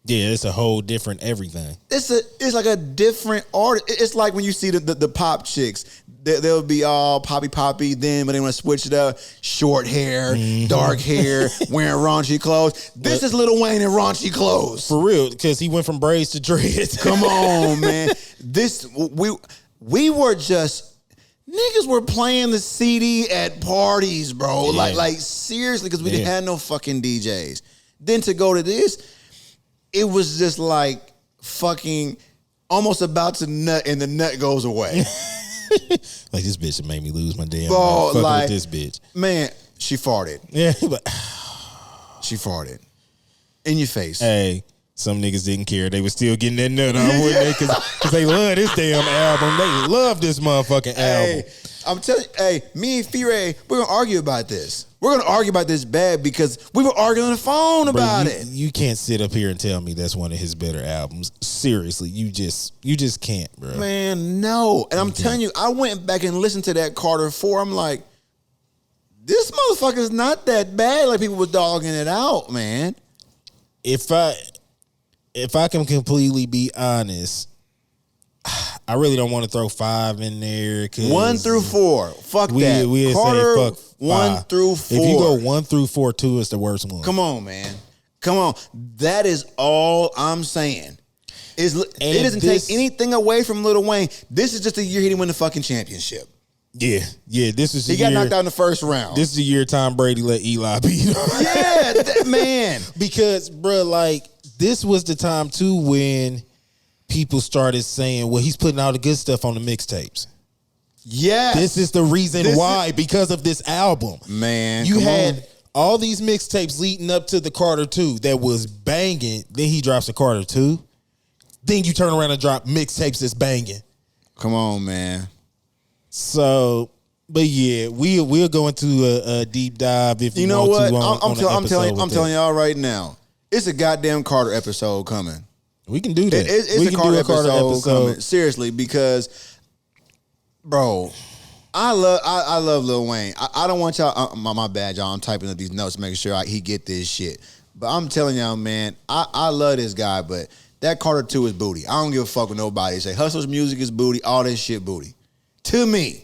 Yeah, it's a whole different everything. It's like a different art. It's like when you see the pop chicks. They'll be all poppy then, but they want to switch it up. Short hair, dark hair, wearing raunchy clothes. This is Lil Wayne in raunchy clothes. For real, because he went from braids to dreads. Come on, man. We were just, niggas were playing the CD at parties, bro. Yeah. Like seriously, because we didn't have no fucking DJs. Then to go to this, it was just like fucking almost about to nut and the nut goes away. Like, this bitch made me lose my damn Bro, mind. Fucking like, with this bitch. Man, she farted. Yeah, but She farted. In your face. hey, some niggas didn't care. They was still getting that nut on, wouldn't they? Because they love this damn album. They love this motherfucking album. Hey, I'm telling you, me and F-Ray, we're going to argue about this. We're going to argue about this bad because we were arguing on the phone about it. You can't sit up here and tell me that's one of his better albums. Seriously, you just can't, bro. Man, no. And I'm telling you, I went back and listened to that Carter 4. I'm like, this motherfucker's not that bad. Like, people were dogging it out, man. If I can completely be honest, I really don't want to throw 5 in there. 1 through 4. Fuck that. We Carter, say fuck 1 through 4. If you go 1 through 4, 2 is the worst one. Come on, man. Come on. That is all I'm saying. It doesn't take anything away from Lil Wayne. This is just the year he didn't win the fucking championship. Yeah. This is the He year. got knocked out in the first round. This is the year Tom Brady let Eli beat him. Yeah, man. Because, bro, like, this was the time, too, when people started saying, well, he's putting all the good stuff on the mixtapes. Yeah. This is the reason why, because of this album. Man, you come had on. all these mixtapes leading up to the Carter 2 that was banging. Then he drops the Carter 2. Then you turn around and drop mixtapes that's banging. Come on, man. So, but yeah, we'll go into a deep dive if you know want what? to. I'm telling y'all right now. It's a goddamn Carter episode coming. We can do that. It's a Carter episode coming. Seriously, because, bro, I love Lil Wayne. I don't want y'all. My bad, y'all. I'm typing up these notes, making sure he get this shit. But I'm telling y'all, man, I love this guy, but that Carter 2 is booty. I don't give a fuck with nobody. Say Hustle's music is booty. All this shit booty. To me,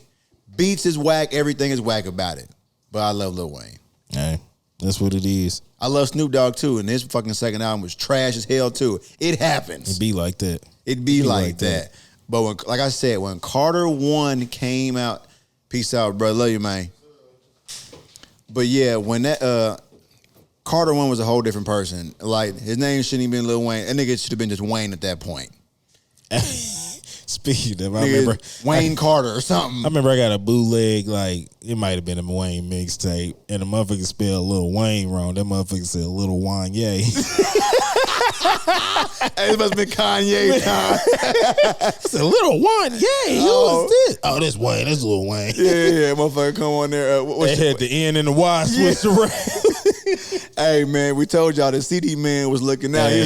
beats is whack. Everything is whack about it. But I love Lil Wayne. Hey, that's what it is. I love Snoop Dogg too, and his fucking second album was trash as hell too. It happens. It be like that. It be like that. But when, like I said, when Carter 1 came out, peace out, bro. Love you, man. But yeah, when that Carter 1 was a whole different person. Like, his name shouldn't even been Lil Wayne. That nigga should have been just Wayne at that point. Speaking of, I Nigga, remember Wayne Carter or something. I remember I got a bootleg, like, it might have been a Wayne mixtape, and the motherfucker spelled Lil Wayne wrong. That motherfucker said Lil Wanye. Hey, it must have been Kanye time. I said, Lil Wanye? Who is this? Oh, this Wayne. That's Lil Wayne. Yeah, motherfucker come on there. They had the N and the Y switched around. Hey, man, we told y'all the CD man was looking out. He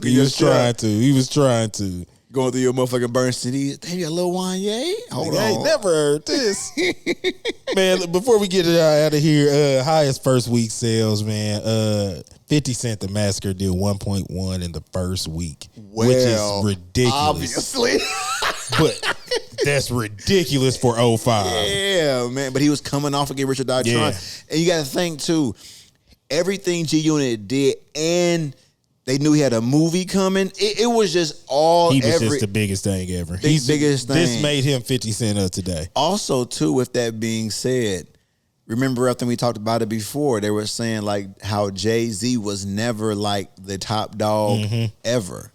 He was trying to. Going through your motherfucking burn CD. Damn, you got Lil Wanye? Hold on. I ain't never heard this. Man, before we get it out of here, highest first week sales, man. 50 Cent The Massacre did 1.1 in the first week, which is ridiculous. Obviously. But that's ridiculous for 05. Yeah, man. But he was coming off of Get Rich or Die Trying. Yeah. And you got to think, too, everything G-Unit did, and they knew he had a movie coming. It was just all. He was just the biggest thing ever. Biggest thing. This made him 50 Cent of today. Also, too, with that being said, remember after we talked about it before, they were saying like how Jay-Z was never like the top dog ever.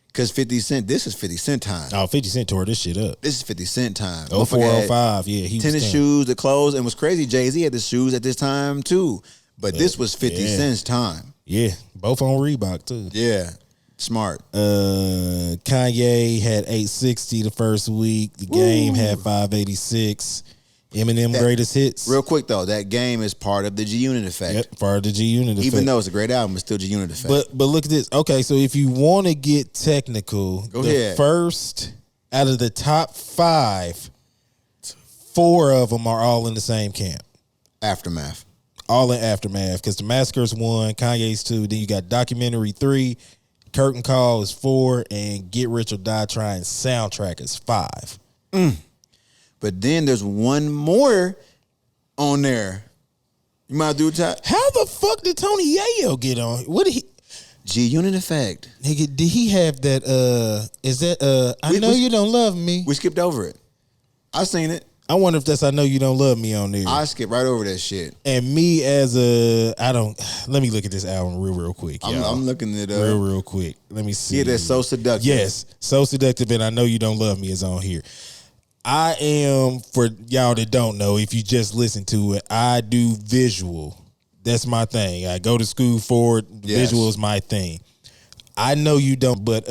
Because 50 Cent, this is 50 Cent time. Oh, 50 Cent tore this shit up. This is 50 Cent time. 04, 05, yeah. He tennis was shoes, the clothes, and what's crazy, Jay-Z had the shoes at this time too. But this was 50 Cent's time. Yeah, both on Reebok too. Yeah, smart. Kanye had 860 the first week. The Game had 586. Eminem greatest hits. Real quick though, that game is part of the G Unit effect. Yep, part of the G Unit effect. Even though it's a great album, it's still G Unit effect. But look at this. Okay, so if you want to get technical, Go ahead. First out of the top 5, 4 of them are all in the same camp. Aftermath. All in Aftermath, because the Massacre's 1, Kanye's 2, then you got Documentary 3, Curtain Call is 4, and Get Rich or Die Trying soundtrack is 5. But then there's one more on there. You might do that. How the fuck did Tony Yayo get on? What did he? G Unit effect. Nigga, did he have that? Is that? I know you don't love me. We skipped over it. I seen it. I wonder if that's I know you don't love me on there. I skipped right over that shit. And me as I don't. Let me look at this album real quick. Y'all. I'm looking it up. Real quick. Let me see. Yeah, that's So Seductive. Yes, So Seductive, and I Know You Don't Love Me is on here. I am, for y'all that don't know, if you just listen to it, I do visual. That's my thing. I go to school for it. Yes. Visual is my thing. I know you don't, but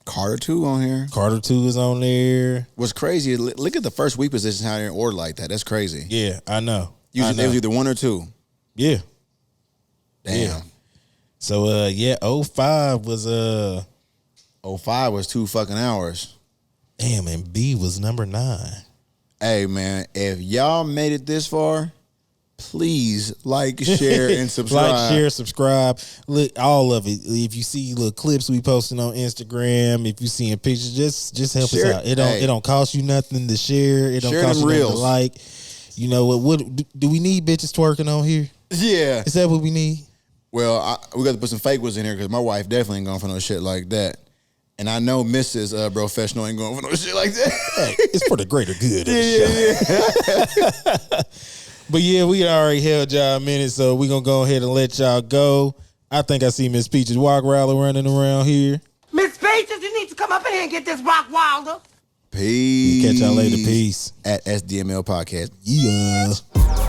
Carter 2 on here. Carter 2 is on there. What's crazy, look at the first week positions how they're in order like that. That's crazy. Yeah, I know. Usually it was either 1 or 2. Yeah. Damn. Yeah. So 05 was 05 was 2 fucking hours. damn, and B was number 9. Hey man, if y'all made it this far, please like, share, and subscribe. Like, share, subscribe. Look, all of it. If you see little clips we posting on Instagram, if you seeing pictures, just help Share us out. it. It don't cost you nothing to share. It don't Share cost them you nothing to reels. like. You know what? Do we need bitches twerking on here? Yeah. Is that what we need? Well, we got to put some fake ones in here because my wife definitely ain't going for no shit like that. And I know Mrs. Professional ain't going for no shit like that. Hey, it's for the greater good of the show. But yeah, we already held y'all a minute, so we're going to go ahead and let y'all go. I think I see Miss Peaches Walk Rally running around here. Miss Peaches, you need to come up in here and get this rock wilder. Peace. Catch y'all later. Peace. At SDML Podcast. Yeah.